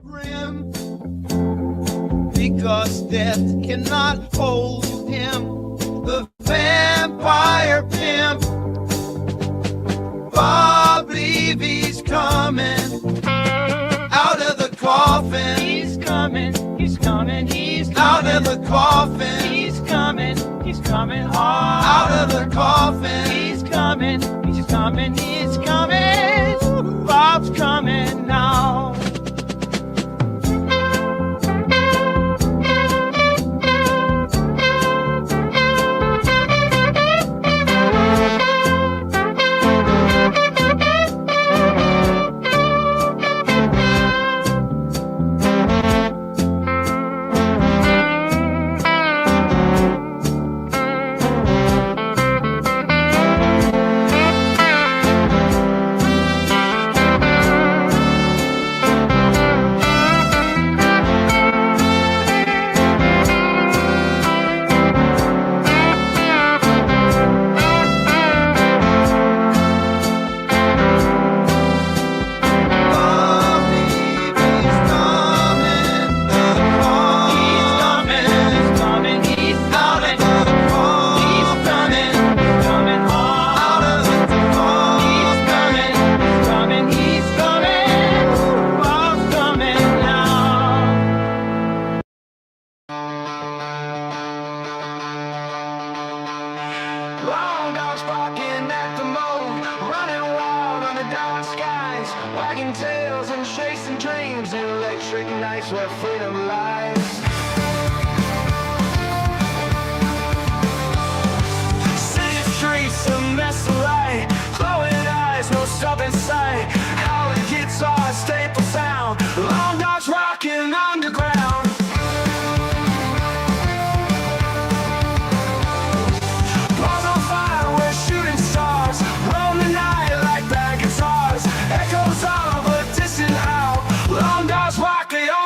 Grim, because death cannot hold him, the vampire pimp. Bob Levy's coming out of the coffin. He's coming, he's coming, he's coming. Out of the coffin. He's coming hard. Out of the coffin. He's coming, he's coming, he's coming. Bob's coming now. Long dogs barking at the moon, running wild on the dark skies, wagging tails and chasing dreams in electric nights where freedom lies. City streets a mess of light, glowing eyes, no stop in sight. Howling guitar, staple sound, long dogs rocking underground.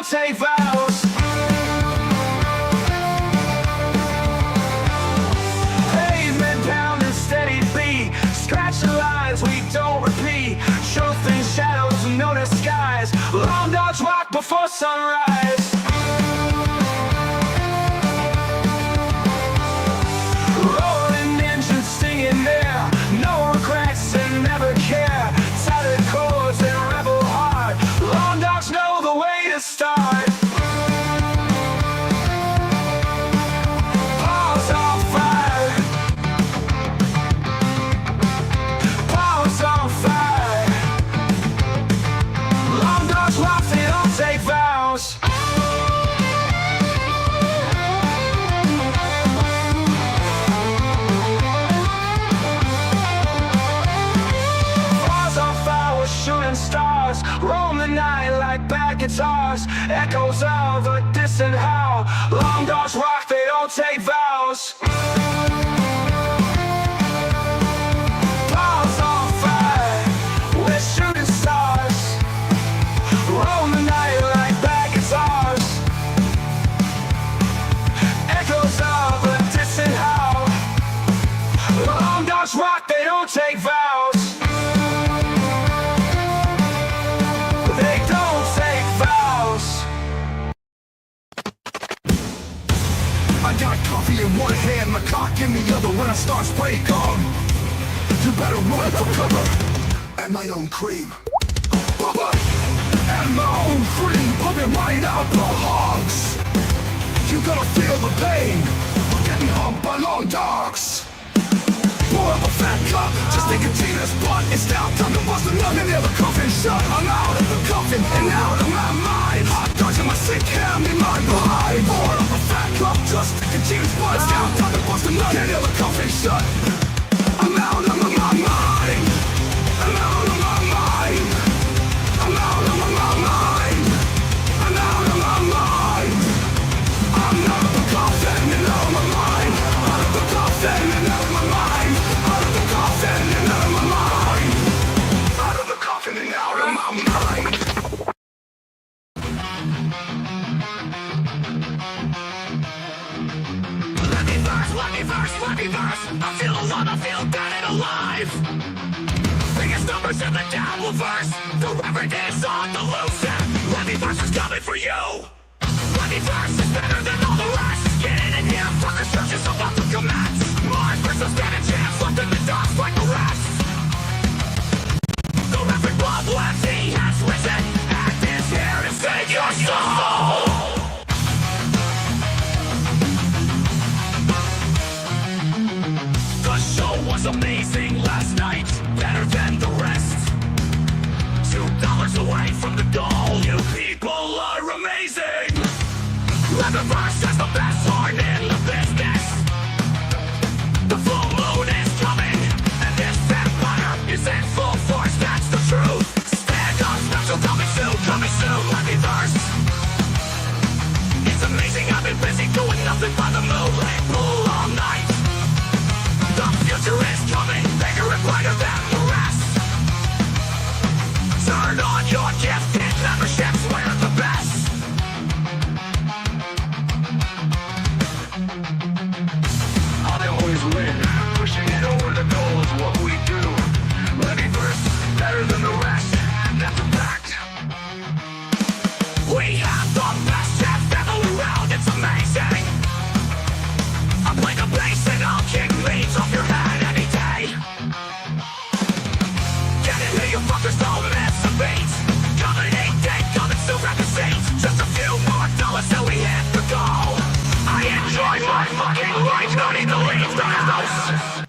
Take vows. Pavement pounding steady beat, scratch the lines we don't repeat. Truth in shadows, no disguise. Long dogs rock before sunrise. Rolling engines singing there, no regrets and never care. Tattered chords and rebel heart. Long dogs know the way to start. Paws on fire. Paws on fire. Long dogs rock, they don't take vows. Paws on fire, we're shooting stars. Roam the night like bad guitars, echoes of a distant howl. Long dogs rock, they don't take vows. Paws on fire, we're shooting stars. Roam the night like bad guitars, echoes of a distant howl. Long dogs rock, they don't take vows. I got coffee in one hand, my cock in the other. When I start spraying gum, you better run for cover. And my own cream, and my own cream, pumping right out the hogs. You gotta feel the pain of getting humped by long dogs. Pour up a fat cup, just nicotine is butt. It's now time to bust a nut and the coffin shut. I'm out of the coffin and out of my mind. Hot dogs in my sick hand, me mind behind. Pour up a fat cup, just nicotine is butt. It's now time to bust a nut and the coffin shut. I'm out of my mind. I'm out of my mind. I'm out of my mind. I'm out of my mind. I'm out of the coffin and out of my mind. Out of the coffin and out of my mind. Out of the coffin and out of my mind. Out of the coffin and out of my mind. Let me verse. I feel alive, I feel bad and alive. Biggest numbers in the devil verse. The reverend is on the loose. Let me first is coming for you. Let me first is better than all the rest. Get in here, fuckers, search yourself out to commence. My first will stand a chance, left in the dust like the rest. The reverend blood left, he has risen, and is here to save your soul. The show was amazing last night, better than the rest. $2 away from the goal, you people are amazing. Leatherverse has the best horn in the business. The full moon is coming, and this empire is in full force, that's the truth. Stand up, special coming soon, Leatherverse. It's amazing, I've been busy doing nothing by the moonlit pool all night. The future is coming, bigger and brighter than the rest. Turn on your gifted memberships, we're the best. I always win, pushing it over the goal is what we do. Ready first, better than the rest, and that's a fact. We have the best chef ever around, it's amazing. I play the bass and I'll kick leaves off your head any day. Get in here, you fuckers, don't miss a beat. Coming 8 days, coming soon, grab the seats. Just a few more dollars till we hit the goal. I enjoy my fucking life, don't need to leave the house.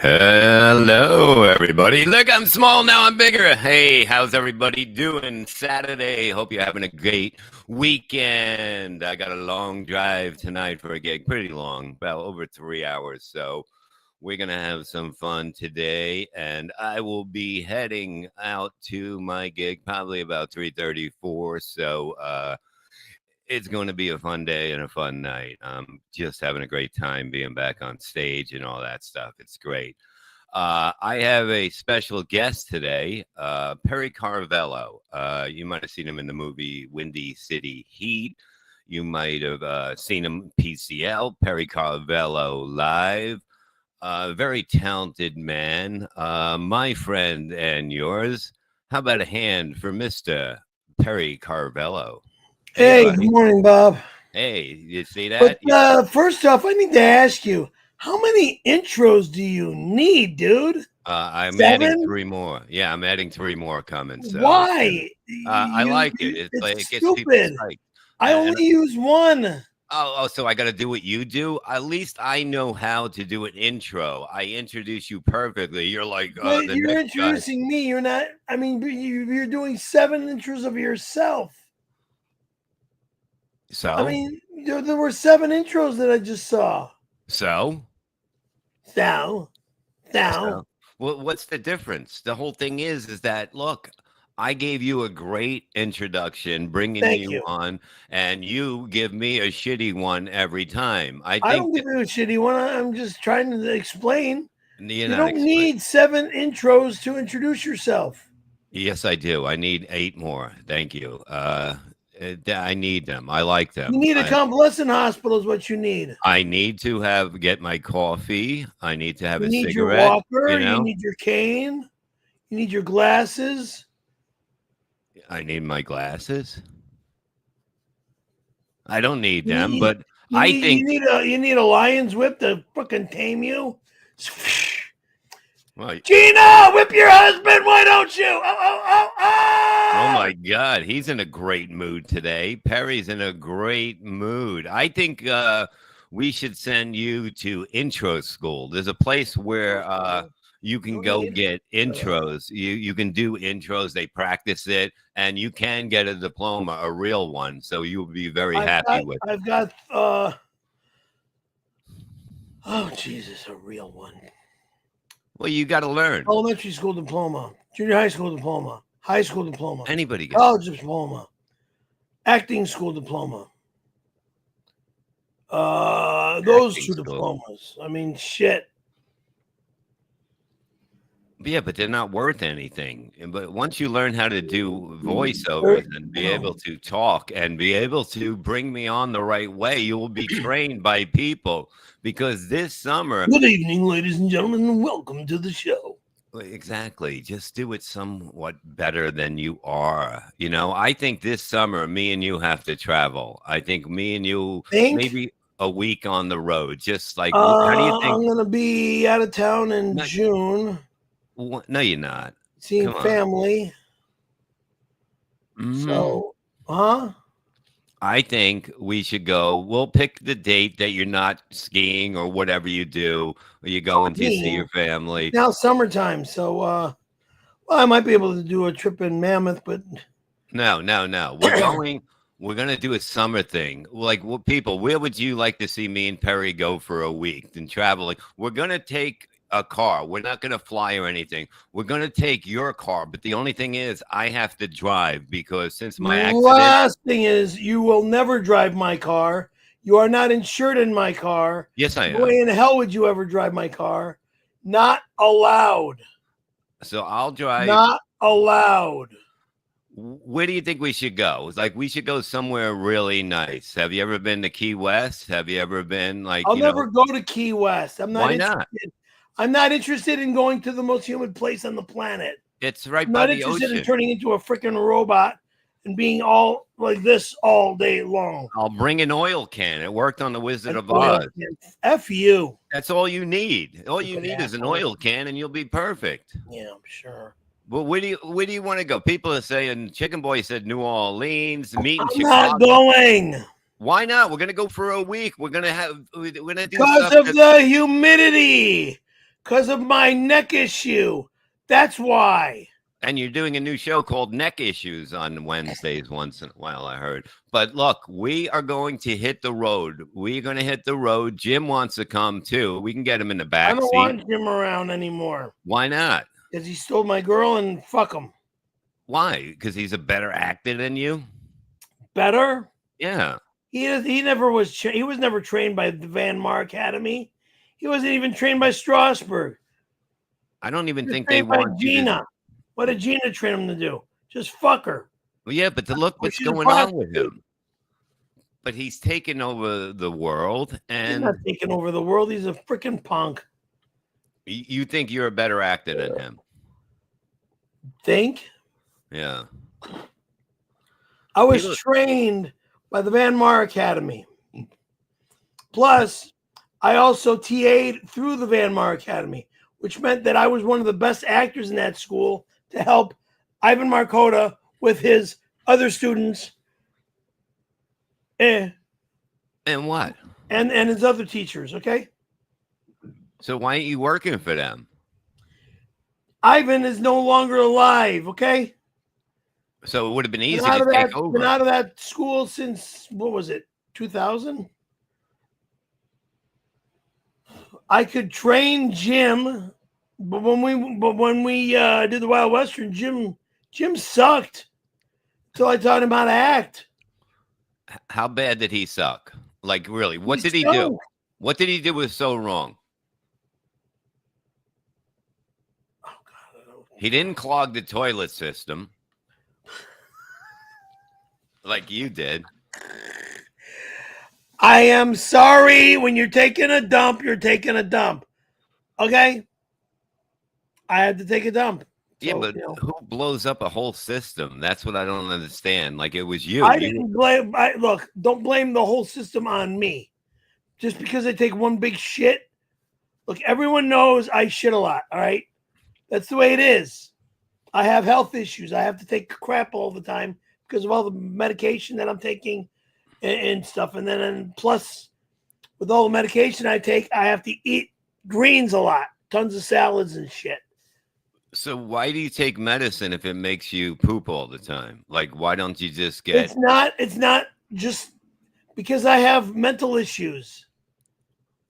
Hello, everybody. Look, I'm small, now I'm bigger. Hey, how's everybody doing? Saturday. Hope you're having a great weekend. I got a long drive tonight for a gig. Pretty long, about over 3 hours. So we're going to have some fun today. And I will be heading out to my gig probably about 3:34. So it's going to be a fun day and a fun night. I'm just having a great time being back on stage and all that stuff. It's great. I have a special guest today, Perry Carvello. You might have seen him in the movie Windy City Heat. You might have seen him PCL, Perry Carvello Live. Very talented man. My friend and yours. How about a hand for Mr. Perry Carvello? Hey, buddy. good morning, Bob. Hey, you see that? But first off, I need to ask you, how many intros do you need, dude? I'm 7? adding 3 more. Yeah, I'm adding 3 more coming. So, Why? I like it. It's like it gets people stupid. psyched. I only use one. Oh, so I got to do what you do? At least I know how to do an intro. I introduce you perfectly. You're like, But the you're next guy. introducing me. You're not. I mean, you're doing 7 intros of yourself. So, I mean, there were 7 intros that I just saw. so. Now. Well, what's the difference? The whole thing is that look, I gave you a great introduction, bringing Thank you you. on, and you give me a shitty one every time. I I don't think give you a shitty one. I'm just trying to explain. You not don't need 7 intros to introduce yourself. Yes, I do. I need 8 more. Thank you. I need them. I like them. You need a convalescent hospital is what you need. I need to get my coffee. I need to have You a need your cigarette. walker. You know? You need your cane. You need your glasses. I need my glasses. I don't need You them, need- but you need a lion's whip to fucking tame you. Well, Gina, whip your husband. Why don't you? Oh. oh my God, he's in a great mood today. Perry's in a great mood. I think we should send you to intro school. There's a place where you can go get intros. You can do intros. They practice it, and you can get a diploma, a real one. So you'll be very happy with it. I've got oh Jesus, a real one. Well, you got to learn. Elementary school diploma, junior high school diploma, high school diploma, Anybody gets college diploma, acting school diploma. Those Acting two school. diplomas. I mean, shit. Yeah, but they're not worth anything. But once you learn how to do There- voiceovers and be no. able to talk and be able to bring me on the right way, you will be trained by people. Because this summer, Good evening, ladies and gentlemen, and welcome to the show. exactly, just do it somewhat better than you are. I think this summer, me and you have to travel. I think me and you, Think? maybe a week on the road. Just like, how do you think? I'm gonna be out of town in No, June, no, you're not. seeing Come on. family. Mhm. So, huh? I think we should go. We'll pick the date that you're not skiing or whatever you do, or you're going to see Skiing. your family. Now summertime, so well, I might be able to do a trip in Mammoth, but No, no, no. We're going. We're gonna do a summer thing. Like, well, people, where would you like to see me and Perry go for a week and traveling? We're gonna take a car. We're not gonna fly or anything. We're gonna take your car, but the only thing is, I have to drive because since my accident. last thing is you will never drive my car. You are not insured in my car. Yes, I No way am. in hell would you ever drive my car. Not allowed. So I'll drive. Not allowed. Where do you think we should go? It's like we should go somewhere really nice. Have you ever been to Key West? Have you ever been I'll never go to Key West. I'm not why interested. not? I'm not interested in going to the most humid place on the planet. It's right I'm by not the interested in ocean. turning into a freaking robot and being all like this all day long. I'll bring an oil can. It worked on the Wizard of Oil Oz. can. F you. That's all you need. All you Stupid need is an asshole. oil can and you'll be perfect. Yeah, I'm sure. But where do you want to go? People are saying Chicken Boy said New Orleans, meet in I'm not Chicago. going Why not? We're gonna go for a week. We're gonna do because stuff of that- the humidity, because of my neck issue. That's why. And you're doing a new show called Neck Issues on Wednesdays once in a while, I heard. But look, we are going to hit the road. We're going to hit the road. Jim wants to come too. We can get him in the I back don't seat. want Jim around anymore Why not? because he stole my girl and fuck him. Why? Because he's a better actor than you? Better. Yeah. He never was. He was never trained by the Van Mar Academy. He wasn't even trained by Strasberg. I don't even He was think they trained by want you to. Gina. What did Gina train him to do? Just fuck her. Well, yeah, but to look what's She's a going on with prostitute. him. But he's taken over the world, He's and not taking over the world. He's a freaking punk. you think you're a better actor than him. Think? Yeah. I was People- trained by the Van Mar Academy. Plus, I also TA'd through the Van Mar Academy, which meant that I was one of the best actors in that school to help Ivan Markota with his other students And what? and his other teachers, okay? So why ain't you working for them? Ivan is no longer alive, okay? So it would have been easy Been out to of take that, over. been out of that school since, what was it, 2000? I could train Jim, but when we did the Wild Western, Jim sucked until I taught him how to act. How bad did he suck? Like, really? What He did he do? stunk. What did he do was so wrong? Oh, God, I don't- He didn't clog the toilet system like you did. I am sorry. When you're taking a dump, you're taking a dump. Okay? I had to take a dump. Yeah, So, but you know, who blows up a whole system? That's what I don't understand. Like, it was you. I You- didn't blame. Look, don't blame the whole system on me. Just because I take one big shit. Look, everyone knows I shit a lot. All right, that's the way it is. I have health issues. I have to take crap all the time because of all the medication that I'm taking and stuff. And then plus, with all the medication I take, I have to eat greens a lot, tons of salads and shit. So why do you take medicine if it makes you poop all the time? Like, why don't you just get? It's not just because I have mental issues.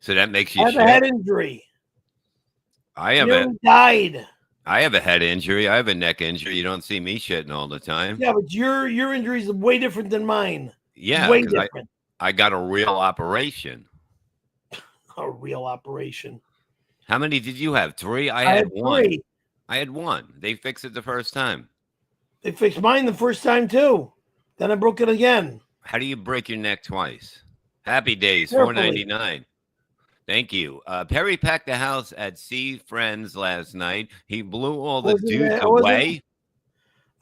So that makes I you have shit. a head injury. I have Nearly died. I have a head injury. I have a neck injury. You don't see me shitting all the time. Yeah, but your injury is way different than mine. Yeah, way 'cause different. I got a real operation. A real operation. How many did you have? 3? I I had had 1. 3. I had one. They fixed it the first time. They fixed mine the first time too. Then I broke it again. How do you break your neck twice? Happy days, Carefully. $4.99. Thank you. Perry packed the house at Sea Friends last night. He blew all the dudes away.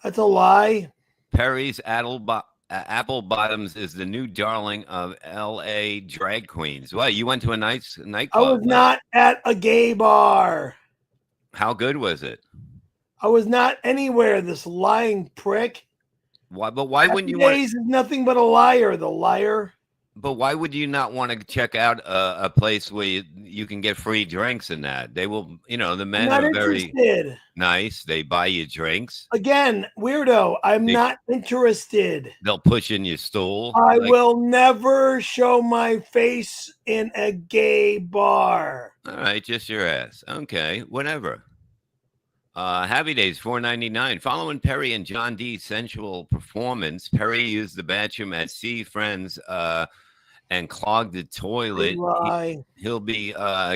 That's a lie. Perry's Apple Bottoms is the new darling of L.A. drag queens. Well, you went to a nice I nightclub. was not at a gay bar. How good was it? I was not anywhere, this lying prick. Why? But why wouldn't you want? want? Is nothing but a liar. The liar. But why would you not want to check out a place where you can get free drinks and that? They will, the men are very nice. They buy you drinks. Again, weirdo. I'm not interested. They'll push in your stool. I will never show my face in a gay bar. All right, just your ass. Okay, whatever. Happy Days, $4.99. Following Perry and John D's sensual performance, Perry used the bathroom at Sea Friends and clogged the toilet. He'll be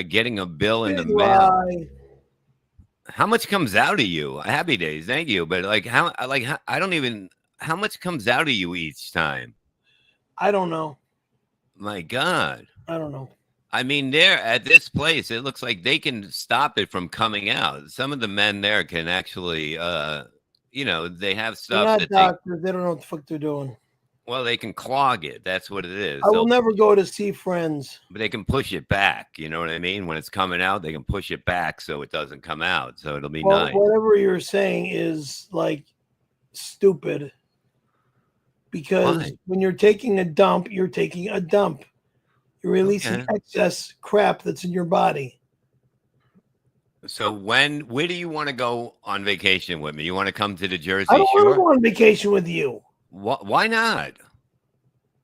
getting a bill in the mail. How much comes out of you? Happy Days, thank you. But how much comes out of you each time? I don't know. My God. I don't know. I mean, there at this place, it looks like they can stop it from coming out. Some of the men there can actually, they have stuff. They're not doctors. They don't know what the fuck they're doing. Well, they can clog it. That's what it is. I will never go to Sea Friends. But they can push it back. You know what I mean? When it's coming out, they can push it back so it doesn't come out. So it'll be nice. Whatever you're saying is like stupid. Because when you're taking a dump, you're taking a dump. You're releasing excess crap that's in your body. So where do you want to go on vacation with me? You want to come to the Jersey Shore? I don't want to go on vacation with you. Why not?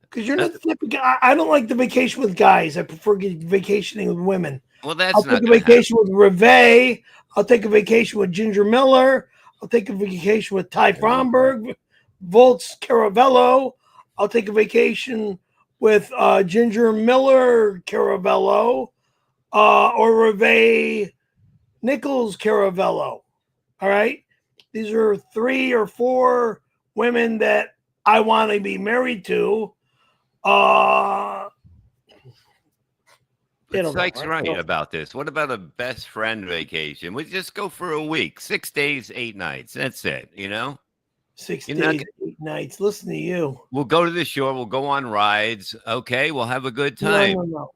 Because you're not the type of guy. I don't like the vacation with guys. I prefer vacationing with women. Well, I'll take a vacation with Reve. I'll take a vacation with Ginger Miller. I'll take a vacation with Ty Fromberg, Volts Caravello. I'll take a vacation with Ginger Miller Caravello or Reve Nichols Caravello. All right. These are 3 or 4 women that I want to be married to. Sykes right about this. What about a best friend vacation? We just go for a week, 6 days, 8 nights. That's it, 6 days, 8 nights. Listen to you. We'll go to the shore. We'll go on rides. Okay, we'll have a good time. No.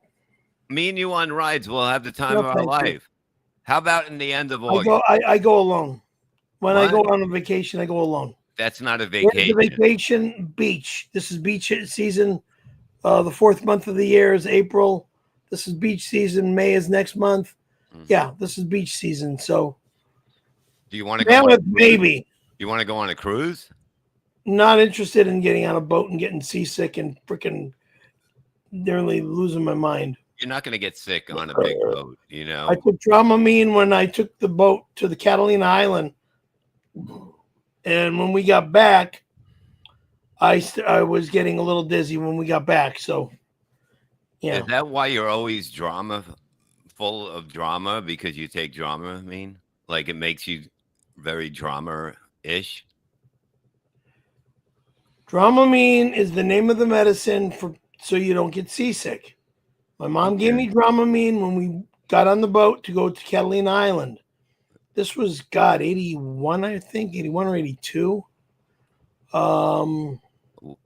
Me and you on rides. We'll have the time of our life. How about in the end of August? I go alone. When I go on a vacation, I go alone. That's not a vacation. Where's the vacation? Beach. This is beach season. The 4th month of the year is April. This is beach season. May is next month. Yeah, this is beach season. So, do you want to go? Maybe. You want to go on a cruise? Not interested in getting on a boat and getting seasick and freaking nearly losing my mind. You're not going to get sick on a big boat, I took Dramamine when I took the boat to the Catalina Island. And when we got back, I was getting a little dizzy when we got back. So, yeah. Is that why you're always full of drama? Because you take Dramamine? Like it makes you very drama-ish? Dramamine is the name of the medicine so you don't get seasick. My mom gave me Dramamine when we got on the boat to go to Catalina Island. This was, 81, I think, 81 or 82.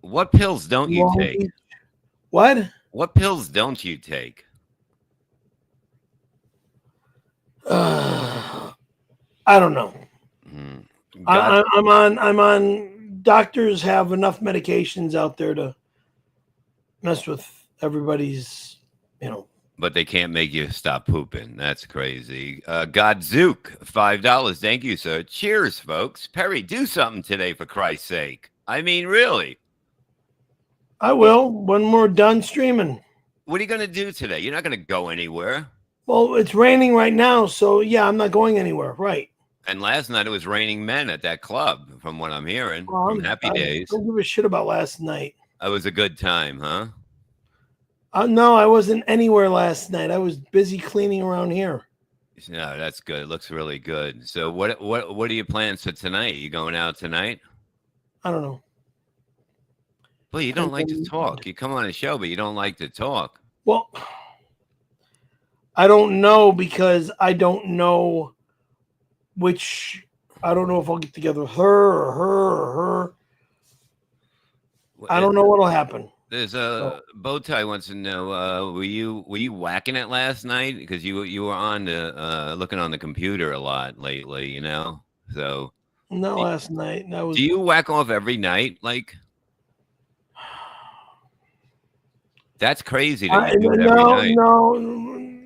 What pills don't you take? What? What pills don't you take? I don't know. I'm on. Doctors have enough medications out there to mess with everybody's, But they can't make you stop pooping. That's crazy. Godzook, $5. Thank you, sir. Cheers, folks. Perry, do something today for Christ's sake. I mean, really. I will when we're done streaming. What are you going to do today? You're not going to go anywhere. Well, it's raining right now, so yeah, I'm not going anywhere. Right. And last night it was raining men at that club, from what I'm hearing. From Happy Days. Don't give a shit about last night. It was a good time, huh? No, I wasn't anywhere last night. I was busy cleaning around here. Yeah, that's good. It looks really good. So what are your plans for tonight? You going out tonight? I don't know. Well, you don't like to talk. You come on a show, but you don't like to talk. Well, I don't know because I don't know which. I don't know if I'll get together with her or her or her. I don't know what'll happen. There's a Bowtie wants to know, were you whacking it last night? Because you were on the looking on the computer a lot lately, you know. So Not last night. That was. do you whack off every night? Like that's crazy that you do it every night. No,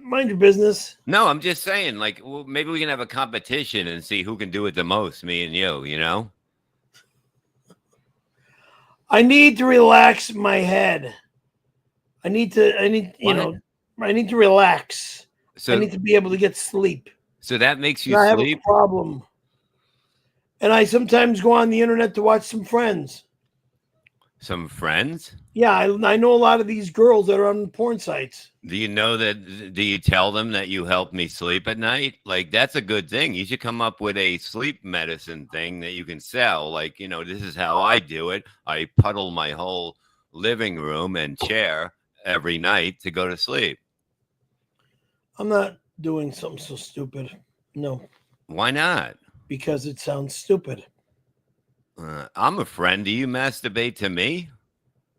mind your business. No, I'm just saying, like, well, maybe we can have a competition and see who can do it the most, me and you know? I need to relax my head. I need, you know, I need to relax. So I need to be able to get sleep. So that makes you I have sleep? a problem. And I sometimes go on the internet to watch some friends. Some friends? Yeah, I know a lot of these girls that are on porn sites. Do you know that? Do you tell them that you help me sleep at night? Like, that's a good thing. You should come up with a sleep medicine thing that you can sell. Like, you know, this is how I do it. I puddle my whole living room and chair every night to go to sleep. I'm not doing something so stupid. No. Why not? Because it sounds stupid. I'm a friend. Do you masturbate to me?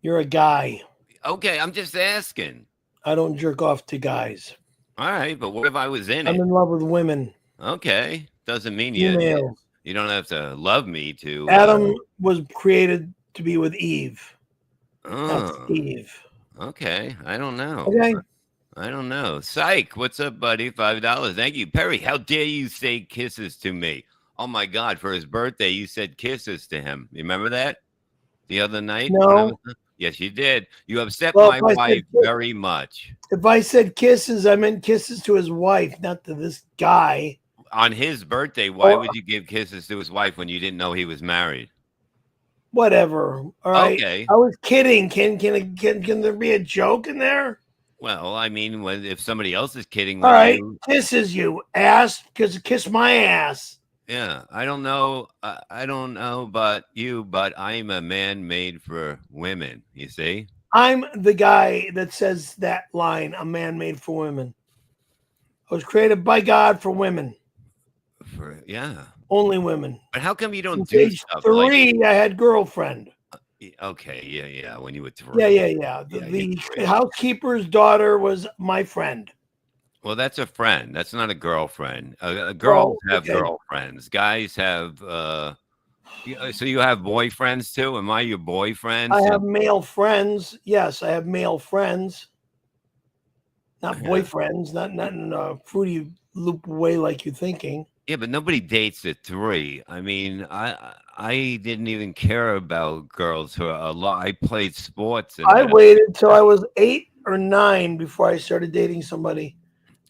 You're a guy. Okay, I'm just asking. I don't jerk off to guys. All right, but what if I was in I'm it? in love with women. Okay, doesn't mean Females. you don't have to love me to. Adam was created to be with Eve. Not Oh, Steve. okay. I don't know. Okay. I don't know. Psych, what's up, buddy? $5. Thank you. Perry, how dare you say kisses to me? Oh my God, for his birthday, you said kisses to him. You remember that? The other night? No. Yes, you did. You upset Well, my if I said wife kiss- very much. If I said kisses, I meant kisses to his wife, not to this guy. On his birthday, why Oh. would you give kisses to his wife when you didn't know he was married? Whatever. All right. Okay. I was kidding. Can there be a joke in there? Well, I mean, if somebody else is kidding All with right. you, Kisses you ass because kiss my ass. yeah, I don't know. I don't know about you, but I'm a man made for women. You see? I'm the guy that says that line, a man made for women. I was created by God for women. Yeah. Only women. But how come you don't Since do age stuff 3, I had girlfriend. Okay, yeah. When you were 3. Yeah. The housekeeper's daughter was my friend. Well, that's a friend. That's not a girlfriend. Girls have okay. girlfriends. Guys have. So you have boyfriends too? Am I your boyfriend? I have male friends. Yes, I have male friends. Not boyfriends. Not in a fruity loop way like you're thinking. Yeah, but nobody dates at 3. I mean, I didn't even care about girls for a lot. I played sports. And I waited till I was 8 or 9 before I started dating somebody,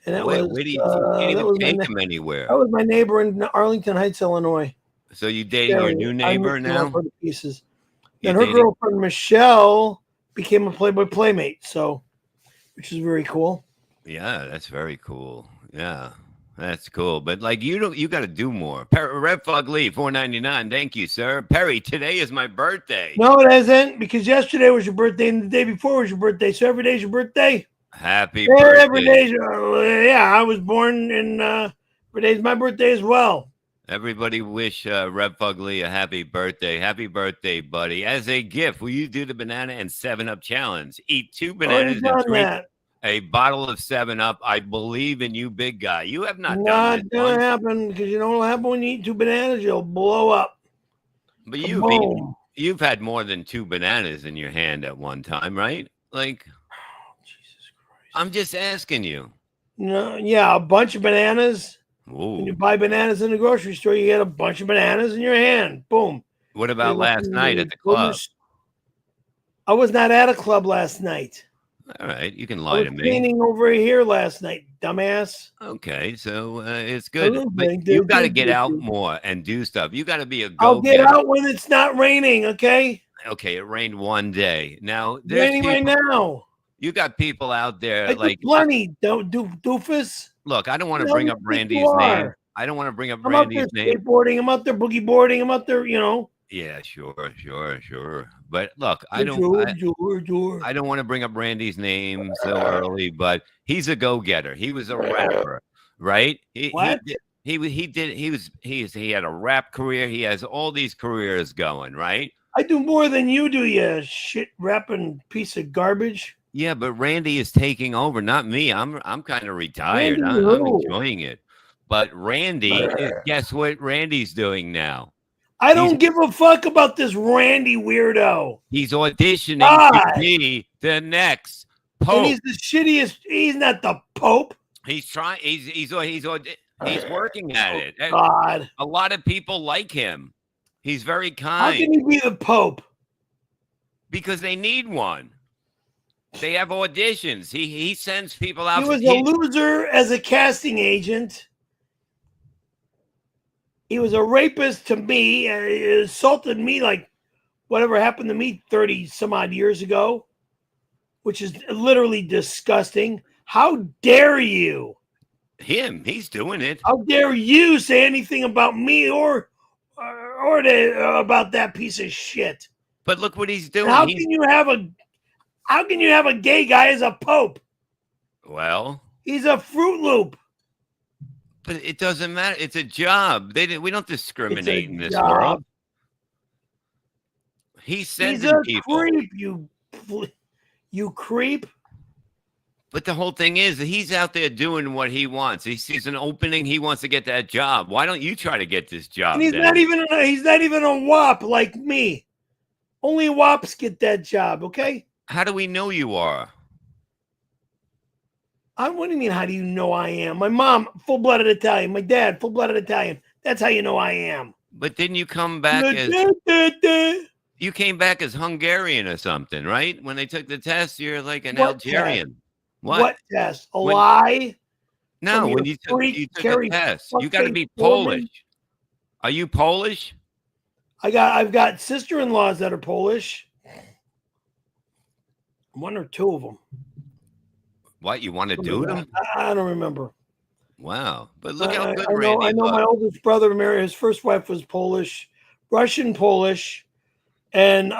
and that was where do you can't even take them anywhere? that was my neighbor in Arlington Heights, Illinois. So you dating your new neighbor now? For the pieces. You're And her dating- girlfriend Michelle became a Playboy playmate, so which is very cool. Yeah, that's very cool. Yeah. That's cool, but like you got to do more. Red Fog Lee, $4.99. Thank you, sir. Perry, today is my birthday. No, it isn't, because yesterday was your birthday and the day before was your birthday. So every day's your birthday. Happy birthday. Every day's I was born in every day's my birthday as well. Everybody wish Red Fog Lee a happy birthday. Happy birthday, buddy. As a gift, will you do the banana and 7-Up challenge? Eat 2 bananas and done drink that. a bottle of 7-Up. I believe in you, big guy. You have not done Not that gonna one. happen, because you know what'll happen when you eat 2 bananas? You'll blow up. But Boom. you've had more than 2 bananas in your hand at one time, right? Like, Jesus Christ. I'm just asking you. No, yeah, a bunch of bananas. When you Ooh. buy bananas in the grocery store, you get a bunch of bananas in your hand. Boom. What about You're last looking night at at the club? I was not at a club last night. All right, you can I lie was to me. cleaning over here last night, dumbass. Okay, so it's good. little But bit, you got to do, get do, out do. more and do stuff. You got to be a I'll get go-getter. out when it's not raining, okay? Okay, it rained one day. Now, It's there's raining right people, now. You got people out there I like do plenty. Don't do doofus. look, I don't want Who to the bring hell up do you think you Randy's name. are? I don't want to bring up I'm out there Randy's name. skateboarding. I'm out there boogie boarding. I'm out there, Yeah, sure. But look, I don't want to bring up Randy's name so early, but he's a go-getter. He was a rapper, right? What? He had a rap career. He has all these careers going, right? I do more than you do, you shit rapping piece of garbage. Yeah, but Randy is taking over, not me. I'm kind of retired. Randy I'm who? enjoying it. But Randy, guess what Randy's doing now? I don't give a fuck about this Randy weirdo. He's auditioning God. to be the next And Pope. he's the shittiest. He's not the Pope. He's trying. He's working at it. God. A lot of people like him. He's very How kind can he be the Pope? because they need one. They have auditions. He sends people out. He was a loser as a casting agent. He was a rapist to me. He assaulted me like whatever happened to me 30 some odd years ago, which is literally disgusting. How dare you? He's doing it. How dare you say anything about me or about that piece of shit? But look what he's doing. How can you have a gay guy as a pope? Well, he's a Fruit Loop. But it doesn't matter. It's a job. We don't discriminate in this job. world. He's sending a people. Creep, you creep. But the whole thing is that he's out there doing what he wants. He sees an opening. He wants to get that job. Why don't you try to get this job? And he's not even a wop like me. Only wops get that job. Okay. How do we know you are? What do you mean? How do you know I am? My mom, full-blooded Italian. My dad, full-blooded Italian. That's how you know I am. But didn't you come back you came back as Hungarian or something, right? When they took the test, you're like an Algerian. Test? What test? Lie? No, when you took a test, you got to be Polish. Are you Polish? I've got sister-in-laws that are Polish. One or two of them. What, you want to do them? I don't remember. Wow. But look how good I know my oldest brother married, his first wife was Polish, Russian Polish, and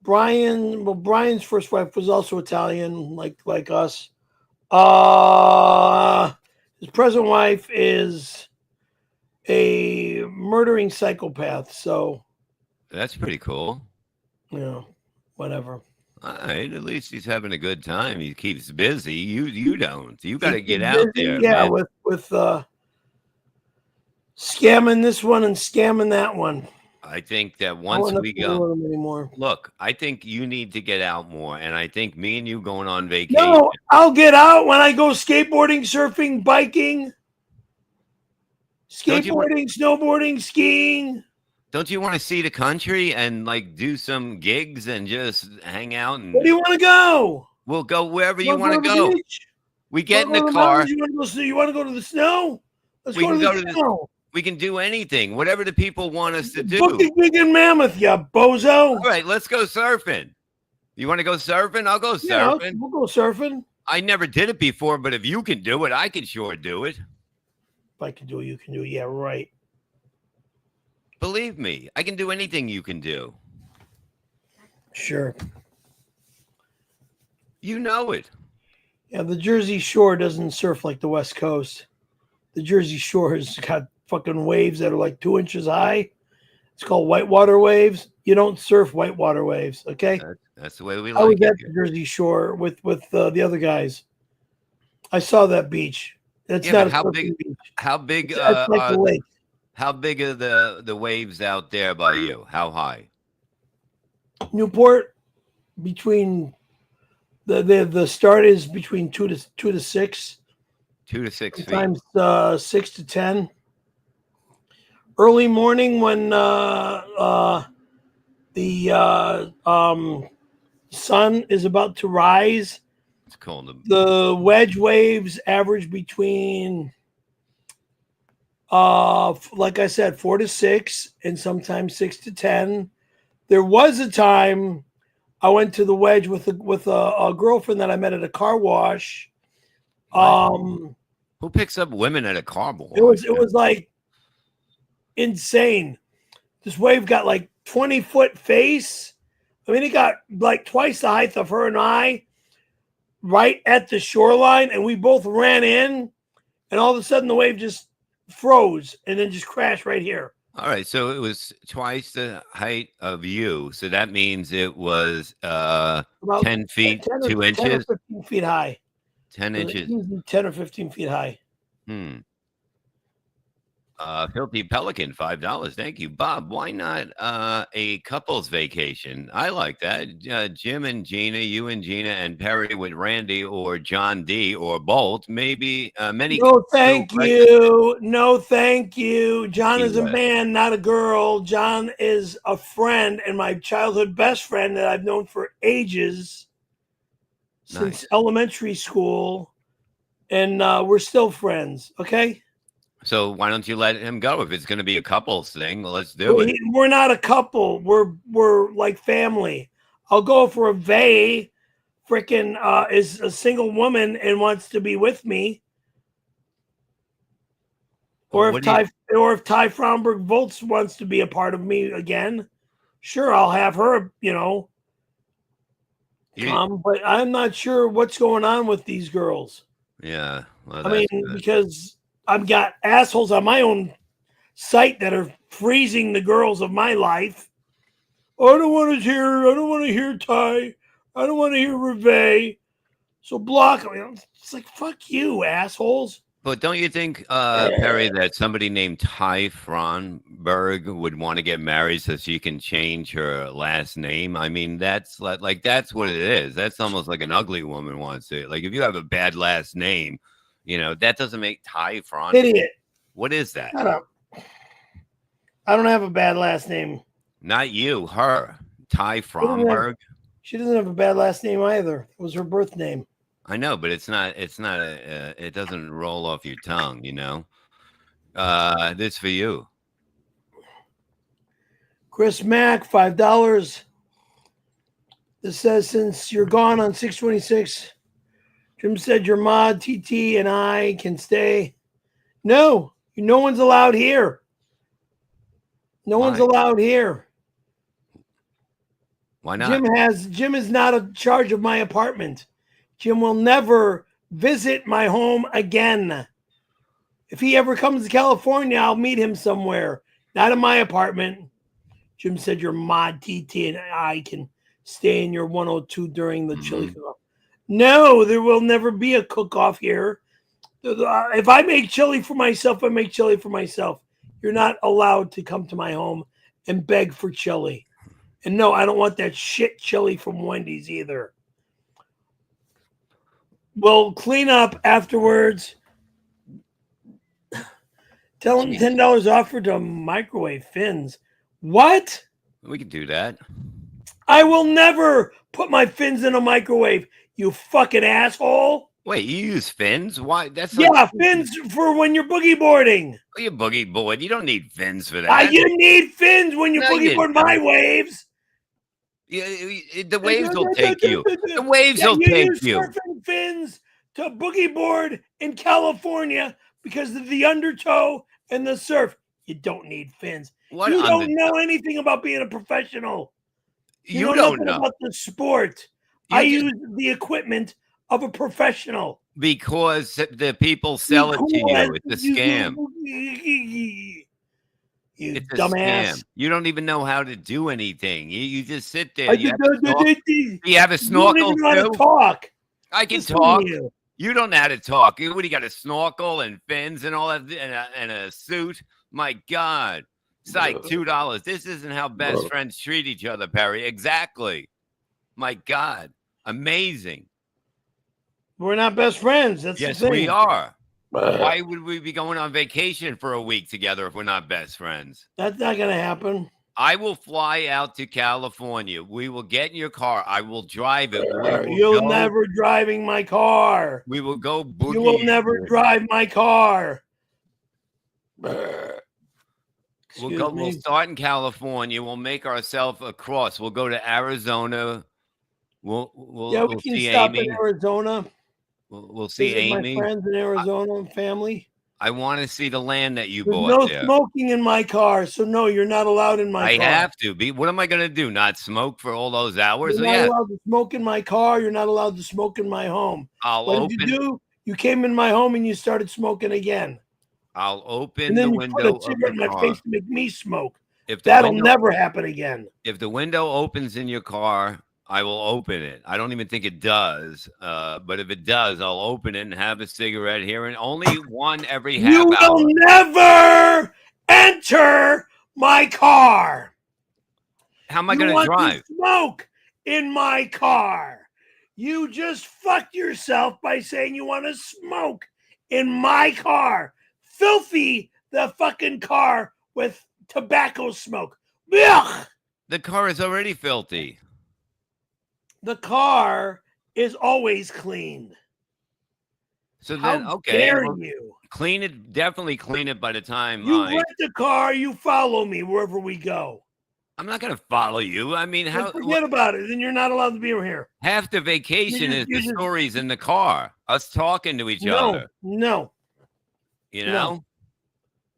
Brian's first wife was also Italian, like us. His present wife is a murdering psychopath, so that's pretty cool. Whatever. All right, at least he's having a good time. He keeps busy. You don't. You got to get out there. Yeah, man. with scamming this one and scamming that one. I think that once we go, anymore. Look, I think you need to get out more, and I think me and you going on vacation. No, I'll get out when I go skateboarding, surfing, biking, snowboarding, skiing. Don't you want to see the country and like do some gigs and just hang out? And where do you want to go? We'll go wherever you want to go. We get in the car. You want to go to the snow? Let's go to the snow. We can do anything, whatever the people want us to do. Book a gig in Mammoth, you bozo. All right, let's go surfing. You want to go surfing? I'll go surfing. Yeah, we'll go surfing. I never did it before, but if you can do it, I can sure do it. If I can do it, you can do it. Yeah, right. Believe me, I can do anything you can do. Sure. You know it. Yeah, the Jersey Shore doesn't surf like the West Coast. The Jersey Shore has got fucking waves that are like 2 inches high. It's called whitewater waves. You don't surf whitewater waves, okay? That's the way we like it. I was at the Jersey Shore with the other guys. I saw that beach. It's not how big? Beach. How big? It's like a lake. How big are the waves out there by you? How high? Newport, between the start is between 2 to 6. 2 to 6 feet. Sometimes 6 to 10. Early morning when the sun is about to rise. It's cold. The wedge waves average between like I said, 4 to 6 and sometimes 6 to 10. There was a time I went to the Wedge with a girlfriend that I met at a car wash. What? Um, Who picks up women at a car wash? it was like insane. This wave got like 20-foot face. I mean, it got like twice the height of her and I, right at the shoreline, and we both ran in, and all of a sudden the wave just froze and then just crashed right here. All right, so it was twice the height of you. So that means it was About 10 feet, 10 2 10 or inches, 15 feet high. 10 inches. 10 or 15 feet high. Filthy Pelican, $5. Thank you, Bob. Why not a couple's vacation? I like that. Jim and Gina, you and Gina, and Perry with Randy or John D or Bolt. Maybe many. No, thank you. No, thank you. John is a Anyway. man, not a girl. John is a friend and my childhood best friend that I've known for ages, since elementary school, and we're still friends. Okay. So why don't you let him go? If it's going to be a couples thing, let's do it. We're not a couple. We're like family. I'll go if Vay freaking is a single woman and wants to be with me. Or if Ty Fromberg Volts wants to be a part of me again, sure, I'll have her, come. But I'm not sure what's going on with these girls. Yeah. Well, I mean, because I've got assholes on my own site that are freezing the girls of my life. I don't want to hear Ty. I don't want to hear Reve. So block them. It's like, fuck you, assholes. But don't you think, Perry, that somebody named Ty Fronberg would want to get married so she can change her last name? I mean, that's like that's what it is. That's almost like an ugly woman wants it. Like if you have a bad last name, that doesn't make Ty Fron. Idiot. What is that? Shut up. I don't have a bad last name. Not you, her. Ty Fromberg. She doesn't have a bad last name either. It was her birth name. I know, but it doesn't roll off your tongue, This for you. Chris Mack, $5. This says, since you're gone on 626, Jim said your mod, TT, and I can stay. No one's allowed here. No one's allowed here. Why not? Jim is not in charge of my apartment. Jim will never visit my home again. If he ever comes to California, I'll meet him somewhere, not in my apartment. Jim said your mod, TT, and I can stay in your 102 during the chili cook-off. No, there will never be a cook-off here. If I make chili for myself, I make chili for myself. You're not allowed to come to my home and beg for chili. And no, I don't want that shit chili from Wendy's either. We'll clean up afterwards. Tell them $10 offered to microwave fins. What? We can do that. I will never put my fins in a microwave, you fucking asshole. Wait, you use fins? Why? That's fins for when you're boogie boarding. Oh, you boogie board. You don't need fins for that. You need fins when you boogie board my waves. Yeah, the waves will take you. The waves will take you. Surfing fins to boogie board in California because of the undertow and the surf. You don't need fins. You don't know anything about being a professional. You don't know about the sport. I use the equipment of a professional. Because the people sell it to you. It's a scam. You dumbass. Scam. You don't even know how to do anything. You just sit there. You have a snorkel. You don't even know how to talk. I can talk. You don't know how to talk. What do you got? A snorkel and fins and all that and a suit? My God. It's like $2. This isn't how best friends treat each other, Perry. Exactly. My God. Amazing. We're not best friends. That's yes, the thing. We are. Why would we be going on vacation for a week together if we're not best friends? That's not going to happen. I will fly out to California. We will get in your car. I will drive it. You'll never driving my car. We will go boogie. You will never drive my car. We'll start in California. We'll make ourselves across. We'll go to Arizona. Yeah, we we'll can see stop in Amy. Arizona. We'll see Visit my Amy. friends in Arizona and family. I want to see the land that you There's bought no there. smoking in my car, so no, you're not allowed in my I car. have to be. What am I going to do? Not smoke for all those hours? You're So, not yeah, allowed to smoke in my car. You're not allowed to smoke in my home. I'll What open. did you do? You came in my home and you started smoking again. I'll open And then the you put window a of cigarette the in my car. face to make me smoke. If the That'll window, never happen again. if the window opens in your car, I will open it. I don't even think it does. But if it does, I'll open it and have a cigarette here, and only one every half You hour. will never enter my car. How am I You going to want drive? to smoke in my car. You just fucked yourself by saying you want to smoke in my car. Filthy the fucking car with tobacco smoke. Ugh! The car is already filthy. The car is always clean. So How then, okay, dare well, you? clean it. Definitely clean it by the time You I. rent the car, you follow me wherever we go. I'm not going to follow you. I mean, Then how forget about it. Then you're not allowed to be here. half the vacation is you the just- stories in the car, us talking to each No, other. no, You no. know,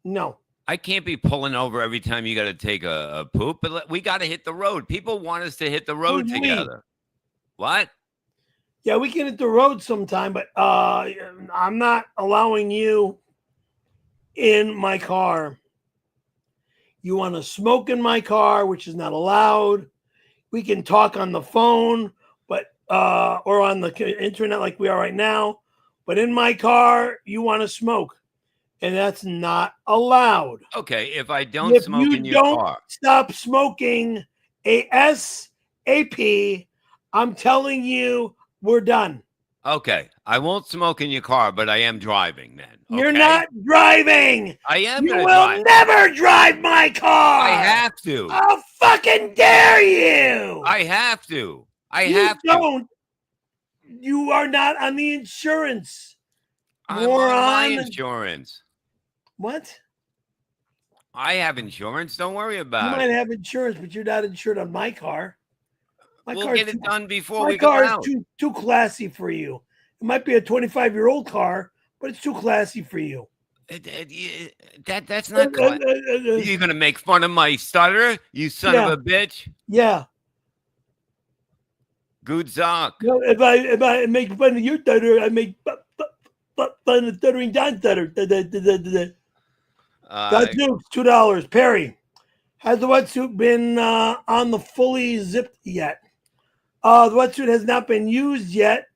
no. I can't be pulling over every time you got to take a poop, but we got to hit the road. People want us to hit the road Who's we? together. What? Yeah, we can hit the road sometime, but I'm not allowing you in my car. You want to smoke in my car, which is not allowed. We can talk on the phone, but or on the internet like we are right now. But in my car, you want to smoke, and that's not allowed. Okay, if I don't If smoke you in your don't car, stop smoking ASAP, I'm telling you, we're done. okay, I won't smoke in your car, but I am driving then. You're okay? not driving. I am You going to will drive. never drive my car. I have to. How fucking dare you? I have to. I you have to. don't. You are not on the insurance. I'm on my Moron. insurance. What? I have insurance. Don't worry You about might it. have insurance, but you're not insured on my car. My We'll car's get it too- done before My we go car out. is too classy for you. It might be a 25-year-old car, but it's too classy for you. That's not. You're gonna make fun of my stutter, you son Yeah. of a bitch. Yeah. Good Zock. No, if I make fun of your stutter, I make fun of stuttering John stutter. Wetsuits, $2. Perry, has the wetsuit been on the fully zipped yet? The wetsuit has not been used yet.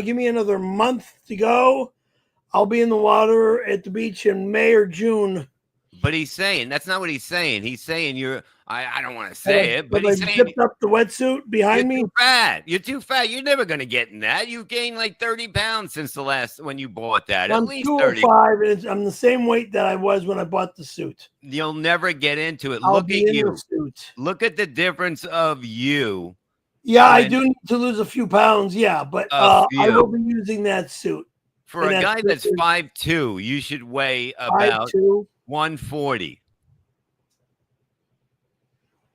Give me another month to go. I'll be in the water at the beach in May or June. But he's saying that's not what he's saying. He's saying you're. I don't want to say it, but I he's saying zipped up the wetsuit behind me. you're too fat. You're too fat. You're never gonna get in that. You've gained like 30 pounds since the last when you bought that. At I'm least 30. 205, and I'm the same weight that I was when I bought the suit. You'll never get into it. I'll Look be at in you. the suit. Look at the difference of you. Yeah, I And- do need to lose a few pounds. Yeah, but A I few. will be using that suit. For And a that guy suit that's is 5'2", you should weigh about 5'2". 140.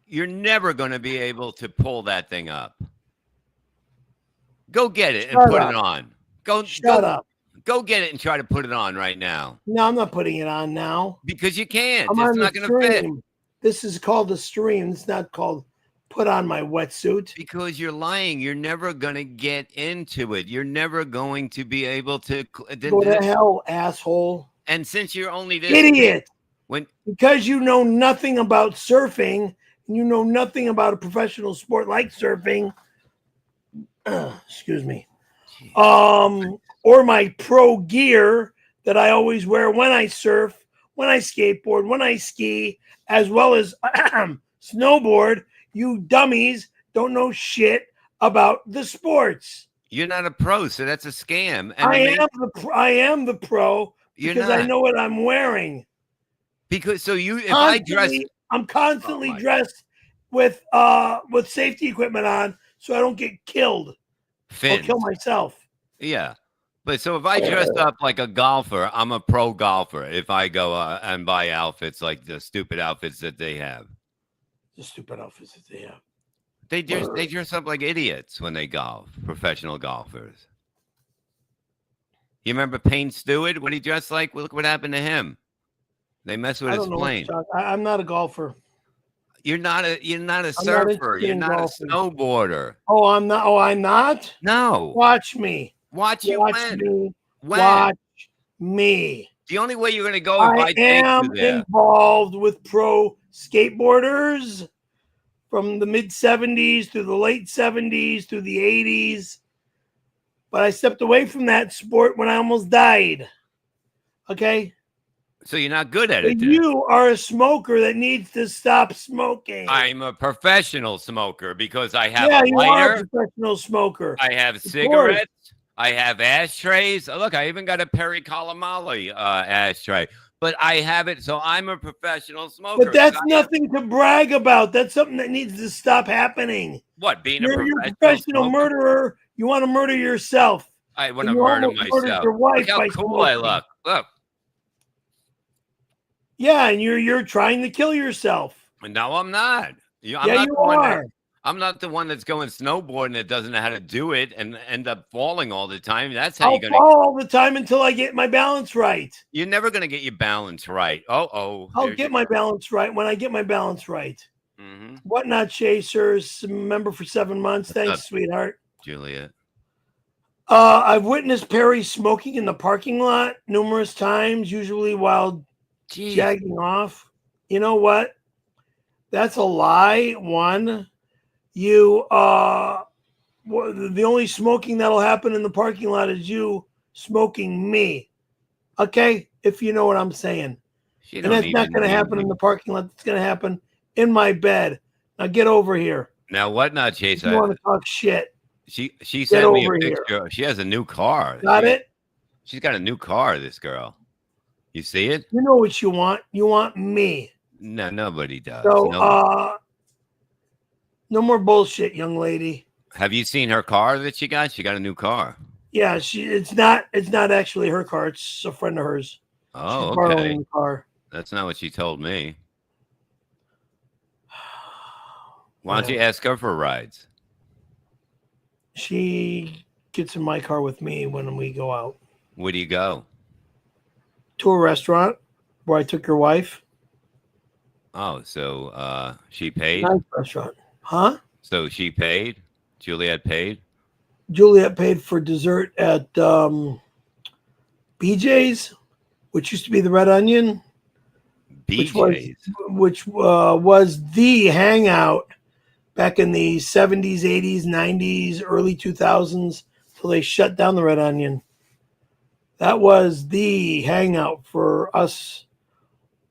You're never going to be able to pull that thing up. Go get it and Shut put up. it on. Go up. Go get it and try to put it on right now. No, I'm not putting it on now. Because you can't. I'm It's on not the going to fit. stream. This is called the stream. It's not called put on my wetsuit. Because you're lying. You're never going to get into it. You're never going to be able to. Go to hell, asshole. And since you're only this Idiot. when Because you know nothing about surfing and you know nothing about a professional sport like surfing. Excuse me. Or my pro gear that I always wear when I surf, when I skateboard, when I ski, as well as snowboard. You dummies don't know shit about the sports. you're not a pro, so that's a scam. And I am the pro You're because not. I know what I'm wearing. Because so you, if I dress, I'm constantly Oh my dressed with safety equipment on, so I don't get killed or fins, kill myself. yeah. But so if I dress up like a golfer, I'm a pro golfer. If I go and buy outfits like the stupid outfits that they have, The stupid outfits that they have. They dress up like idiots when they golf. Professional golfers. You remember Payne Stewart? What he dressed like? Well, look what happened to him. They mess with I his don't know what plane. you're talking. I'm not a golfer. You're not a I'm not surfer. interested You're in not golfing. a snowboarder. Oh, I'm not. Oh, I'm not. No. Watch me. Watch you Watch win. me. When? Watch me. The only way you're going to go if I I take am you there. involved with pro skateboarders from the mid 70s through the late 70s through the 80s. But I stepped away from that sport when I almost died. Okay? So you're not good at But it then. you are a smoker that needs to stop smoking. I'm a professional smoker because I have Yeah, a you are a lighter. professional smoker. I have course. cigarettes. I have ashtrays. Oh, look, I even got a Perry Calamali ashtray. But I have it, so I'm a professional smoker. But that's nothing to brag about. That's something that needs to stop happening. What, being You're a a professional professional smoker? murderer. You want to murder yourself. I want to And you murder almost murdered myself. your wife Look how by cool I smoking. look. Look. Yeah, and you're trying to kill yourself. No, I'm not. You are. I'm not the one that's going snowboarding that doesn't know how to do it and end up falling all the time. That's how I'll you're going fall all the time until I get my balance right. You're never going to get your balance right. I'll there's get my balance right when I get my balance right. Mm-hmm. Whatnot Chasers, member for 7 months. Thanks, sweetheart. Juliet. I've witnessed Perry smoking in the parking lot numerous times, usually while jagging off. You know what? That's a lie. One, the only smoking that'll happen in the parking lot is you smoking me. Okay? If you know what I'm saying. And that's not going to happen in the parking lot. It's going to happen in my bed. Now get over here. Now, Whatnot Chase? You want to talk shit. She sent me a over picture. here. She has a new car. Got it? She's got a new car, this girl. You see it? You know what you want. You want me. No, nobody does. So, Nobody. no more bullshit, young lady. Have you seen her car that she got? She got a new car. Yeah, it's not actually her car. It's a friend of hers. Oh, She's borrowing okay. the car. That's not what she told me. Why don't you ask her for rides? She gets in my car with me when we go out. Where do you go? To a restaurant where I took your wife. Oh, so she paid? Nice restaurant. Huh? So she paid? Juliet paid? Juliet paid for dessert at BJ's, which used to be the Red Onion. BJ's? Which was the hangout back in the 70s, 80s, 90s, early 2000s, till they shut down the Red Onion. That was the hangout for us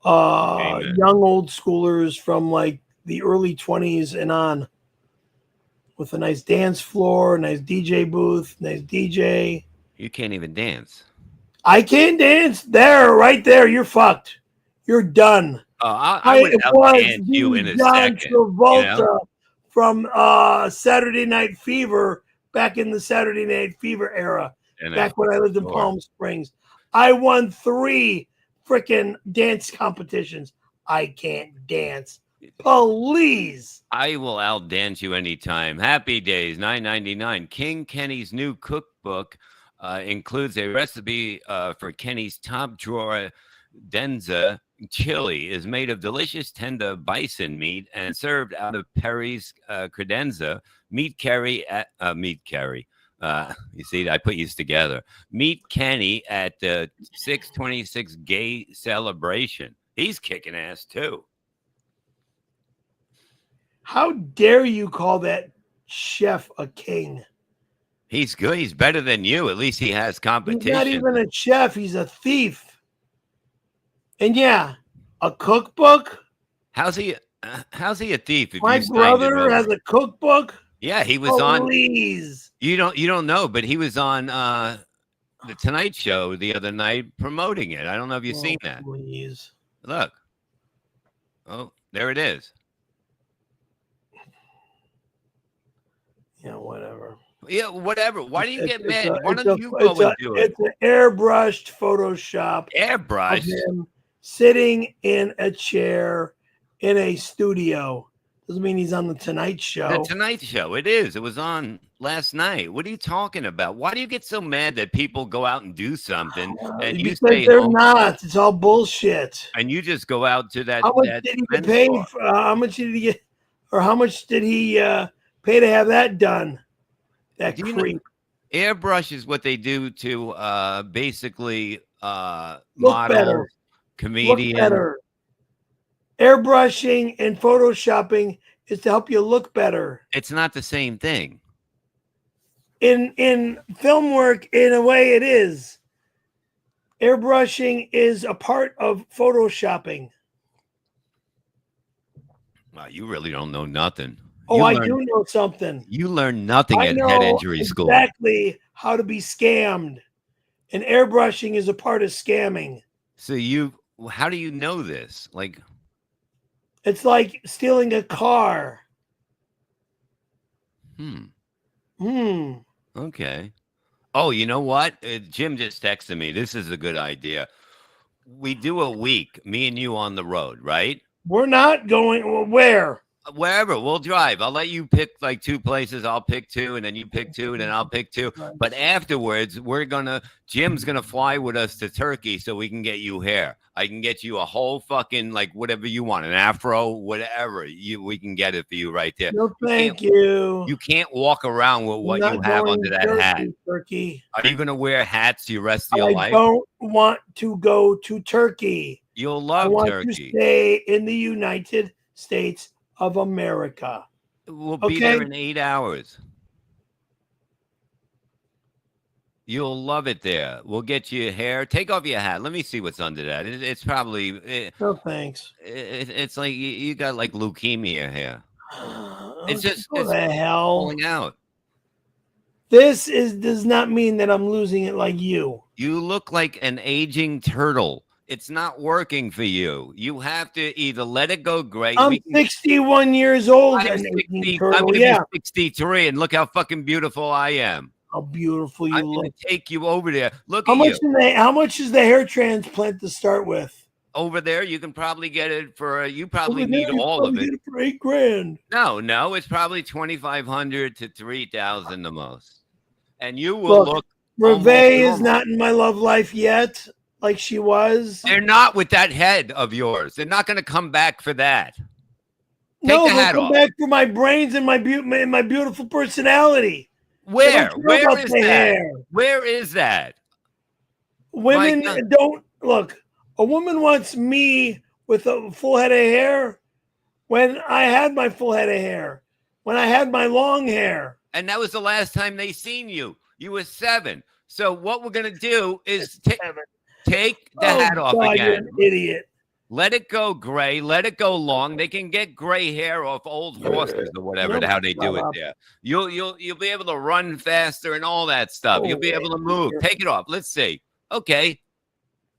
young old schoolers from like the early 20s and on, with a nice dance floor, nice DJ booth, nice DJ. You can't even dance. I can't dance. Right there. You're fucked. You're done. I would outdance you in a John second. Travolta, You know? from Saturday Night Fever, back in the Saturday Night Fever era, back when I lived in Palm Springs. I won 3 freaking dance competitions. I can't dance. Please. I will outdance you anytime. Happy Days, $9.99. King Kenny's new cookbook includes a recipe for Kenny's top drawer denza chili. Is made of delicious tender bison meat and served out of Perry's credenza meat curry at meat curry. You see, I put these together. Meet Kenny at the 626 gay celebration. He's kicking ass too. How dare you call that chef a king? He's good. He's better than you. At least he has competition. He's not even a chef. He's a thief. And yeah, a cookbook. How's he a thief? If My brother has a cookbook. Yeah, he was on. Please. You don't know, but he was on the Tonight Show the other night promoting it. I don't know if you've seen that. Please. Look. Oh, there it is. Yeah, whatever. Yeah, whatever. Why do you get mad? Why don't you go and do it? It's an airbrushed Photoshop. Airbrush. Of him sitting in a chair in a studio. Doesn't mean he's on the Tonight The Show. Tonight Show. It is. It was on last night. What are you talking about? Why do you get so mad that people go out and do something and you Because stay they're home not. It's all bullshit. and you just go out to that How much that did he get men's paid? bar? How much did he get? Or how much did he pay to have that done? That Do you know- creep. Airbrush is what they do to basically Look models, better. Look comedians. better. Airbrushing and photoshopping is to help you look better. It's not the same thing. In film work, in a way, it is. Airbrushing is a part of photoshopping. Wow, you really don't know nothing. Oh, You I learn- do know something. You learn nothing I at know head injury school. exactly how to be scammed. And airbrushing is a part of scamming. So how do you know this? Like, It's like stealing a car. Okay. Oh, you know what? Jim just texted me. This is a good idea. We do a week, me and you on the road, right? We're not going where? Wherever we'll drive. I'll let you pick like 2 places. I'll pick 2, and then you pick 2, and then I'll pick 2. But afterwards, Jim's gonna fly with us to Turkey so we can get you hair. I can get you a whole fucking like whatever you want, an afro, whatever. We can get it for you right there. No, thank you. You can't walk around with what you have under that hat. Turkey. Are you gonna wear hats the rest of your I life? don't want to go to Turkey. You'll I love want Turkey. to stay in the United States of America. We'll be there in 8 hours. You'll love it there. We'll get you hair. Take off your hat. Let me see what's under that. It's probably. No thanks. It's like you got like leukemia hair. It's just what it's the hell. falling out. This does not mean that I'm losing it like you. You look like an aging turtle. It's not working for you. You have to either let it go gray. I'm 61 years old. I'm and 60, turtle. I'm gonna Yeah. be 63, and look how fucking beautiful I am. How beautiful you I'm look. gonna take you over there. Look How at much? you. How much is the hair transplant to start with? Over there, you can probably get it for. You probably Over there, need you all of probably it. get for $8,000. No, it's probably 2,500 to 3,000 the most, and you will look. Reve is normal. not in my love life yet, like she was. They're not with that head of yours. They're not going to come back for that. No, Take the they'll hat come off. back for my brains and my beautiful personality. Where? I don't care Where about is the that? hair. Where is that? Women My God. don't look. A woman wants me with a full head of hair when I had my full head of hair, when I had my long hair. And that was the last time they seen you. You were 7. So what we're going to do is take the hat off God, again. you're an idiot. Let it go gray. Let it go long. They can get gray hair off old horses or whatever. Nope. How they do it there. You'll be able to run faster and all that stuff. You'll be able to move. Take it off. Let's see. Okay.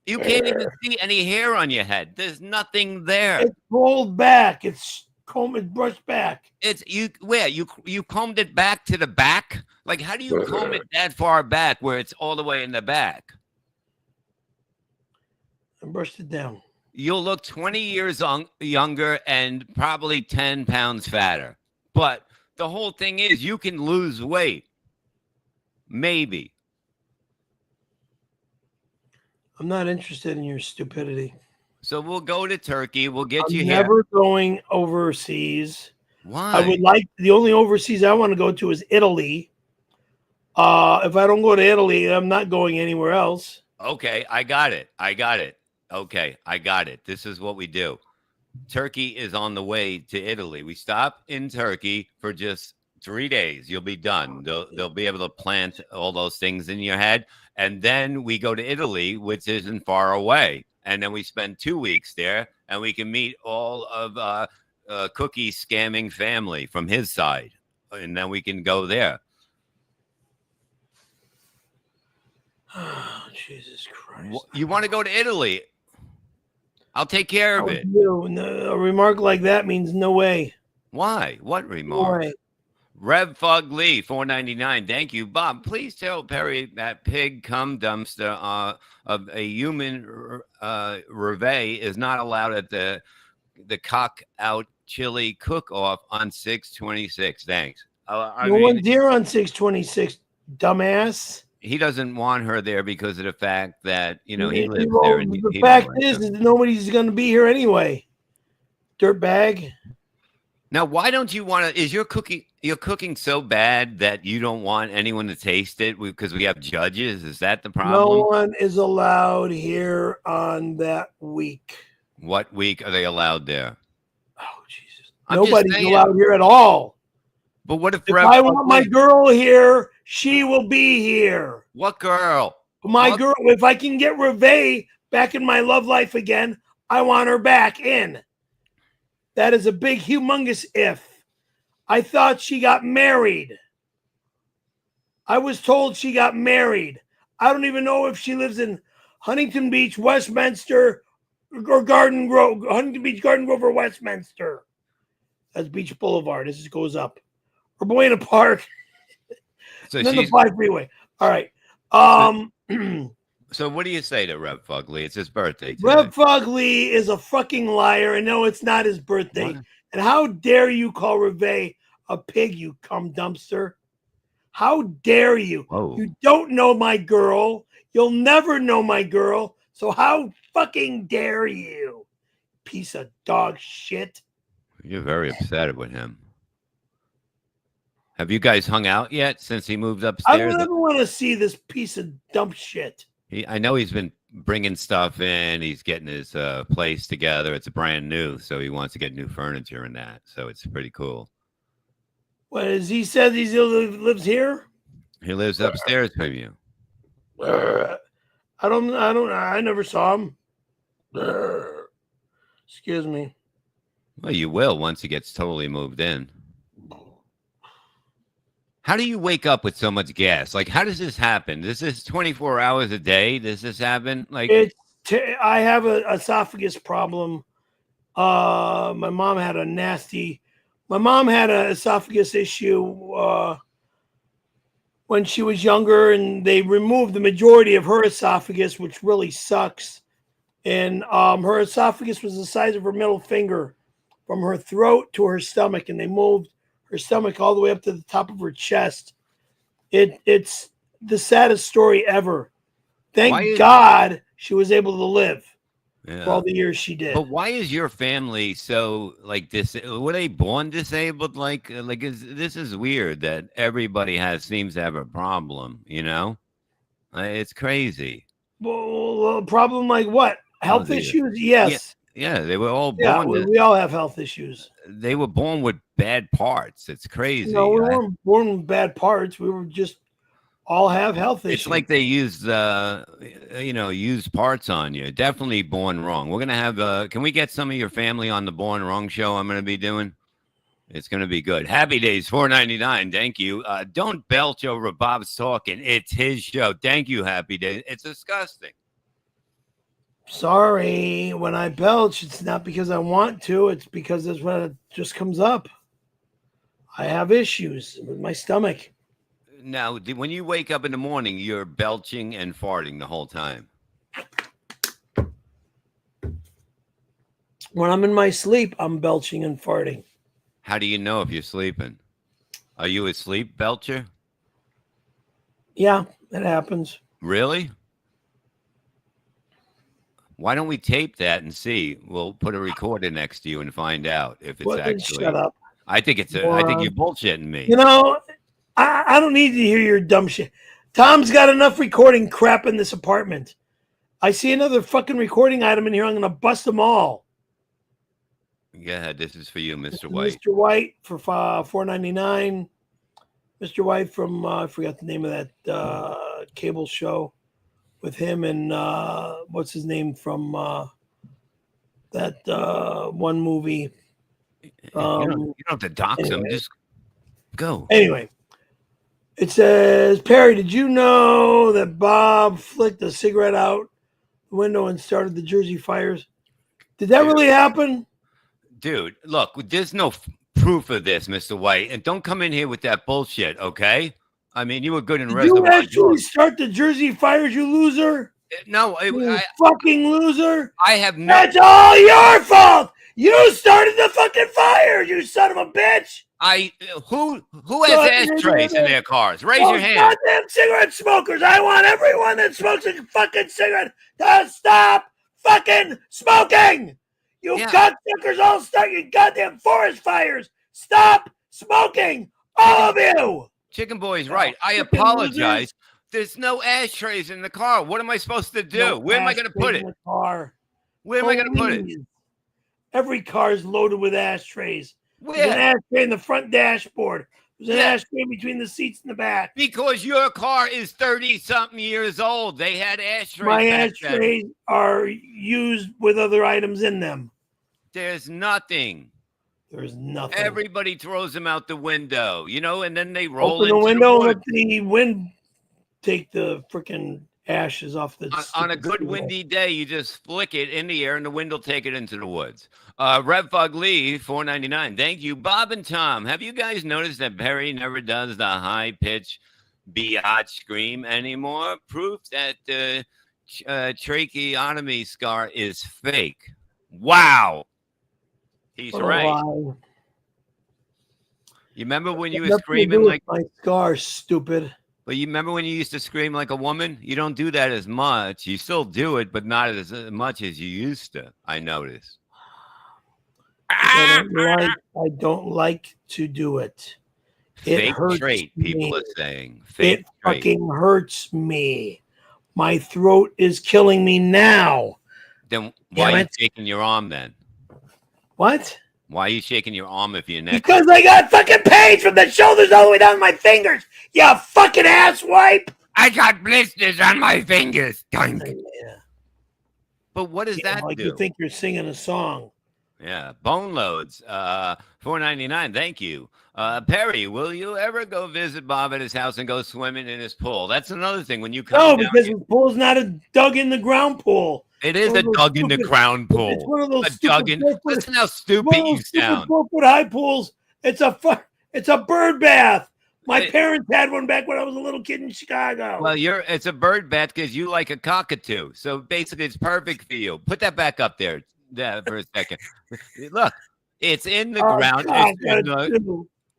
You can't even see any hair on your head. There's nothing there. It's rolled back. It's combed, brushed back. It's you. Where you combed it back to the back? Like how do you comb it that far back where it's all the way in the back? I brushed it down. You'll look 20 years younger and probably 10 pounds fatter. But the whole thing is you can lose weight. Maybe. I'm not interested in your stupidity. So we'll go to Turkey. We'll get you I'm here. never going overseas. Why? I would like the only overseas I want to go to is Italy. If I don't go to Italy, I'm not going anywhere else. Okay, I got it. Okay, I got it. This is what we do. Turkey is on the way to Italy. We stop in Turkey for just 3 days. You'll be done. They'll be able to plant all those things in your head. And then we go to Italy, which isn't far away. And then we spend 2 weeks there, and we can meet all of Cookie's scamming family from his side. And then we can go there. Oh, Jesus Christ. You want to go to Italy? I'll take care of it. No, a remark like that means no way. Why? What No remark? way. Rev Fug Lee, $4.99. Thank you, Bob. Please tell Perry that pig cum dumpster of a human reveille is not allowed at the cock out chili cook-off on 6/26. Thanks. I No mean, one's here on 6/26, dumbass. he doesn't want her there because of the fact that, he lives Well, there. And the he fact don't like is her. that nobody's going to be here anyway. Dirtbag. Now, why don't you want to? Is your cooking so bad that you don't want anyone to taste it because we have judges? Is that the problem? No one is allowed here on that week. What week are they allowed there? Oh, Jesus. I'm just Nobody's saying. allowed here at all. But what if I want my girl here, she will be here. What girl? My girl, if I can get Reve back in my love life again, I want her back in. That is a big, humongous if. I thought she got married. I was told she got married. I don't even know if she lives in Huntington Beach, Westminster, or Garden Grove. Huntington Beach, Garden Grove, or Westminster. That's Beach Boulevard. This goes up. Or Buena Park. So And then the 5 freeway. All right. So what do you say to Rev Fugly? It's his birthday today. Rev Fugly is a fucking liar, and no, it's not his birthday. What? And how dare you call Reve a pig, you cum dumpster? How dare you? Whoa. You don't know my girl. You'll never know my girl. So how fucking dare you? Piece of dog shit. You're very upset with him. Have you guys hung out yet since he moved I upstairs? don't ever want to see this piece of dump shit. I know he's been bringing stuff in. He's getting his place together. It's brand new, so he wants to get new furniture and that. So it's pretty cool. What is he said? He lives here. He lives upstairs from you. I never saw him. Excuse me. Well, you will once he gets totally moved in. How do you wake up with so much gas? Like, how does this happen? This is 24 hours a day. Does this happen? Like, I have an esophagus problem. My mom had an esophagus issue when she was younger, and they removed the majority of her esophagus, which really sucks. And her esophagus was the size of her middle finger from her throat to her stomach, and they moved her stomach all the way up to the top of her chest. It's the saddest story ever. Thank God she was able to live for all the years she did. But why is your family so like this? Were they born disabled? This is weird that everybody seems to have a problem. It's crazy. Well, a problem like what? Health issues? Yes. Yeah, they were all Yeah, born. we all have health issues. They were born with bad parts. It's crazy. No, we weren't born with bad parts. We were just all have health issues. It's like they used parts on you. Definitely born wrong. We're gonna have. Can we get some of your family on the Born Wrong show? I'm gonna be doing. It's gonna be good. Happy Days, $4.99. Thank you. Don't belch over Bob's talking. It's his show. Thank you, Happy Days. It's disgusting. Sorry, when I belch, it's not because I want to. It's because that's when it just comes up. I have issues with my stomach. Now, when you wake up in the morning, you're belching and farting the whole time. When I'm in my sleep, I'm belching and farting. How do you know if you're sleeping? Are you a sleep belcher? Yeah, it happens. Really? Why don't we tape that and see? We'll put a recorder next to you and find out if it's actually. Shut up. I think it's. I think you're bullshitting me. I don't need to hear your dumb shit. Tom's got enough recording crap in this apartment. I see another fucking recording item in here. I'm going to bust them all. Yeah, this is for you, Mr. White. Mr. White for $4.99. Mr. White from I forgot the name of that cable show with him and what's his name from that one movie. You don't have to dox him. Just go. Anyway, it says, Perry, did you know that Bob flicked a cigarette out the window and started the Jersey fires? Did that really happen? Dude, look, there's no proof of this, Mr. White. And don't come in here with that bullshit, okay? I mean, you were good in Reservoir Dogs. You actually start the Jersey fires, you loser? No, you fucking loser. I have no. That's all your fault. You started the fucking fire, you son of a bitch. Who has ashtrays in their cars? Raise your hand. Goddamn cigarette smokers. I want everyone that smokes a fucking cigarette to stop fucking smoking. You cocksuckers all start your goddamn forest fires. Stop smoking. All of you. Chicken Boy's right. I apologize. Losers. There's no ashtrays in the car. What am I supposed to do? No, where am I going to put it? Car. Where am I going to put it? Every car is loaded with ashtrays. Where? There's an ashtray in the front dashboard. There's an ashtray between the seats in the back. Because your car is 30-something years old. They had ashtrays. My ashtrays are used with other items in them. There's nothing. There's nothing. Everybody throws them out the window, you know, and then they roll into the window and let the wind take the freaking ashes off the. On a good windy day, you just flick it in the air and the wind will take it into the woods. Rev Fug Lee, $4.99. Thank you. Bob and Tom, have you guys noticed that Perry never does the high-pitch biatch scream anymore? Proof that the tracheotomy scar is fake. Wow. He's right. You remember when you were screaming like my scar, stupid? But you remember when you used to scream like a woman? You don't do that as much. You still do it, but not as much as you used to. I noticed. I don't like to do it. Fake trait, people are saying. Fake it fucking hurts me. My throat is killing me now. Then why are you shaking your arm then? What? Why are you shaking your arm if you're next? Because I got fucking pains from the shoulders all the way down to my fingers. You fucking asswipe. I got blisters on my fingers. Yeah. But what does that like do? You think you're singing a song. Yeah. Bone loads. $4.99. Thank you. Perry, will you ever go visit Bob at his house and go swimming in his pool? That's another thing. When you come No, because his pool's not a dug in the ground pool. It is a dug in the ground pool. It's one of those Listen how stupid you sound. 4-foot high pools. It's a bird bath. My parents had one back when I was a little kid in Chicago. Well, it's a bird bath because you like a cockatoo. So basically, it's perfect for you. Put that back up there for a second. Look, it's in the ground.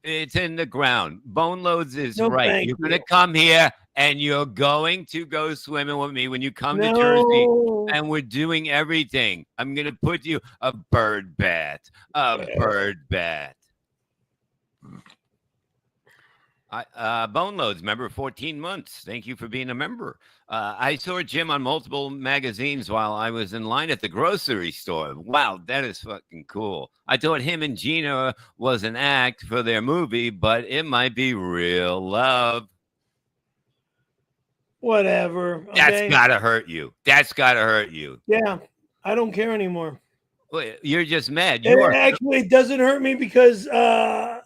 It's in the ground. Bone Loads is right. You're going to come here and you're going to go swimming with me when you come to Jersey. And we're doing everything. I'm going to put you a bird bath. Bird bath. Bone Loads, member 14 months. Thank you for being a member. I saw Jim on multiple magazines while I was in line at the grocery store. Wow, that is fucking cool. I thought him and Gina was an act for their movie, but it might be real love. Whatever. Okay? That's gotta hurt you. That's gotta hurt you. Yeah, I don't care anymore. Well, you're just mad. Actually, it doesn't hurt me because I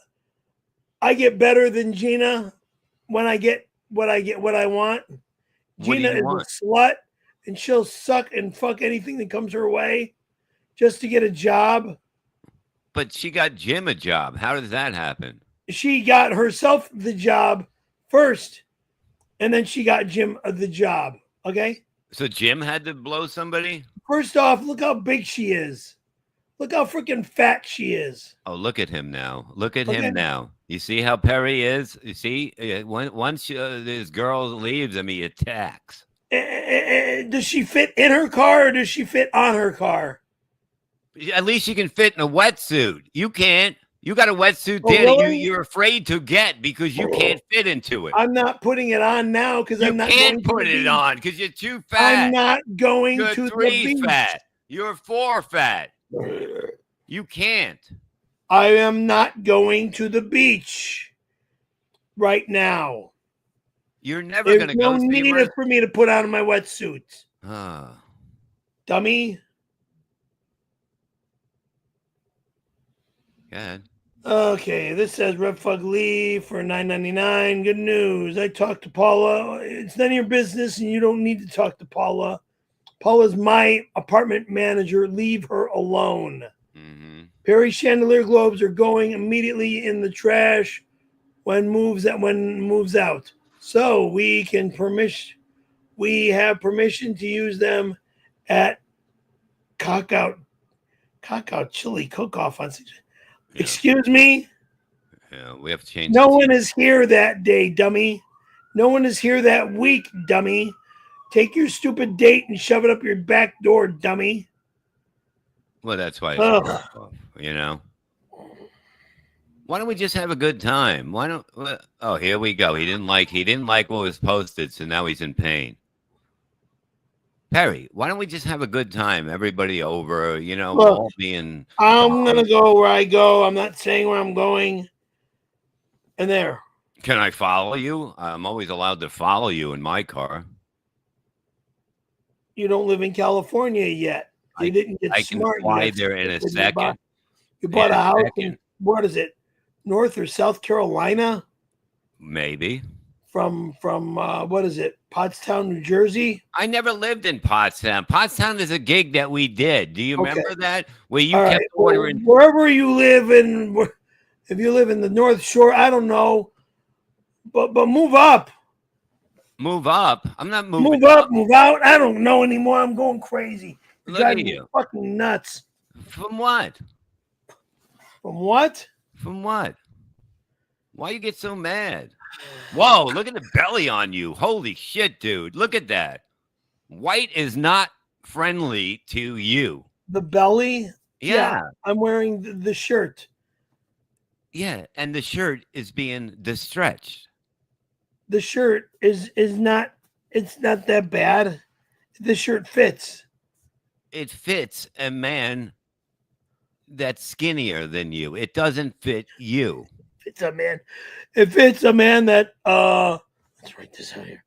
get better than Gina when I get what I want. Gina is a slut, and she'll suck and fuck anything that comes her way just to get a job. But she got Jim a job. How does that happen? She got herself the job first, and then she got Jim the job. Okay? So Jim had to blow somebody? First off, look how big she is. Look how freaking fat she is. Oh, look at him now. Look at him now. You see how Perry is? You see, once this girl leaves him, he attacks. Does she fit in her car or does she fit on her car? At least she can fit in a wetsuit. You can't. You got a wetsuit there that you're afraid to get because you can't fit into it. I'm not putting it on now because I'm not going to put it on because you're too fat. I'm not going you're to 3 the beach. Fat. You're 4 fat. You can't. I am not going to the beach right now. You're never going to go. There's no need for me to put on my wetsuit. Ah. Dummy. Go ahead. Okay, this says Rev Fug Lee for $9.99. Good news. I talked to Paula. It's none of your business, and you don't need to talk to Paula. Paula's my apartment manager. Leave her alone. Mm-hmm. Perry chandelier globes are going immediately in the trash when moves out. So we have permission to use them at Cockout Cacao chili cook-off on. Yeah. Excuse me. Yeah, we have to change. No one is here that day, dummy. No one is here that week, dummy. Take your stupid date and shove it up your back door, dummy. Well, that's why it's Ugh. pissed off, you know. Why don't we just have a good time? Why don't? Oh, here we go. He didn't like what was posted, so now he's in pain. Perry, why don't we just have a good time? Everybody over, you know, Look, all being. I'm gonna go where I go. I'm not saying where I'm going. And there. Can I follow you? I'm always allowed to follow you in my car. You don't live in California yet. You didn't get I can smart fly yet. there in a You second. You bought In a a house second. in, what is it? North or South Carolina? Maybe. From what is it? Pottstown, New Jersey? I never lived in Pottstown. Pottstown is a gig that we did. Do you remember that? Where you All kept right. Well, ordering. wherever you live in, if you live in the North Shore, I don't know. But move up. Move up. I'm not moving Move up, move out. I don't know anymore. I'm going crazy. You're Look at driving me you. fucking nuts. From what? From what? From what? Why you get so mad? Whoa, look at the belly on you. Holy shit, dude. Look at that. White is not friendly to you. The belly? Yeah. I'm wearing the shirt. Yeah. And the shirt is being stretched. The shirt is not, it's not that bad. The shirt fits. It fits a man that's skinnier than you. It doesn't fit you. It's a man. If it's a man that let's write this out here.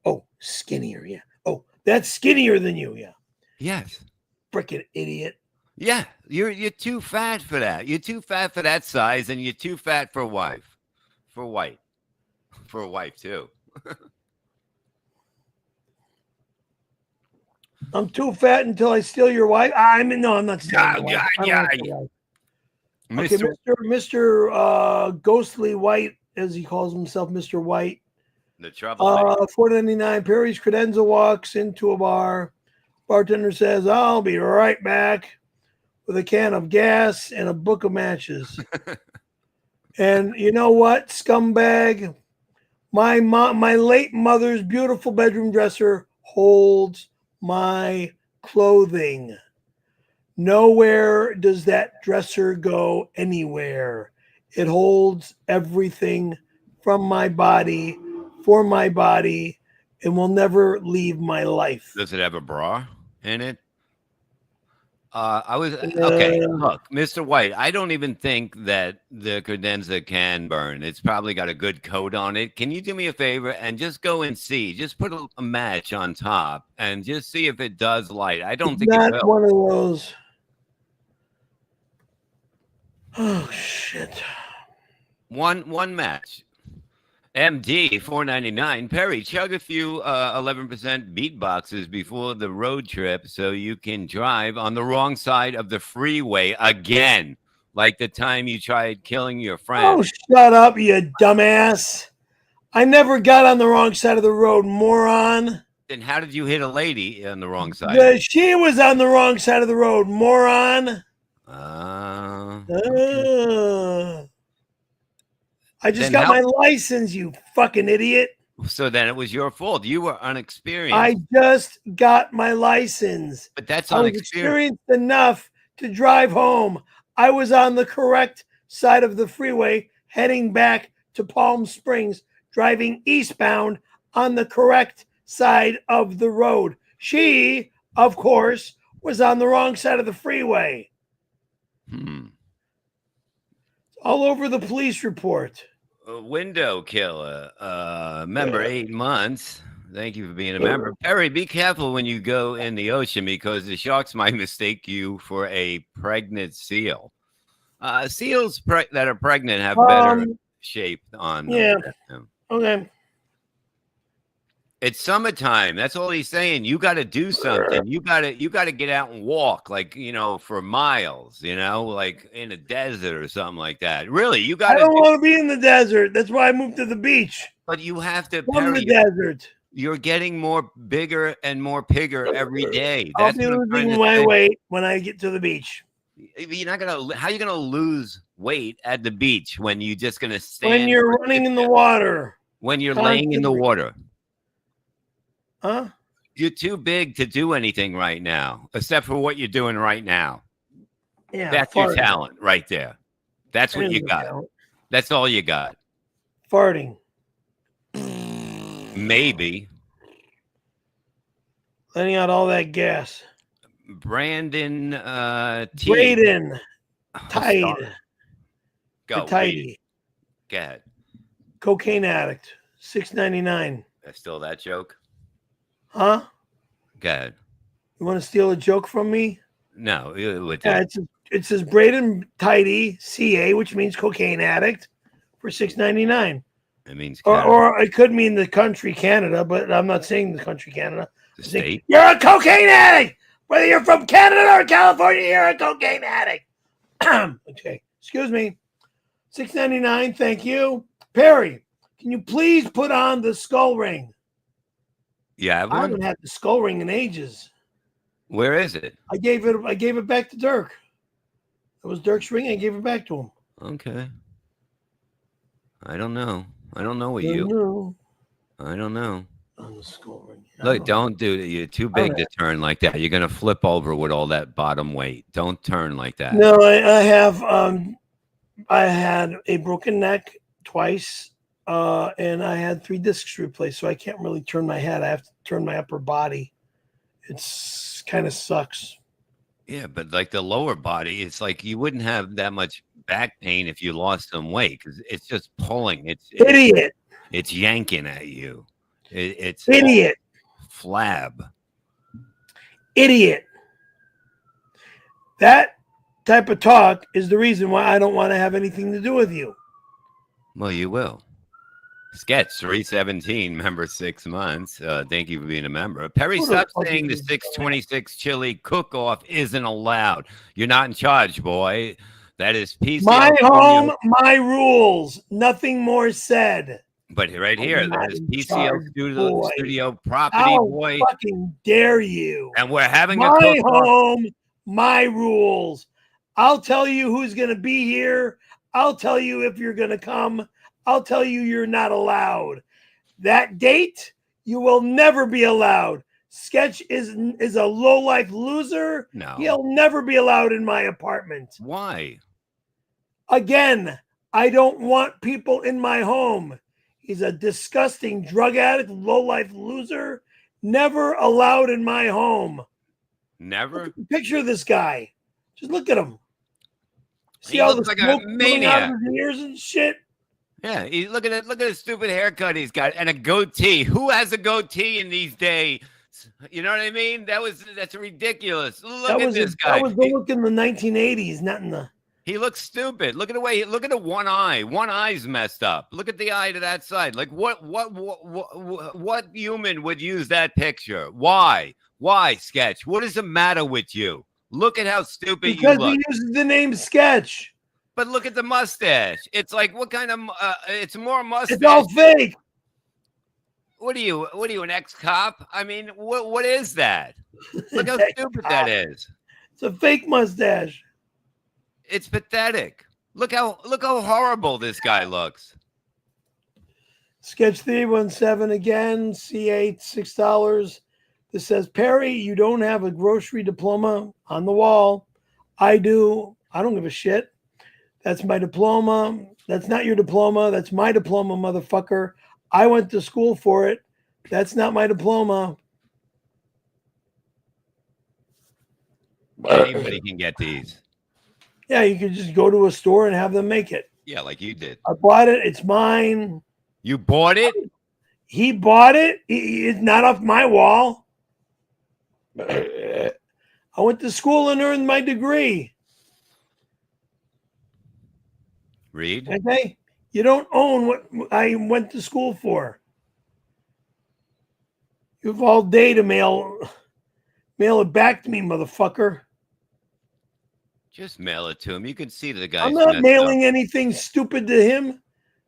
Oh, skinnier, yeah. Oh, that's skinnier than you, yeah. Yes. Frickin' idiot. Yeah. You're too fat for that. You're too fat for that size, and you're too fat for wife. For white. For a wife too. I'm too fat until I steal your wife. I'm not stealing your wife. I don't yeah. want your wife. Okay, Mr. Mr. Ghostly White, as he calls himself, Mr. White. The trouble. $4.99. Perry's credenza walks into a bar. Bartender says, "I'll be right back," with a can of gas and a book of matches. And you know what, scumbag? My late mother's beautiful bedroom dresser holds my clothing. Nowhere does that dresser go anywhere. It holds everything from my body, for my body, and will never leave my life. Does it have a bra in it? Okay. Look, Mr. White, I don't even think that the credenza can burn. It's probably got a good coat on it. Can you do me a favor and just go and see? Just put a match on top and just see if it does light. I don't think it Not will. one of those. Oh shit! One match. MD $4.99. Perry, chug a few 11% beatboxes before the road trip so you can drive on the wrong side of the freeway again, like the time you tried killing your friend. Oh, shut up, you dumbass! I never got on the wrong side of the road, moron. Then how did you hit a lady on the wrong side? She was on the wrong side of the road, moron. I just got my license, you fucking idiot. So then it was your fault. You were unexperienced. I just got my license. But that's I was experienced enough to drive home. I was on the correct side of the freeway heading back to Palm Springs, driving eastbound on the correct side of the road. She, of course, was on the wrong side of the freeway. All over the police report. Window killer, member 8 months. Thank you for being a member. Perry, be careful when you go in the ocean because the sharks might mistake you for a pregnant seal. Seals that are pregnant have better shape on them. Yeah. Okay. It's summertime. That's all he's saying. You got to do something. You got to get out and walk, like, for miles, like in a desert or something like that. Really, you got to. I don't want to be in the desert. That's why I moved to the beach. But you have to. From the desert. You're getting more bigger and more pigger every day. I'll be losing my weight when I get to the beach. You're not gonna. How you gonna lose weight at the beach when you just gonna stand? When you're running in the water. When you're laying in the water. Huh? You're too big to do anything right now, except for what you're doing right now. Yeah. That's your farting. talent right there. That's what There's you the got. talent. That's all you got. Farting. Maybe. Letting out all that gas. Brandon T. Braden. Oh, Tide. stop. Go. Tidy. Go ahead. Cocaine addict. $6.99. That's still that joke? Huh? Go ahead. You want to steal a joke from me? No. Yeah, it says Braden Tidy, CA, which means cocaine addict, for $6.99. It means Or it could mean the country Canada, but I'm not saying the country Canada. the state. You're a cocaine addict! Whether you're from Canada or California, you're a cocaine addict. Okay. Excuse me. $6.99. Thank you. Perry, can you please put on the skull ring? Yeah. I haven't had the skull ring in ages. Where is it? I gave it back to Dirk. It was Dirk's ring. I gave it back to him. Okay. I don't know. I don't know what I you. know. I don't know. On the skull ring. Look, don't do it. You're too big to turn like that. You're gonna flip over with all that bottom weight. Don't turn like that. No, I have. I had a broken neck twice, and I had 3 discs replaced, so I can't really turn my head. I have to turn my upper body. It's kind of sucks. Yeah, but like the lower body, it's like you wouldn't have that much back pain if you lost some weight because it's just pulling. Idiot. It's yanking at you. It's Idiot. Flab. Idiot. That type of talk is the reason why I don't want to have anything to do with you. Well, you will. Sketch 317, member 6 months. Thank you for being a member. Perry, Who the stop fuck saying the is 626 chili cook-off isn't allowed. You're not in charge, boy. That is PCL. My home, my rules. Nothing more said. But right here, I'm that not is in PCL charge, studio property, How boy. fucking dare you? And we're having My a cook-off. home, my rules. I'll tell you who's going to be here. I'll tell you if you're going to come. I'll tell you you're not allowed. That date, you will never be allowed. Sketch is a low-life loser. No. He'll never be allowed in my apartment. Why? Again, I don't want people in my home. He's a disgusting drug addict, low-life loser. Never allowed in my home. Never? Picture this guy. Just look at him. See He all the looks like a smoke coming out maniac. of his ears and shit? Yeah, look at it. Look at his stupid haircut he's got and a goatee. Who has a goatee in these days? You know what I mean? That's ridiculous. Look at this guy. That was the look in the 1980s, not in the. He looks stupid. Look at the way. Look at the one eye. One eye's messed up. Look at the eye to that side. Like what human would use that picture? Why? Why, Sketch? What is the matter with you? Look at how stupid Because you look. he uses the name Sketch. But look at the mustache. It's like what kind of? It's more mustache. It's all fake. What are you? An ex-cop? I mean, what is that? Look how stupid that is. It's a fake mustache. It's pathetic. Look how horrible this guy looks. Sketch 317 again. C8 $6. This says, Perry, you don't have a grocery diploma on the wall. I do. I don't give a shit. That's my diploma. That's not your diploma. That's my diploma, motherfucker. I went to school for it. That's not my diploma. Anybody can get these. Yeah, you could just go to a store and have them make it. Yeah, like you did. I bought it. It's mine. You bought it? He bought it. It's not off my wall. I went to school and earned my degree. Read. Okay? You don't own what I went to school for. You have all day to mail it back to me, motherfucker. Just mail it to him. You can see the guy. I'm not mailing anything stupid to him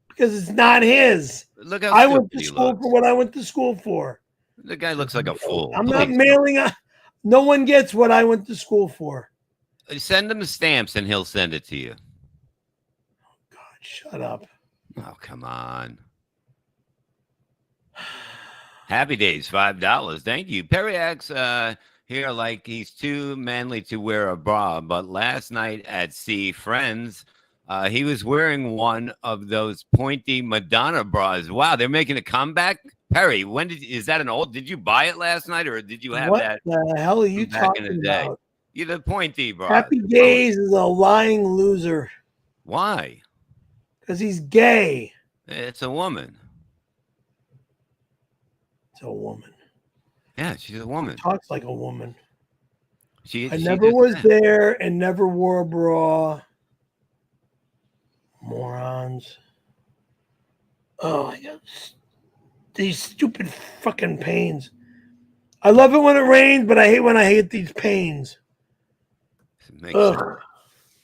because it's not his. Look how I stupid went to he school looks. for what I went to school for. The guy looks like a fool. I'm not Please. mailing. No one gets what I went to school for. Send him the stamps and he'll send it to you. God, shut up. Oh, come on. Happy Days, $5. Thank you. Perry acts here like he's too manly to wear a bra, but last night at See Friends, he was wearing one of those pointy Madonna bras. Wow, they're making a comeback. Perry, is that an old? Did you buy it last night, or did you have What that the hell are you back in talking the day? about? You the pointy bra. Happy Days is a lying loser Why? because he's gay. It's a woman. It's a woman. Yeah, she's a woman. Talks like a woman. She never just- was there and never wore a bra. Morons. Oh my God. These stupid fucking pains. I love it when it rains, but I hate when I hate these pains. Makes Ugh. sense.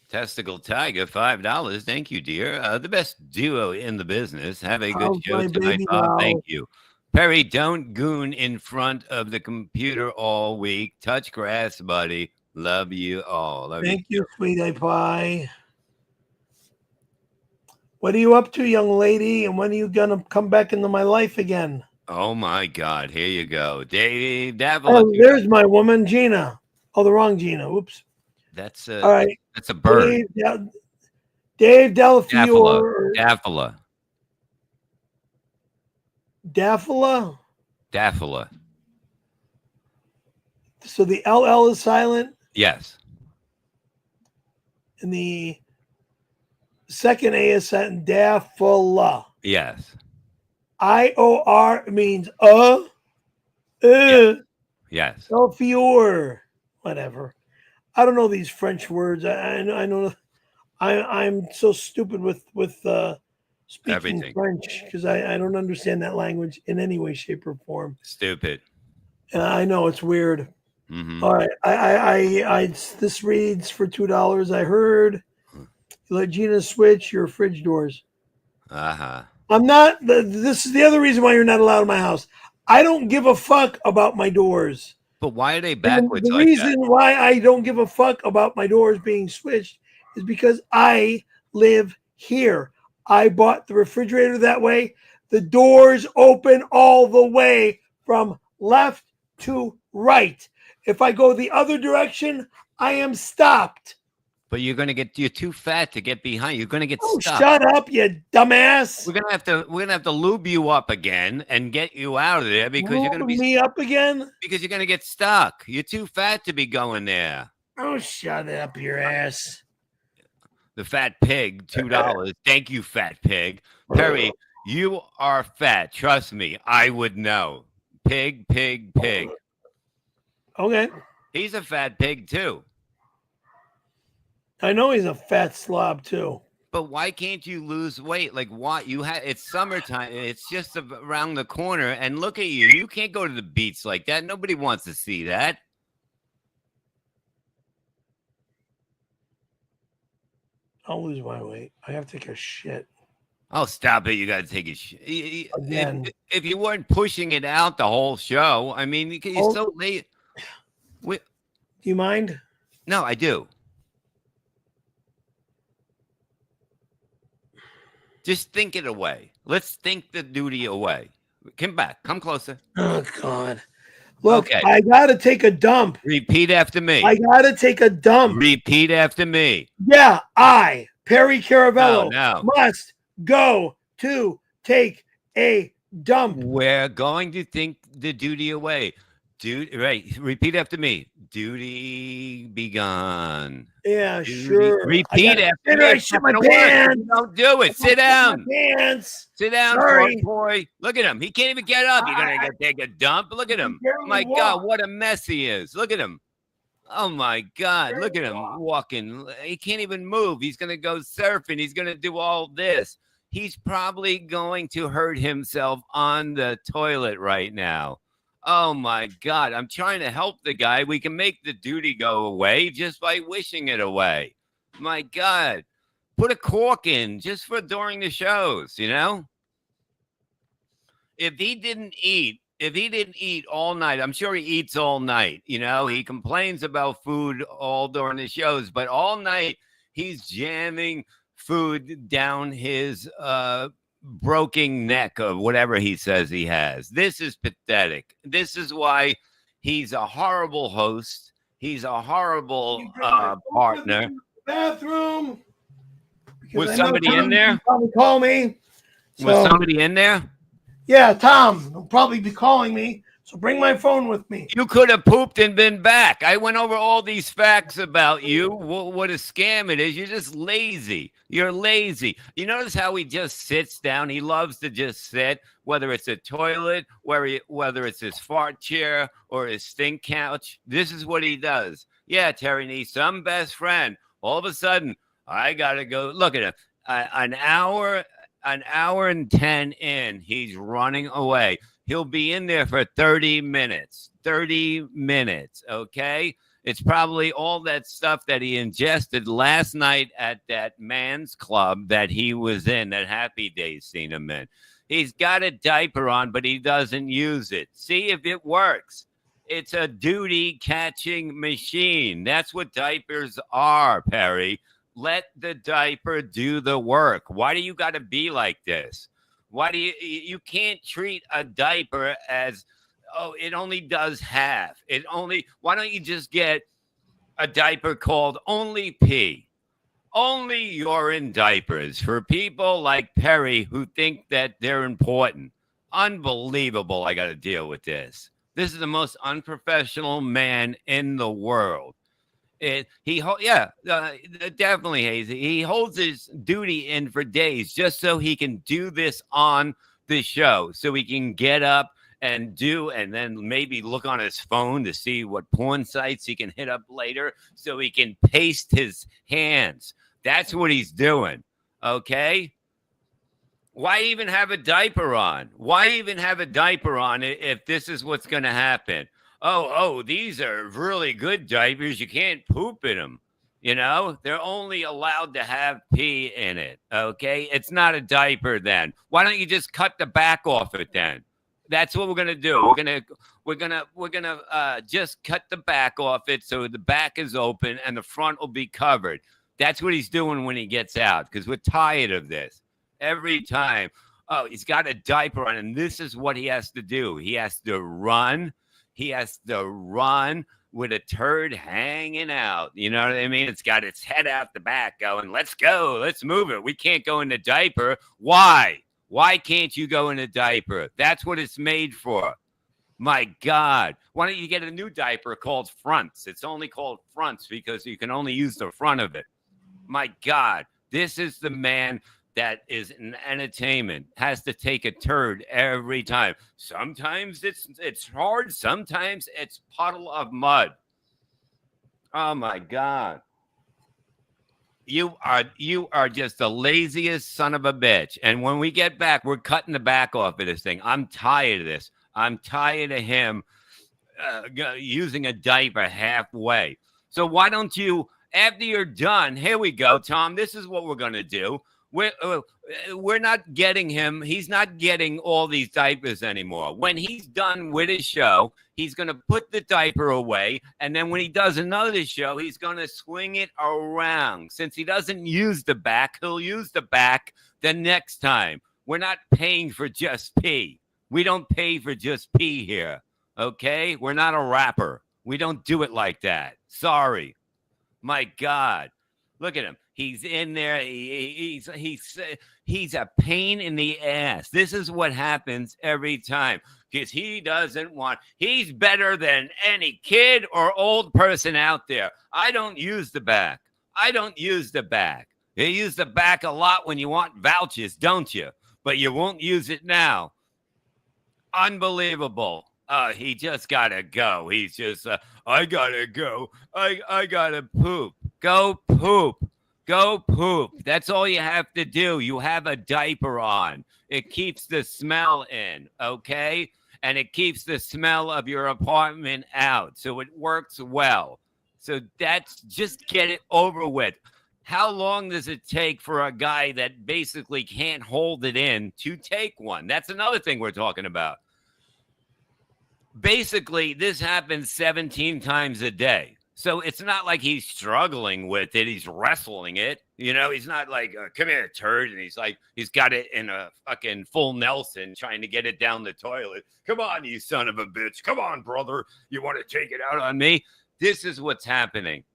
Testicle Tiger, $5. Thank you, dear. The best duo in the business. Have a good How's show my tonight, baby Bob. now? Thank you. Perry, don't goon in front of the computer all week. Touch grass, buddy. Love you all. Love Thank you, sweetie pie. What are you up to, young lady? And when are you gonna come back into my life again? Oh my God! Here you go, Dave Oh, Davila. there's my woman, Gina. Oh, the wrong Gina. Oops. That's All right. a bird. Dave Delafiore. Daffila. Daffila. Daffila. So the LL is silent, Yes. and the second A is silent. Daffila. Yes. IOR means Yes. Delafiore. Whatever. I don't know these French words. I know. I'm so stupid with speaking Everything. French because I don't understand that language in any way, shape, or form. Stupid. And I know it's weird. Mm-hmm. All right, I this reads for $2. I heard you let Gina switch your fridge doors. Uh-huh. I'm not. This is the other reason why you're not allowed in my house. I don't give a fuck about my doors. But why are they And backwards the like reason that? why I don't give a fuck about my doors being switched is because I live here. I bought the refrigerator that way. The doors open all the way from left to right. If I go the other direction, I am stopped. But you're too fat to get behind. You're gonna get Oh, stuck. shut up, you dumbass. We're gonna have to lube you up again and get you out of there because you're gonna Lube be me up again? because you're gonna get stuck. You're too fat to be going there. Oh, shut up, your ass. The fat pig, $2. Thank you, fat pig. Perry, you are fat. Trust me, I would know. Pig, pig, pig. Okay. He's a fat pig too. I know he's a fat slob, too. But why can't you lose weight? Like why it's summertime. It's just around the corner. And look at you. You can't go to the beach like that. Nobody wants to see that. I'll lose my weight. I have to take a shit. Oh, stop it. You got to take a shit. Again. If you weren't pushing it out the whole show, I mean, you're so late. Do you mind? No, I do. Just think it away. Let's think the duty away. Come back. Come closer. Oh, God. Look, Okay. I got to take a dump. Repeat after me. I got to take a dump. Repeat after me. Yeah, I, Perry Caravello, No. must go to take a dump. We're going to think the duty away. Right. Repeat after me. Duty be gone. Yeah, Duty. sure. Repeat after me. I It's shit not my gonna work if pants. you don't do it. Sit down. Pants. Sit down, Sorry. boy. Look at him. He can't even get up. You're going to take a dump. Look at him. barely My walk. God, what a mess he is. Look at him. Oh, my God. Look at him walking. He can't even move. He's going to go surfing. He's going to do all this. He's probably going to hurt himself on the toilet right now. Oh, my God. I'm trying to help the guy. We can make the duty go away just by wishing it away. My God. Put a cork in just for during the shows, you know? If he didn't eat if he didn't eat all night, I'm sure he eats all night. You know, he complains about food all during the shows, but all night he's jamming food down his broken neck or whatever he says he has. This is pathetic. This is why he's a horrible host. He's a horrible partner. Bathroom. Was somebody in there? Probably call me. Was So, somebody in there? yeah, Tom will probably be calling me. So bring my phone with me. You could have pooped and been back. I went over all these facts about you. What a scam it is. You're just lazy. You're lazy. You notice how he just sits down? He loves to just sit, whether it's a toilet, whether it's his fart chair or his stink couch. This is what he does. Yeah, Terry needs some best friend. All of a sudden, I got to go. Look at him. An hour and 10 in, he's running away. He'll be in there for 30 minutes. 30 minutes, okay? It's probably all that stuff that he ingested last night at that man's club that he was in, that Happy Days seen him in. He's got a diaper on, but he doesn't use it. See if it works. It's a duty catching machine. That's what diapers are, Perry. Let the diaper do the work. Why do you got to be like this? Why do you can't treat a diaper as, oh, it only does half. Why don't you just get a diaper called Only Pee? Only urine diapers for people like Perry who think that they're important. Unbelievable. I got to deal with this. This is the most unprofessional man in the world. Definitely, Hazy. He holds his duty in for days just so he can do this on the show, so he can get up and then maybe look on his phone to see what porn sites he can hit up later, so he can paste his hands. That's what he's doing. Okay. Why even have a diaper on? Why even have a diaper on if this is what's going to happen? Oh, these are really good diapers. You can't poop in them. You know, they're only allowed to have pee in it. Okay. It's not a diaper then. Why don't you just cut the back off it then? That's what we're going to do. We're going to just cut the back off it so the back is open and the front will be covered. That's what he's doing when he gets out, because we're tired of this. Every time. Oh, he's got a diaper on, and this is what he has to do. He has to run. He has to run with a turd hanging out. You know what I mean? It's got its head out the back going, let's go. Let's move it. We can't go in the diaper. Why? Why can't you go in a diaper? That's what it's made for. My God. Why don't you get a new diaper called Fronts? It's only called Fronts because you can only use the front of it. My God. This is the man that is an entertainment, has to take a turd every time. Sometimes it's hard. Sometimes it's puddle of mud. Oh, my God. You are just the laziest son of a bitch. And when we get back, we're cutting the back off of this thing. I'm tired of this. I'm tired of him using a diaper halfway. So why don't you, after you're done, here we go, Tom, this is what we're going to do. We're not getting him. He's not getting all these diapers anymore. When he's done with his show, he's going to put the diaper away. And then when he does another show, he's going to swing it around. Since he doesn't use the back, he'll use the back the next time. We're not paying for just pee. We don't pay for just pee here. Okay? We're not a rapper. We don't do it like that. Sorry. My God. Look at him. He's in there. He's a pain in the ass. This is what happens every time because he doesn't want. He's better than any kid or old person out there. I don't use the back. You use the back a lot when you want vouchers, don't you? But you won't use it now. Unbelievable. He just gotta go. He's just, I gotta go. I gotta poop. Go poop. Go poop. That's all you have to do. You have a diaper on. It keeps the smell in, okay? And it keeps the smell of your apartment out. So it works well. So that's just get it over with. How long does it take for a guy that basically can't hold it in to take one? That's another thing we're talking about. basically this happens 17 times a day. So it's not like he's struggling with it. He's wrestling it. You know, he's not like, come here, turd. And he's like, he's got it in a fucking full Nelson trying to get it down the toilet. Come on, you son of a bitch. Come on, brother. You want to take it out on me? This is what's happening.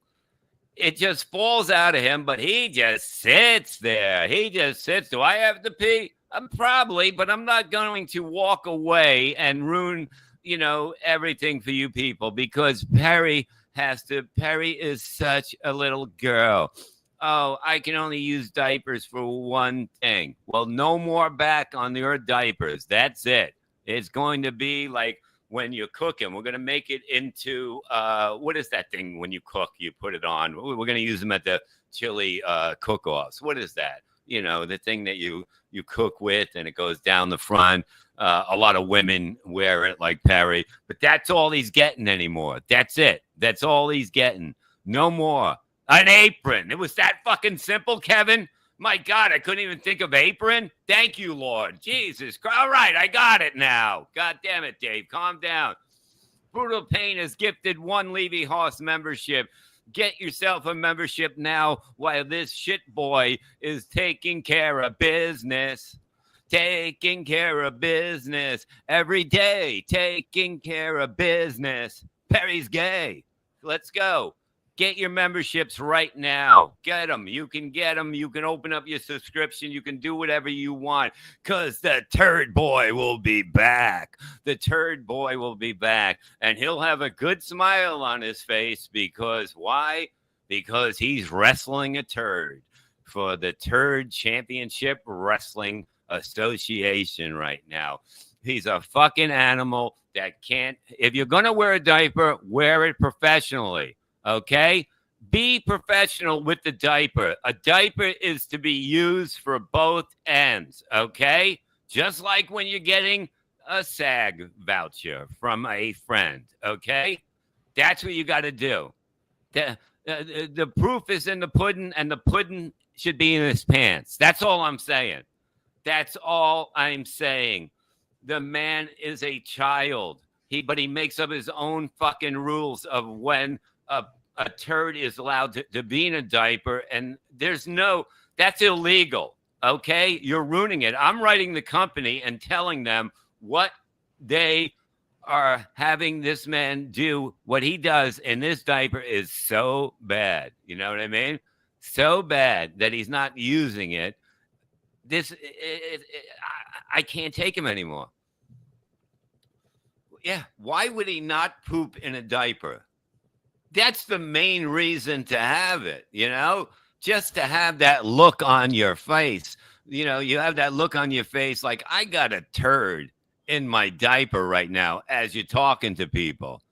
It just falls out of him, but he just sits there. He just sits. Do I have to pee? Probably, but I'm not going to walk away and ruin, you know, everything for you people because Perry is such a little girl. Oh, I can only use diapers for one thing. Well, no more back on your diapers. That's it. It's going to be like when you're cooking. We're going to make it into, what is that thing when you cook, you put it on? We're going to use them at the chili cook-offs. What is that? You know, the thing that you cook with and it goes down the front. A lot of women wear it like Perry, but that's all he's getting anymore. That's it. That's all he's getting. No more. An apron. It was that fucking simple, Kevin. My God, I couldn't even think of apron. Thank you, Lord. Jesus Christ. All right, I got it now. God damn it, Dave. Calm down. Brutal Pain has gifted 1 Levy Horse membership. Get yourself a membership now while this shit boy is taking care of business. Taking care of business every day. Taking care of business. Perry's gay. Let's go. Get your memberships right now. Get them. You can get them. You can open up your subscription. You can do whatever you want because the turd boy will be back. The turd boy will be back. And he'll have a good smile on his face because why? Because he's wrestling a turd for the Turd Championship Wrestling Association right now. He's a fucking animal that can't. If you're going to wear a diaper, wear it professionally. Okay? Be professional with the diaper. A diaper is to be used for both ends. Okay? Just like when you're getting a SAG voucher from a friend. Okay? That's what you got to do. The proof is in the pudding, and the pudding should be in his pants. That's all I'm saying. That's all I'm saying. The man is a child. But he makes up his own fucking rules of when a turd is allowed to be in a diaper, and that's illegal. Okay, you're ruining it. I'm writing the company and telling them what they are having this man do. What he does in this diaper is so bad. You know what I mean? So bad that he's not using it. I can't take him anymore. Yeah, why would he not poop in a diaper? That's the main reason to have it, you know, just to have that look on your face. You know, you have that look on your face like, I got a turd in my diaper right now as you're talking to people.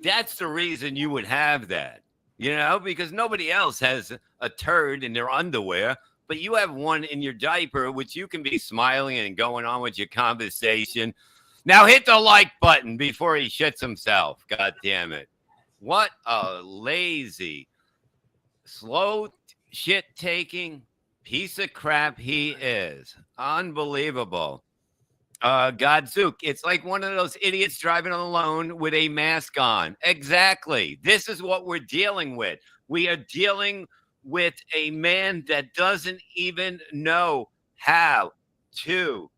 That's the reason you would have that, you know, because nobody else has a turd in their underwear, but you have one in your diaper, which you can be smiling and going on with your conversation. Now hit the like button before he shits himself. God damn it. What a lazy, slow shit-taking piece of crap he is. Unbelievable. Godzook, it's like one of those idiots driving alone with a mask on. Exactly. This is what we're dealing with. We are dealing with a man that doesn't even know how to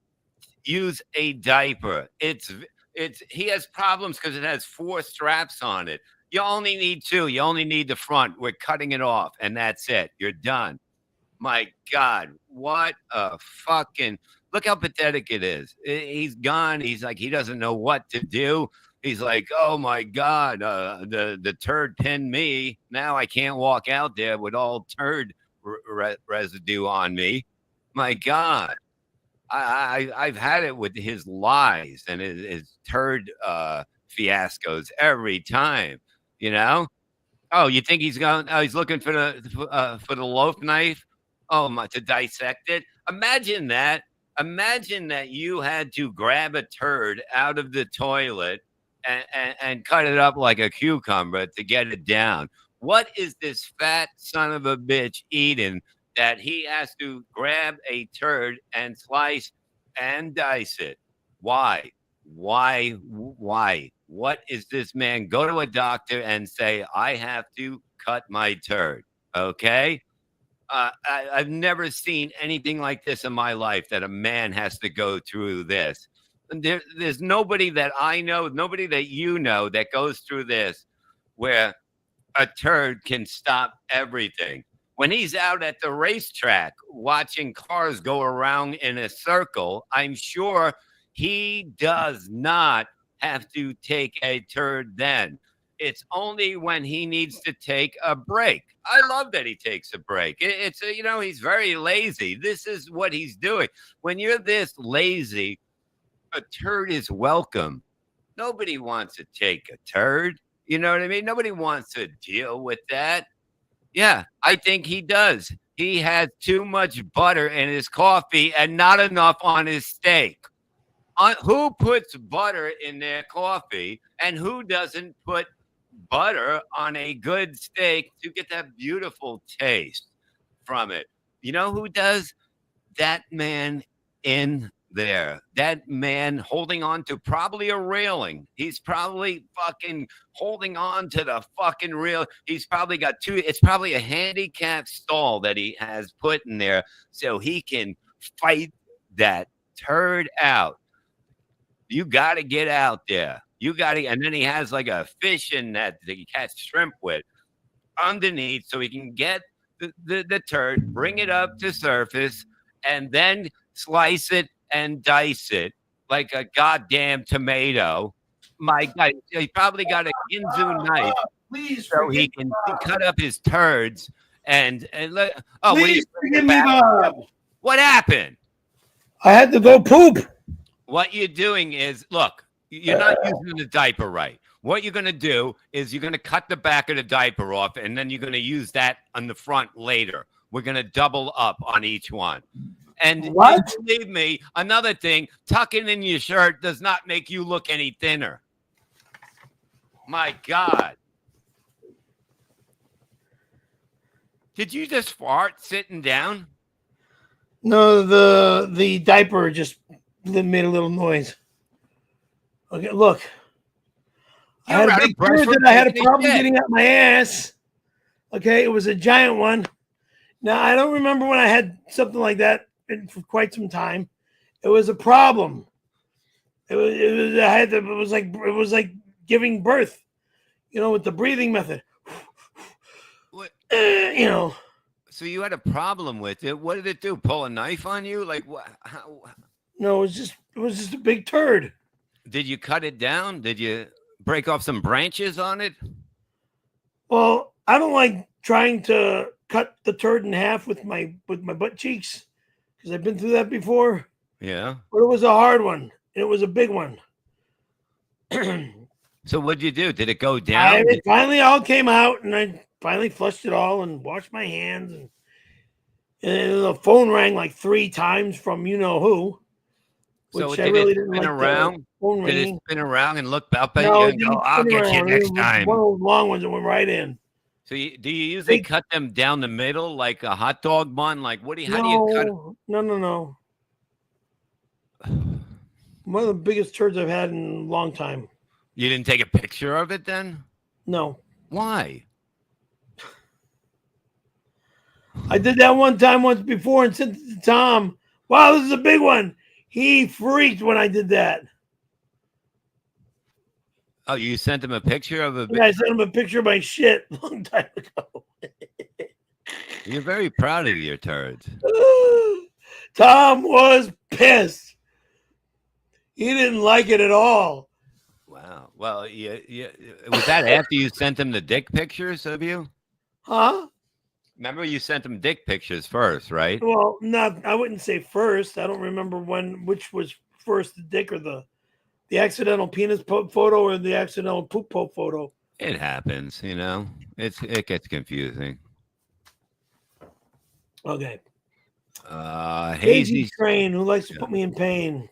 use a diaper. He has problems because it has 4 straps on it. You only need 2. You only need the front. We're cutting it off, and that's it. You're done. My God, what a fucking look how pathetic it is. He's gone. He's like, he doesn't know what to do. He's like, oh my God, the turd pinned me. Now I can't walk out there with all turd residue on me. My God. I've had it with his lies and his turd fiascos every time. You know? Oh, you think he's going? Oh, he's looking for the loaf knife. Oh my, to dissect it. Imagine that. Imagine that you had to grab a turd out of the toilet and cut it up like a cucumber to get it down. What is this fat son of a bitch eating that he has to grab a turd and slice and dice it? Why? What is this man? Go to a doctor and say, I have to cut my turd. Okay. I've never seen anything like this in my life that a man has to go through this. There's nobody that I know, nobody that you know that goes through this where a turd can stop everything. When he's out at the racetrack watching cars go around in a circle, I'm sure he does not have to take a turd then. It's only when he needs to take a break. I love that he takes a break. It's, he's very lazy. This is what he's doing. When you're this lazy, a turd is welcome. Nobody wants to take a turd. You know what I mean? Nobody wants to deal with that. Yeah, I think he does. He has too much butter in his coffee and not enough on his steak. Who puts butter in their coffee and who doesn't put butter on a good steak to get that beautiful taste from it? You know who does? That man in there. That man holding on to probably a railing. He's probably fucking holding on to the fucking rail. He's probably got it's probably a handicap stall that he has put in there so he can fight that turd out. You got to get out there. You got to, and then he has like a fishing net that he catch shrimp with underneath so he can get the turd, bring it up to surface, and then slice it and dice it like a goddamn tomato. My God, he probably got a Ginzu knife Please so he can cut up his turds and let. Oh, Please forgive me, Bob. What happened? I had to go poop. What you're doing is, look, you're not using the diaper right. What you're going to do is you're going to cut the back of the diaper off, and then you're going to use that on the front later. We're going to double up on each one. And What? believe me, another thing, tucking in your shirt does not make you look any thinner. My God. Did you just fart sitting down? No, the diaper just made a little noise. Okay, look. I had a big turd that I had a problem getting out my ass. Okay, it was a giant one. Now, I don't remember when I had something like that for quite some time. It was a problem. It was like giving birth, with the breathing method. What? So you had a problem with it. What did it do? Pull a knife on you? Like what? No, it was just a big turd. Did you cut it down? Did you break off some branches on it? Well, I don't like trying to cut the turd in half with my butt cheeks because I've been through that before. Yeah. But it was a hard one, and it was a big one. So what'd you do? Did it go down? It finally all came out, and I finally flushed it all and washed my hands. And the phone rang like 3 times from who. So Which did I really it didn't spin like around? phone Did ringing. it spin around and look up at No, you it and didn't go, I'll spin get you around. next It was time? one of those long ones that went right in. So do you usually cut them down the middle like a hot dog bun? Like how do you cut it? No. One of the biggest turds I've had in a long time. You didn't take a picture of it then? No. Why? I did that once before and sent it to Tom. Wow, this is a big one. He freaked when I did that. Oh, you sent him a picture of a Yeah, I sent him a picture of my shit a long time ago. You're very proud of your turds. Tom was pissed. He didn't like it at all. Wow. Well, yeah. Was that after you sent him the dick pictures of you? Huh? Remember you sent him dick pictures first, right? Well, I wouldn't say first. I don't remember which was first, the dick or the accidental penis photo or the accidental poop photo. It happens, it gets confusing. Okay. Hazy Train, who likes to put me in pain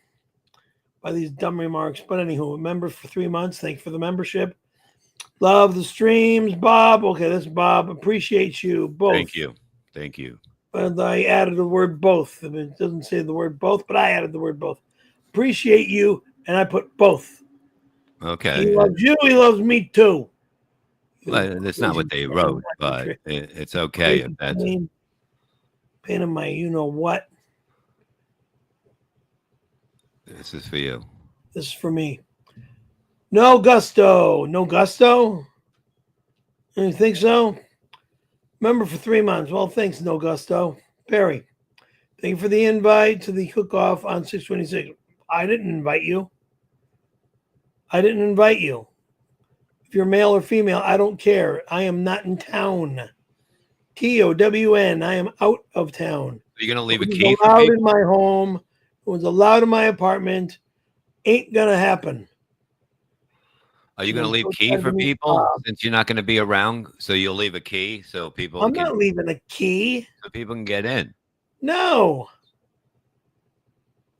by these dumb remarks. But anywho, member for 3 months. Thank you for the membership. Love the streams, Bob. Okay, that's Bob. Appreciate you both. Thank you. And I added the word both. I mean, it doesn't say the word both, but I added the word both. Appreciate you, and I put both. Okay. He loves you. He loves me too. Well, that's not what they wrote, but it's okay if that's. Pain in my, you know what? This is for you. This is for me. No gusto. No gusto? You think so? Remember for 3 months. Well, thanks, no gusto. Perry, thank you for the invite to the cook-off on 626. I didn't invite you. I didn't invite you. If you're male or female, I don't care. I am not in town. TOWN. I am out of town. Are you gonna leave a No key one's for allowed people? in my home. No one's allowed in my apartment. Ain't gonna happen. Are you gonna I'm leave so key excited for to meet people Bob. since you're not gonna be around? So you'll leave a key so people I'm not leaving a key. can get in. No.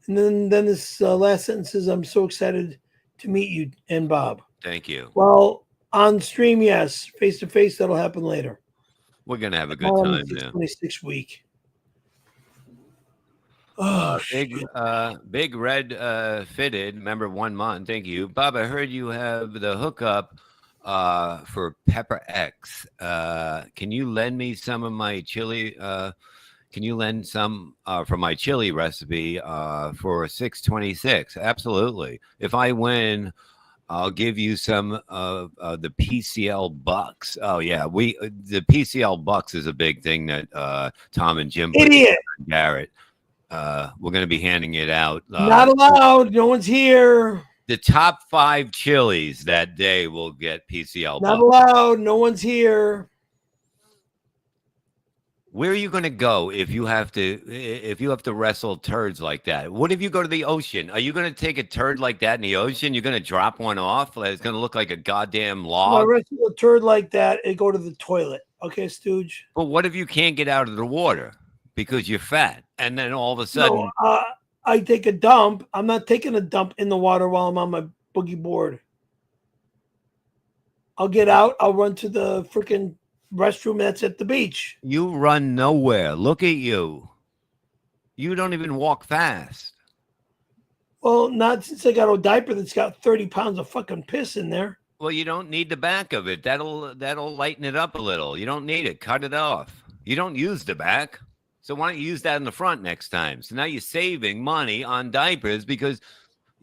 And then this last sentence says, I'm so excited to meet you and Bob. Thank you. Well, on stream, yes. Face to face, that'll happen later. We're gonna have a good time there. 26 week. Oh, shit. Big red fitted. Remember 1 month. Thank you, Bob. I heard you have the hookup for Pepper X. Can you lend me some of my chili? Can you lend some for my chili recipe for 626? Absolutely. If I win, I'll give you some of the PCL bucks. Oh yeah, the PCL bucks is a big thing that Tom and Jim put Idiot. together, Garrett. We're going to be handing it out. Not allowed. No one's here. The top 5 chilies that day will get PCL Not bucks. allowed. No one's here. Where are you going to go if you have to wrestle turds like that? What if you go to the ocean? Are you going to take a turd like that in the ocean? You're going to drop one off? It's going to look like a goddamn Well, log. I wrestle a turd like that and go to the toilet. Okay, Stooge? But what if you can't get out of the water because you're fat? And then all of a sudden, No, I take a dump. I'm not taking a dump in the water while I'm on my boogie board. I'll get out. I'll run to the freaking restroom that's at the beach. you run nowhere. Look at you. You don't even walk fast. Well, not since I got a diaper that's got 30 pounds of fucking piss in there. Well, you don't need the back of it. That'll lighten it up a little. You don't need it. Cut it off. You don't use the back. So why don't you use that in the front next time? So now you're saving money on diapers because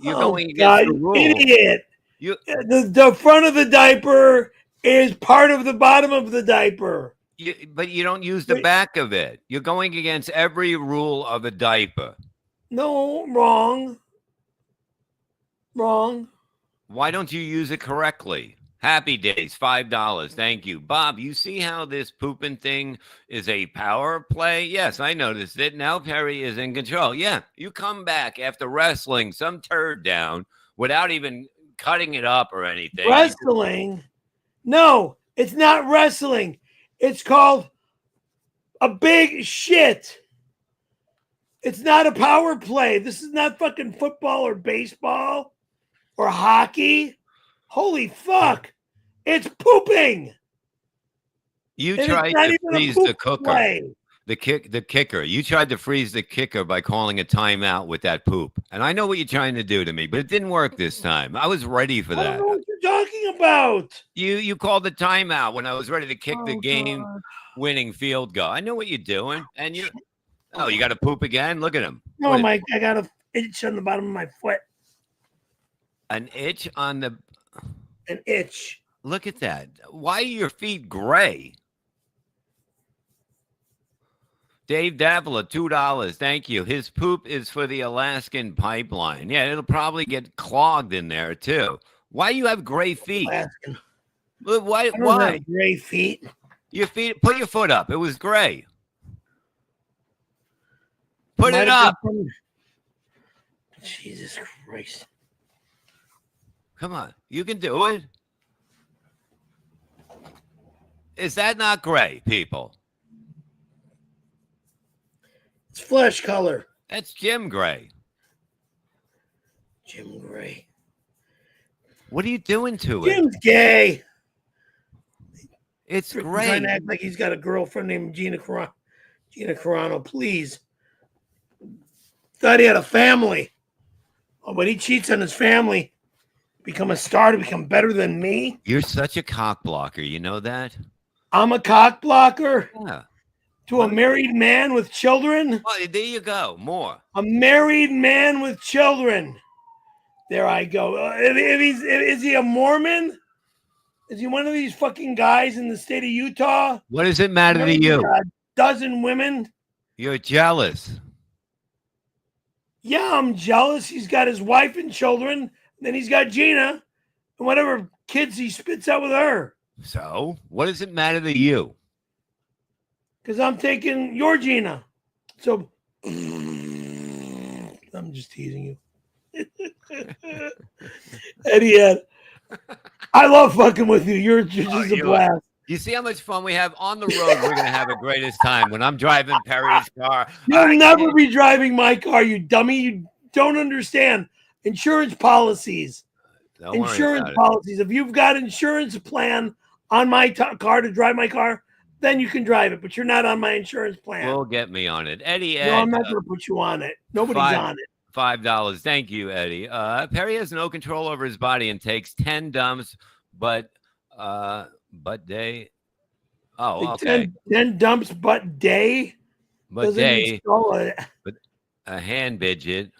you're going against the rules. Idiot. The front of the diaper is part of the bottom of the diaper. But you don't use the back of it. You're going against every rule of a diaper. No, wrong. Wrong. Why don't you use it correctly? Happy Days, $5. Thank you. Bob, you see how this pooping thing is a power play? Yes, I noticed it. Now Perry is in control. Yeah, you come back after wrestling some turd down without even cutting it up or anything. Wrestling? No, it's not wrestling. It's called a big shit. It's not a power play. This is not fucking football or baseball or hockey. Holy fuck. It's pooping. You And tried it's not to even a freeze poop the cooker. play. The kicker. You tried to freeze the kicker by calling a timeout with that poop. And I know what you're trying to do to me, but it didn't work this time. I was ready for I that. don't know what you're talking about. You called the timeout when I was ready to kick the Oh, game God. winning field goal. I know what you're doing. And you got to poop again? Look at him. No, What, Mike, I got an itch on the bottom of my foot. an itch on the An itch. Look at that. Why are your feet gray? Dave Davila, $2. Thank you. His poop is for the Alaskan pipeline. Yeah, it'll probably get clogged in there too. Why do you have gray feet? Alaskan. Why? I don't Why? have gray feet. Your feet. Put your foot up. It was gray. Put Might it have up. been from- Jesus Christ. Come on. You can do it. Is that not gray, people? It's flesh color. That's Jim Gray. Jim Gray. What are you doing to it? Jim's gay. It's Trying gray. to act like he's got a girlfriend named Gina Carano. Gina Carano, please. Thought he had a family. Oh, but he cheats on his family. become a star to become better than me. You're such a cock blocker. You know that? I'm a cock blocker Yeah. to a married man with children. Well, there you go. More. A married man with children. There I go. Is he a Mormon? Is he one of these fucking guys in the state of Utah? What does it matter to you? A dozen women. You're jealous. Yeah, I'm jealous. He's got his wife and children. And then he's got Gina and whatever kids he spits out with her. So, what does it matter to you? Because I'm taking your Gina. So, I'm just teasing you. Eddie Ed, I love fucking with you. You're just a blast. You see how much fun we have on the road? We're going to have a greatest time when I'm driving Perry's car. You'll never be driving my car, you dummy. You don't understand. Insurance policies. Insurance policies. If you've got insurance plan on my car to drive my car, then you can drive it, but you're not on my insurance plan. Well, get me on it. Eddie Ed. No, I'm not going to put you on it. Nobody's on it. $5. Thank you, Eddie. Perry has no control over his body and takes 10 dumps, but day. Oh, okay. 10 dumps, but day. But day. But a hand midget.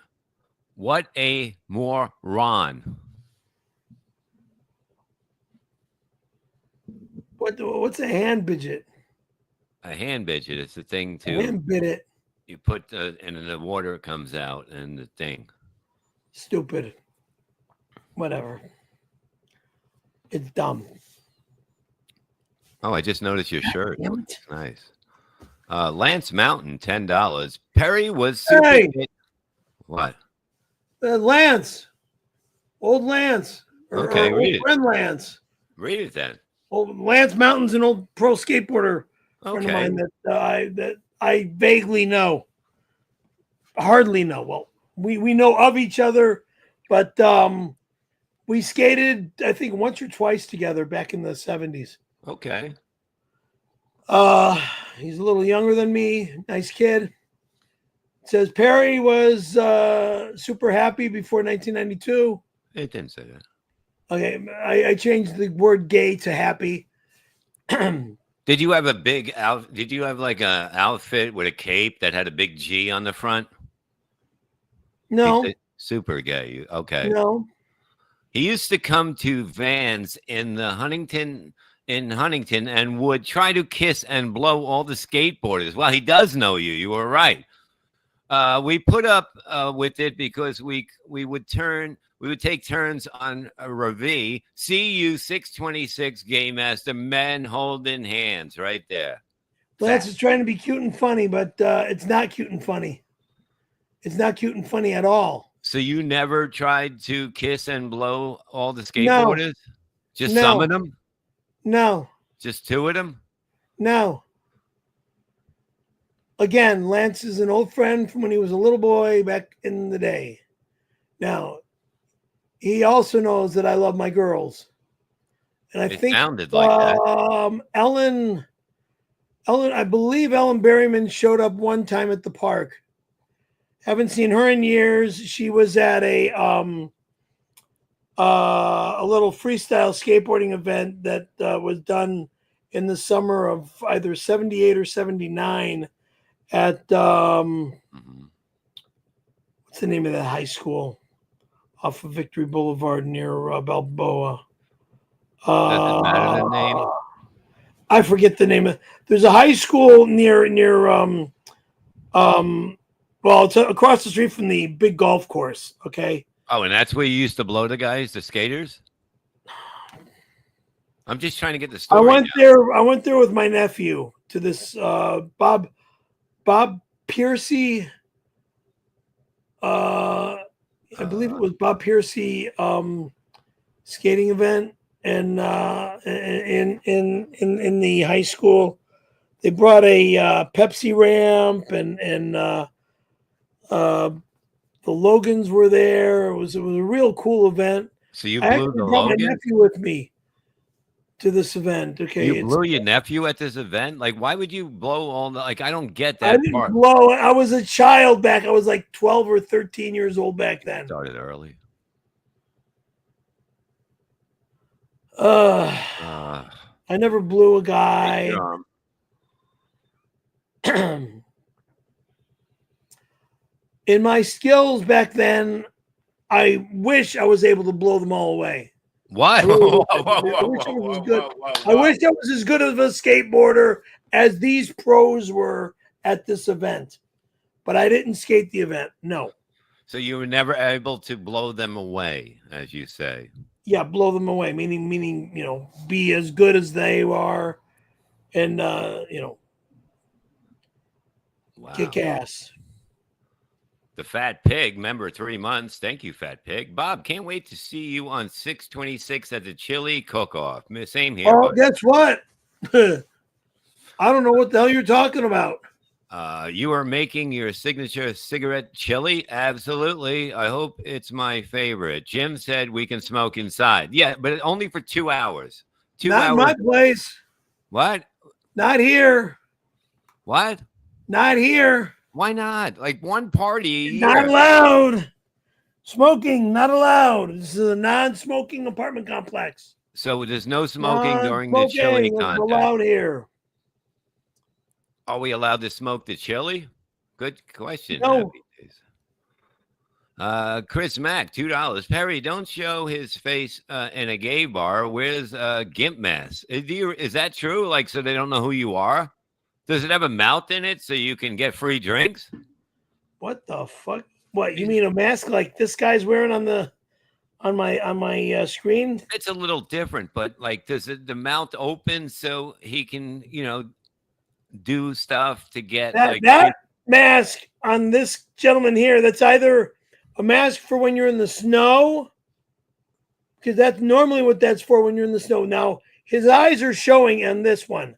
What a moron. What's a hand midget? A hand midget. It's the thing to. Hand midget. You put and then the water comes out and the thing. Stupid. Whatever. It's dumb. Oh, I just noticed your shirt. Nice. Lance Mountain, $10. Perry was super. Hey! What? Lance. Old Lance. Okay, read it. Friend Lance. Read it then. Old Lance Mountain's an old pro skateboarder friend of mine that I vaguely know. Hardly know. Well, we know of each other, but we skated, I think, once or twice together back in the 70s. Okay. He's a little younger than me. Nice kid. It says Perry was super happy before 1992. It didn't say that. Okay, I changed the word gay to happy. Did you have a big out? Did you have like a outfit with a cape that had a big G on the front? No. Super gay. Okay. No. He used to come to Vans in Huntington and would try to kiss and blow all the skateboarders. Well, he does know you. You were right. We put up with it because we would take turns on a Ravi. CU 626 Game Master, men holding hands right there. Lance is trying to be cute and funny, but it's not cute and funny. It's not cute and funny at all. So you never tried to kiss and blow all the skateboarders? No. Just some of them? No. Just two of them? No. Again, Lance is an old friend from when he was a little boy back in the day. Now, he also knows that I love my girls. And I think sounded like that. Ellen, I believe Ellen Berryman showed up one time at the park. Haven't seen her in years. She was at a little freestyle skateboarding event that was done in the summer of either 78 or 79 at what's the name of that high school off of Victory Boulevard near Balboa? Doesn't matter the name. I forget the name of. There's a high school near well, it's across the street from the big golf course. Okay. Oh, and that's where you used to blow the guys, the skaters? I'm just trying to get the story. I went there with my nephew to this Bob Piercy. I believe it was Bob Piercy skating event, and in the high school, they brought a Pepsi ramp, and the Logans were there. It was a real cool event. So you blew the Logan? My nephew with me to this event. Okay, you blew your nephew at this event. Like, why would you blow all the? Like, I don't get that I didn't part. blow. I was a child back. I was like 12 or 13 years old back then. Started early. Uh, I never blew a guy. In my skills back then, I wish I was able to blow them all away. what? I really Whoa, whoa, wish. I whoa, wish I whoa, was as whoa, good. whoa, whoa, I wish whoa. I was as good of a skateboarder as these pros were at this event, but I didn't skate the event. No. So you were never able to blow them away, as you say. Yeah, blow them away. Meaning, be as good as they are, and Wow. kick ass. The Fat Pig, member 3 months. Thank you, Fat Pig. Bob, can't wait to see you on 6/26 at the Chili Cook-Off. Same here. Oh, But, guess what? I don't know what the hell you're talking about. you are making your signature cigarette chili? Absolutely. I hope it's my favorite. Jim said we can smoke inside. Yeah, but only for 2 hours. 2 Not in hours. my place. What? Not here. What? Not here. Why not? Like one party a year. Not allowed. Smoking, not allowed. This is a non-smoking apartment complex. So there's no smoking during the chili Non-smoking is contest. allowed here. Are we allowed to smoke the chili? Good question. No. Happy days. Chris Mack, $2. Perry, don't show his face in a gay bar. Where's Gimp Mask? Is that true? Like, so they don't know who you are? Does it have a mouth in it so you can get free drinks? What the fuck? What, you mean a mask like this guy's wearing on my screen? It's a little different, but like, does the mouth open so he can, do stuff to get That mask on this gentleman here, that's either a mask for when you're in the snow, because that's normally what that's for when you're in the snow. Now, his eyes are showing on this one.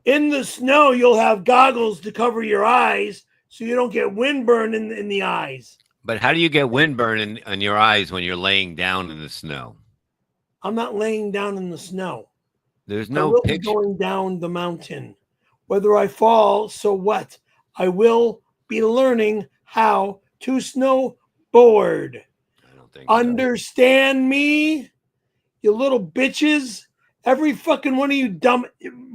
In the snow, you'll have goggles to cover your eyes so you don't get windburn in the eyes. But how do you get windburn in your eyes when you're laying down in the snow? I'm not laying down in the snow. There's I no will be picture. going down the mountain. Whether I fall, so what? I will be learning how to snowboard. I don't think so. Understand me, you little bitches? Every fucking one of you dumb,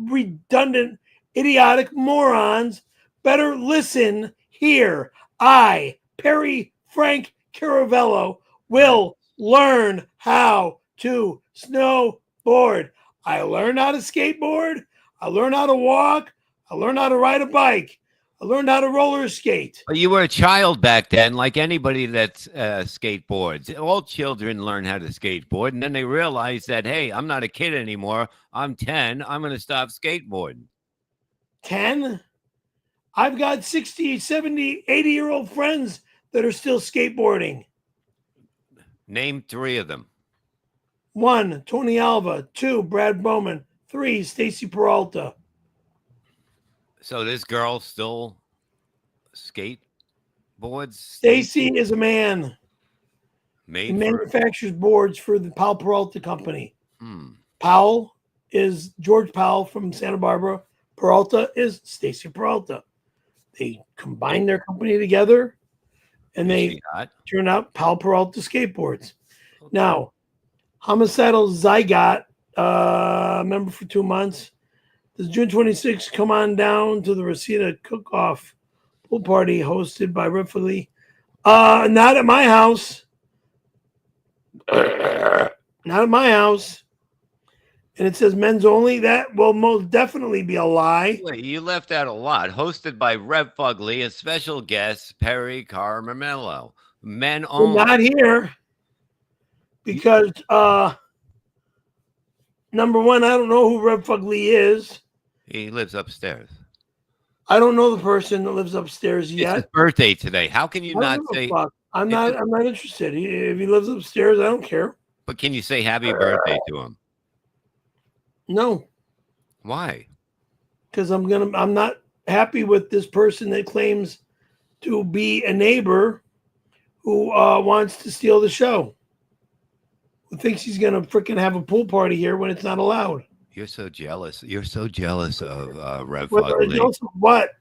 redundant, idiotic morons better listen here. I, Perry Frank Caravello, will learn how to snowboard. I learned how to skateboard. I learned how to walk. I learned how to ride a bike. I learned how to roller skate. But you were a child back then, like anybody that skateboards. All children learn how to skateboard, and then they realize that, hey, I'm not a kid anymore. I'm 10. I'm going to stop skateboarding. 10? I've got 60, 70, 80-year-old friends that are still skateboarding. Name 3 of them. 1, Tony Alva. 2, Brad Bowman. 3, Stacy Peralta. So this girl still skateboards? Stacy is a man. He Made for... manufactures boards for the Powell Peralta Company. Hmm. Powell is George Powell from Santa Barbara. Peralta is Stacy Peralta. They combine their company together, and they turn out Powell Peralta skateboards. Okay. Now, Homicidal Zygot, member for 2 months. Does June 26th come on down to the Reseda Cook-Off pool party hosted by Riffley? Not at my house. Not at my house. And it says men's only. That will most definitely be a lie. Wait, you left out a lot. Hosted by Rev Fugly and special guest Perry Carmelo. Men only. Well, not here. Because number one, I don't know who Rev Fugly is. He lives upstairs. I don't know the person that lives upstairs yet. It's his birthday today. How can you not say? I'm not interested. If he lives upstairs, I don't care. But can you say happy birthday to him? No. Why? Because I'm not happy with this person that claims to be a neighbor who wants to steal the show. Who thinks he's gonna freaking have a pool party here when it's not allowed. You're so jealous. You're so jealous of Rev What?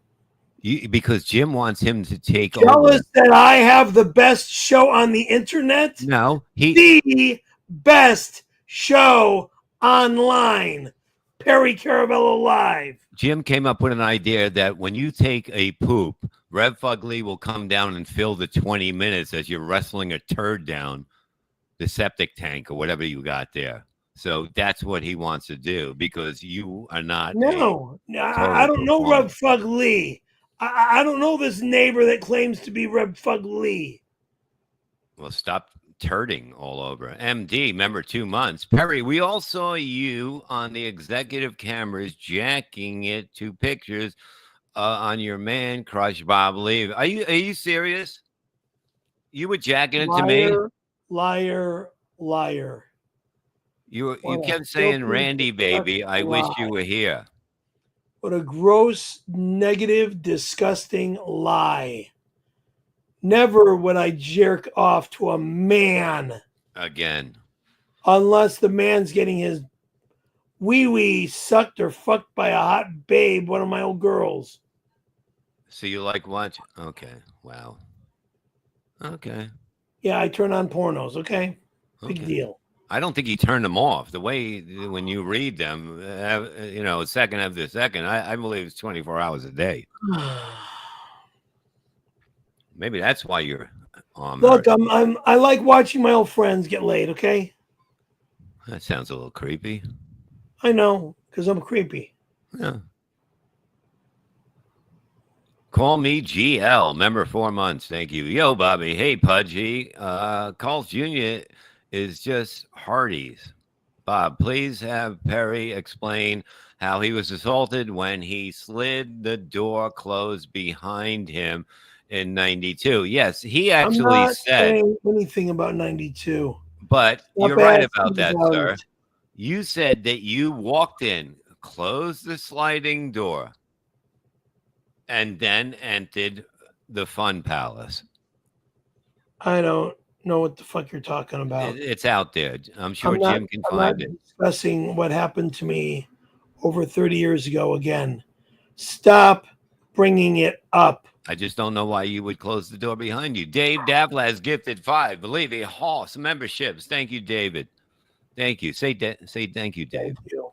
Because Jim wants him to take jealous over. That I have the best show on the internet? No, the best show online. Perry Caravello Live. Jim came up with an idea that when you take a poop, Rev Fugly will come down and fill the 20 minutes as you're wrestling a turd down the septic tank or whatever you got there. So that's what he wants to do because you are not. No, I don't know Reb Fug Lee. I don't know this neighbor that claims to be Reb Fug Lee. Well, stop turding all over. MD, remember 2 months. Perry, we all saw you on the executive cameras jacking it to pictures on your man crush, Bob Lee. Are you serious? You were jacking it to me? Liar, liar. You kept saying, Randy, baby, I wish you were here. What a gross, negative, disgusting lie. Never would I jerk off to a man. Again. Unless the man's getting his wee-wee sucked or fucked by a hot babe, one of my old girls. So you like what? Okay. Wow. Okay. Yeah, I turn on pornos, okay? Big deal. I don't think he turned them off. The way when you read them, second after second, I believe it's 24 hours a day. Maybe that's why you're Look, I like watching my old friends get laid, okay? That sounds a little creepy. I know, because I'm creepy. Yeah. Call me GL, member 4 months. Thank you. Yo, Bobby. Hey, Pudgy. Carl's Jr. is just Hardee's. Bob, please have Perry explain how he was assaulted when he slid the door closed behind him in 92. Yes, he actually I'm not said saying anything about 92. But Not you're right bad about that, about sir. it. You said that you walked in, closed the sliding door, and then entered the Fun Palace. I don't know what the fuck you're talking about. It's out there. I'm sure Jim can find it. Discussing what happened to me over 30 years ago again. Stop bringing it up. I just don't know why you would close the door behind you. Dave Davlas gifted 5. Believe me, Hoss memberships. Thank you, David. Thank you. Say thank you, Dave. Thank you.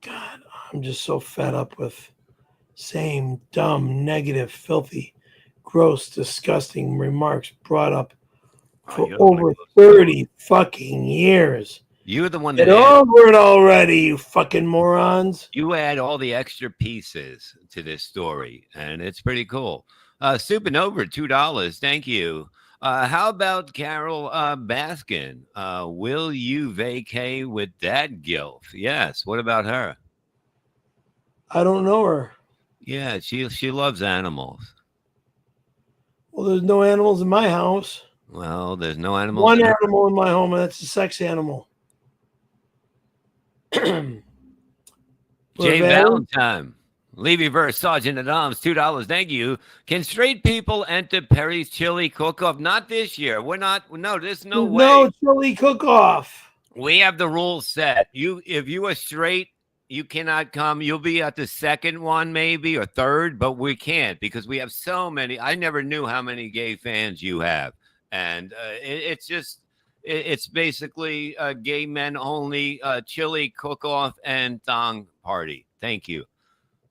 God, I'm just so fed up with same dumb, negative, filthy, gross, disgusting remarks brought up for over 30 fucking years. You're the one Get that over it already, you fucking morons. You add all the extra pieces to this story, and it's pretty cool. Supernova, $2. Thank you. How about Carol Baskin? Will you vacay with that gilf? Yes. What about her? I don't know her. Yeah, she loves animals. Well, there's no animals in my house. Well, there's no animals. One animal in my home, and that's a sex animal. Jay Valentine, Levy verse Sergeant at Arms, $2. Thank you. Can straight people enter Perry's chili cook-off? Not this year. We're not. No, there's no way. No chili cook-off. We have the rules set. If you are straight, you cannot come. You'll be at the second one, maybe, or third, but we can't because we have so many. I never knew how many gay fans you have, and it's basically gay men only chili cook-off and thong party. Thank you.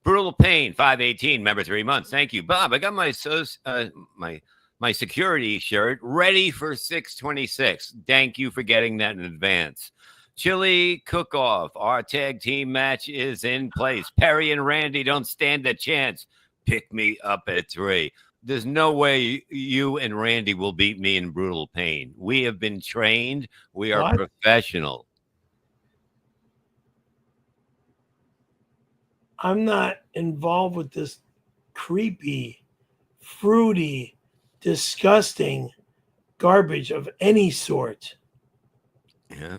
Brutal Pain, 518, member 3 months. Thank you. Bob, I got my security shirt ready for 626. Thank you for getting that in advance. Chili cook-off. Our tag team match is in place. Perry and Randy don't stand a chance. Pick me up at 3. There's no way you and Randy will beat me in Brutal Pain. We have been trained. We are professional. I'm not involved with this creepy, fruity, disgusting garbage of any sort. Yeah.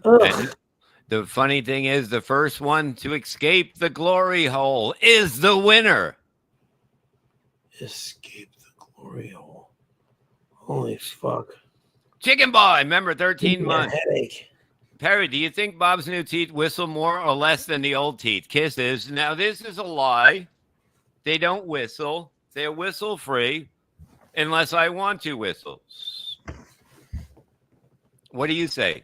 The funny thing is, the first one to escape the glory hole is the winner. Escape the glory hole. Holy fuck. Chicken Boy, member 13 months. Headache. Perry, do you think Bob's new teeth whistle more or less than the old teeth? Kisses. Now, this is a lie. They don't whistle. They're whistle free unless I want to whistle. What do you say?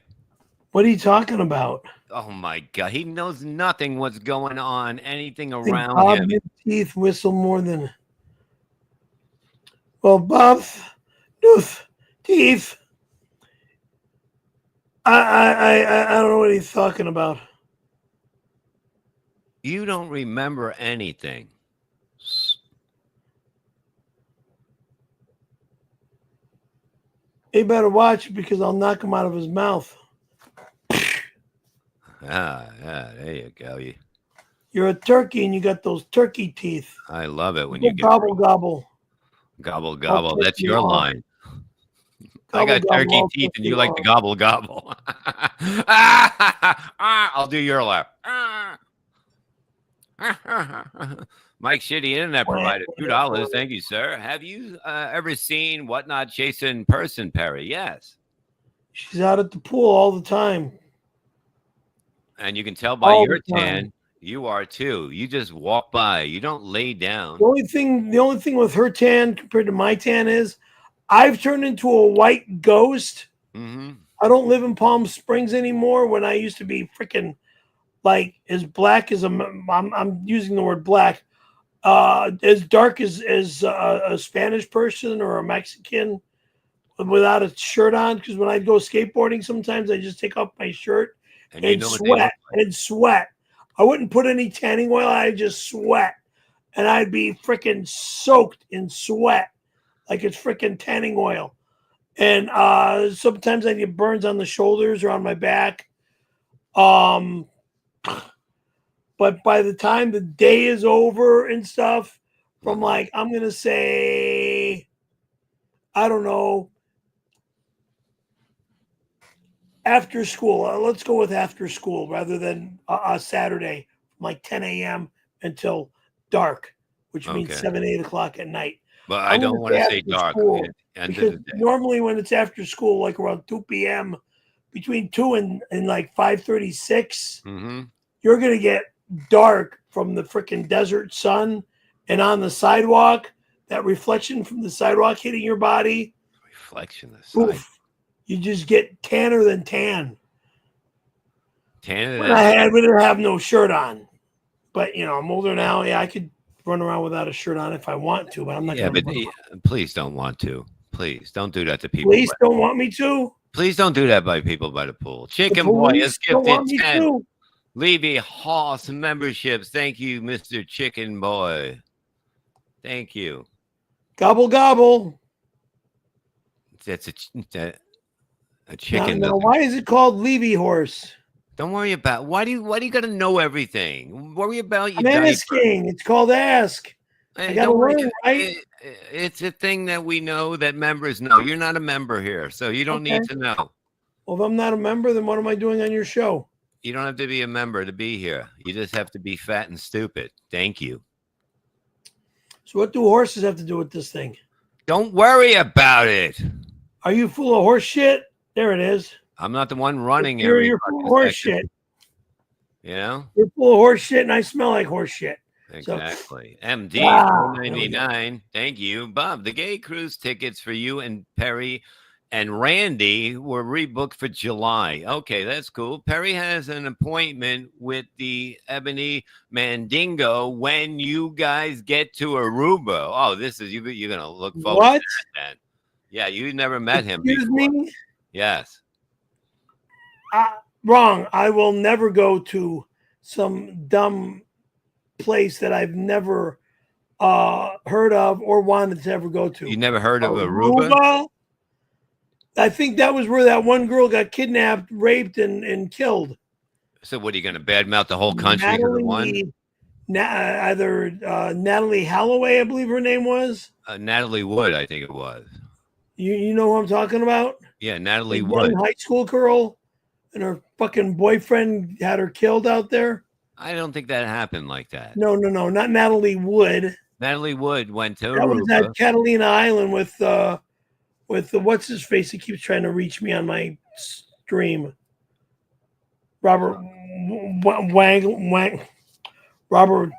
What are you talking about? Oh my God, he knows nothing what's going on, anything I think around Bob him. New's teeth whistle more than. Well, Bob's New's teeth. I don't know what he's talking about. You don't remember anything. He better watch because I'll knock him out of his mouth. Yeah, there you go. You're a turkey and you got those turkey teeth. I love it when Go you get gobble gobble. gobble I'll gobble. take That's you your off. line. I Gobble got gobble. turkey I'll teeth take and you you like to off. gobble gobble. I'll do your laugh. Mike Shitty Internet provided $2. Thank you, sir. Have you ever seen Whatnot Chaser in person, Perry? Yes. She's out at the pool all the time. And you can tell by All your the time. tan, you are too. You just walk by. You don't lay down. The only thing with her tan compared to my tan is I've turned into a white ghost. Mm-hmm. I don't live in Palm Springs anymore when I used to be freaking like as black as I'm using the word black, as dark as a Spanish person or a Mexican without a shirt on. Because when I'd go skateboarding, sometimes I just take off my shirt And you and know what they look sweat like. and sweat. I wouldn't put any tanning oil. I'd just sweat, and I'd be freaking soaked in sweat like it's freaking tanning oil. And sometimes I get burns on the shoulders or on my back. But by the time the day is over and stuff, from like, I'm going to say, I don't know, after school. Let's go with after school rather than a Saturday from like 10 a.m. until dark, which means Okay. 7, 8 o'clock at night. But I don't want to say dark. School, End of because the day. normally when it's after school, like around 2 p.m., between 2 and like 5:36, Mm-hmm. you're going to get dark from the freaking desert sun, and on the sidewalk, that reflection from the sidewalk hitting your body, Reflection of the side. oof, you just get tanner than tan. Tan. When I didn't have no shirt on, but you know, I'm older now. Yeah, I could run around without a shirt on if I want to, but I'm not Yeah, going but to. please don't want to. Please don't do that to people. Police don't want me to. Please don't do that by people by the pool. The Chicken Boy police has don't gifted want me 10 to. Levy Hoss memberships. Thank you, Mr. Chicken Boy. Thank you. Gobble gobble. That's a chicken. Now, why is it called Levy horse? Don't worry about why do you gotta know everything? Worry about your I'm diaper. asking. It's called ask. I gotta Don't worry. learn, right? It's a thing that we know that members know. You're not a member here, so you don't need to know. Well, if I'm not a member, then what am I doing on your show? You don't have to be a member to be here. You just have to be fat and stupid. Thank you. So what do horses have to do with this thing? Don't worry about it. Are you full of horse shit? There it is. I'm not the one running You're full fucking of horse section. shit. You know? You're full of horse shit, and I smell like horse shit. Exactly. MD Ah, 499. Thank you, Bob. The gay cruise tickets for you and Perry and Randy were rebooked for July. Okay, that's cool. Perry has an appointment with the Ebony Mandingo when you guys get to Aruba. Oh, this is you're gonna look forward What? to that then. Yeah, you never met him Excuse before. me? Yes. Wrong. I will never go to some dumb place that I've never heard of or wanted to ever go to. You never heard of Aruba? I think that was where that one girl got kidnapped, raped, and killed. So what are you gonna badmouth the whole country because of one? Either Natalie Holloway, I believe her name was. Natalie Wood, I think it was. You know who I'm talking about? Yeah, Natalie The Wood. young high school girl, and her fucking boyfriend had her killed out there. I don't think that happened like that. No, not Natalie Wood. Natalie Wood went to That was Aruba. at Catalina Island with the what's his face? He keeps trying to reach me on my stream. Robert Robert.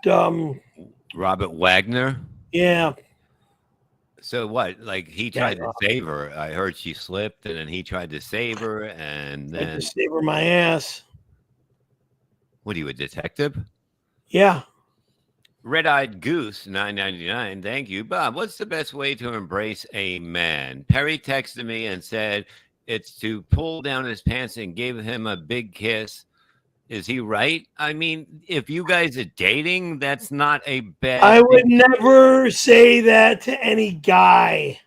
Robert Wagner. Yeah. So what? Like he tried to save her. I heard she slipped, and then he tried to save her, and I then just savor my ass. what are you, a detective? Yeah. Red-eyed Goose, $9.99. Thank you, Bob. What's the best way to embrace a man? Perry texted me and said it's to pull down his pants and give him a big kiss. Is he right? I mean, if you guys are dating, that's not a bad I would thing. never say that to any guy.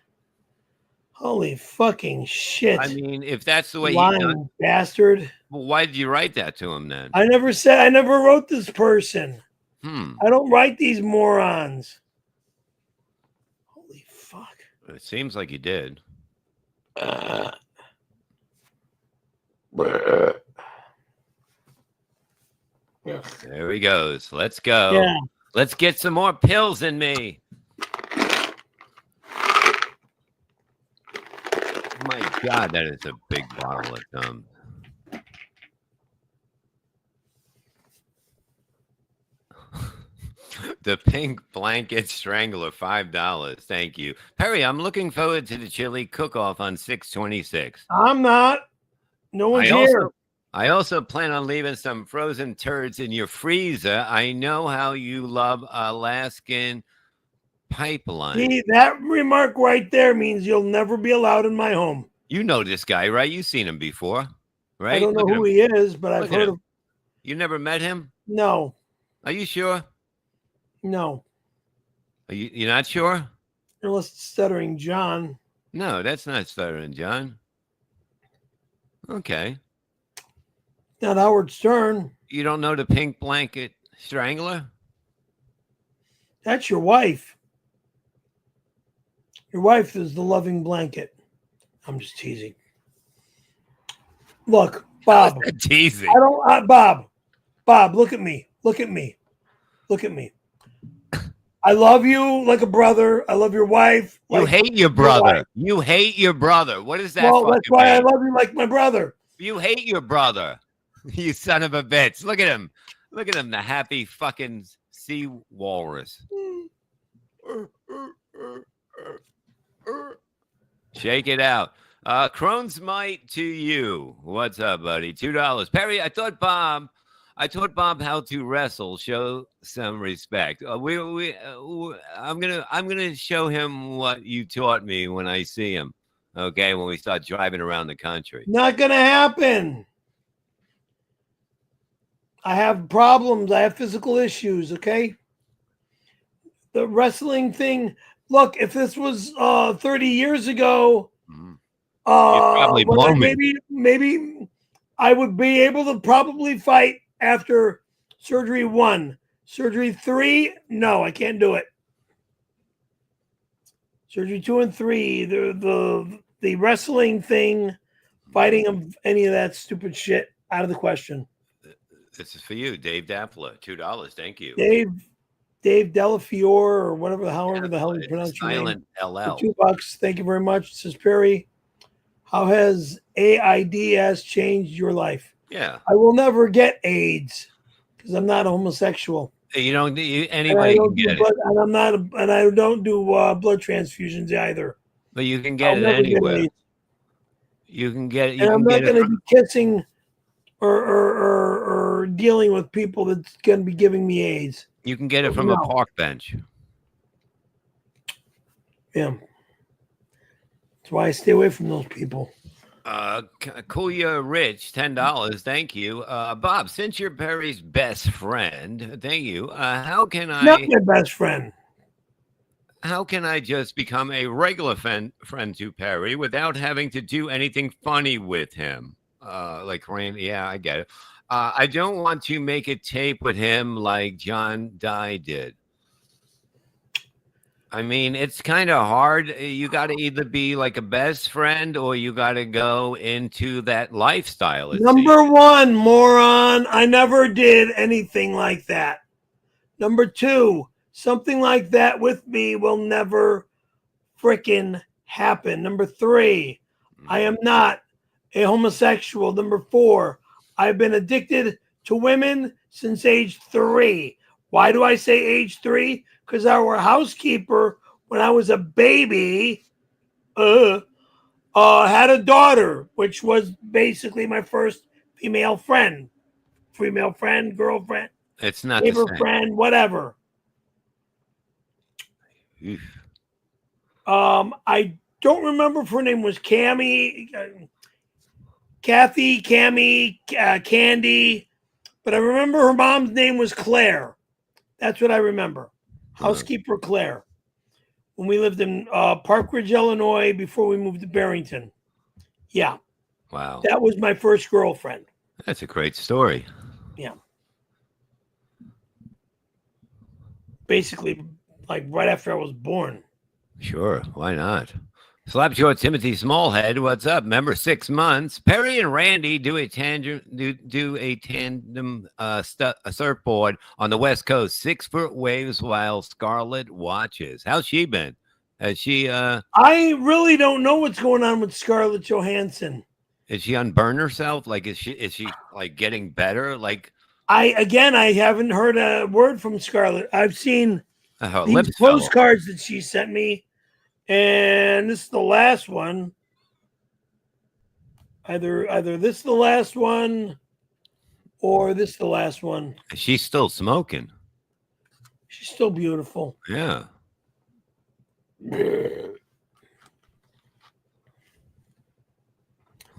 Holy fucking shit. I mean, if that's the way lying bastard. well, why did you write that to him then? I never wrote this person. I don't write these morons. Holy fuck. It seems like you did. There he goes. Let's go. Yeah. Let's get some more pills in me. My God, that is a big bottle of Tums. The Pink Blanket Strangler, $5. Thank you. Perry, I'm looking forward to the chili cook-off on 6/26. I'm not. No one's here. I also plan on leaving some frozen turds in your freezer. I know how you love Alaskan pipeline. See, that remark right there means you'll never be allowed in my home. You know this guy, right? You've seen him before, right? I don't know who he is, but I've heard of. You never met him? No. Are you sure? No. You're not sure? Unless it's Stuttering John. No, that's not Stuttering John. Okay. Not Howard Stern. You don't know the Pink Blanket Strangler? That's your wife. Your wife is the loving blanket. I'm just teasing. Look, Bob. Teasing. I don't, Bob. Bob, look at me. Look at me. Look at me. I love you like a brother. I love your wife. You hate your brother. You hate your brother. What is that? Well, that's why I love you like my brother. You hate your brother. You son of a bitch. Look at him. Look at him, the happy fucking sea walrus. Shake it out. Crohn's Might to you. What's up, buddy? $2. Perry, I taught Bob how to wrestle. Show some respect. I'm gonna show him what you taught me when I see him. Okay, when we start driving around the country. Not gonna happen. I have problems. I have physical issues. Okay. The wrestling thing. Look, if this was 30 years ago, probably blow me. maybe I would be able to probably fight after surgery 1. Surgery 3, no, I can't do it. Surgery 2 and 3, the wrestling thing, fighting of any of that stupid shit, out of the question. This is for you, Dave Dappler. $2. Thank you. Dave Delafiore or whatever, however the hell you pronounce your name. Silent LL. $2. Thank you very much. It says, Perry, how has AIDS changed your life? Yeah. I will never get AIDS because I'm not a homosexual. You don't. Anybody can get it. And I'm not. And I don't do blood transfusions either. But you can get it anywhere. You can get it. And I'm not going to be kissing or dealing with people that's going to be giving me AIDS. You can get it from a park bench. Yeah. That's why I stay away from those people. Kuya Rich, $10. Thank you. Bob, since you're Perry's best friend, thank you. How can I? Not my best friend. How can I just become a regular friend to Perry without having to do anything funny with him? Like Rain. Yeah, I get it. I don't want to make a tape with him like John Dye did. I mean, it's kind of hard. You got to either be like a best friend or you got to go into that lifestyle. Number 1, moron. I never did anything like that. Number 2, something like that with me will never freaking happen. Number 3, I am not a homosexual. Number 4, I've been addicted to women since age 3. Why do I say age 3? Because our housekeeper, when I was a baby, had a daughter, which was basically my first female friend, girlfriend, It's not the neighbor same. friend, whatever. Oof. I don't remember if her name was Kathy, Cammy, Candy, but I remember her mom's name was Claire. That's what I remember. Housekeeper Claire. When we lived in Park Ridge, Illinois, before we moved to Barrington. Yeah. Wow. That was my first girlfriend. That's a great story. Yeah. Basically, like right after I was born. Sure. Why not? Slapjaw Timothy Smallhead, what's up? Remember 6 months. Perry and Randy do a tandem surfboard on the West Coast, 6-foot waves while Scarlett watches. How's she been? Has she I really don't know what's going on with Scarlett Johansson. is she unburned herself? Like is she like getting better? Like I haven't heard a word from Scarlett. I've seen her these lips fell off. postcards that she sent me, and this is the last one. Either this is the last one, or this is the last one. She's still smoking. She's still beautiful. Yeah.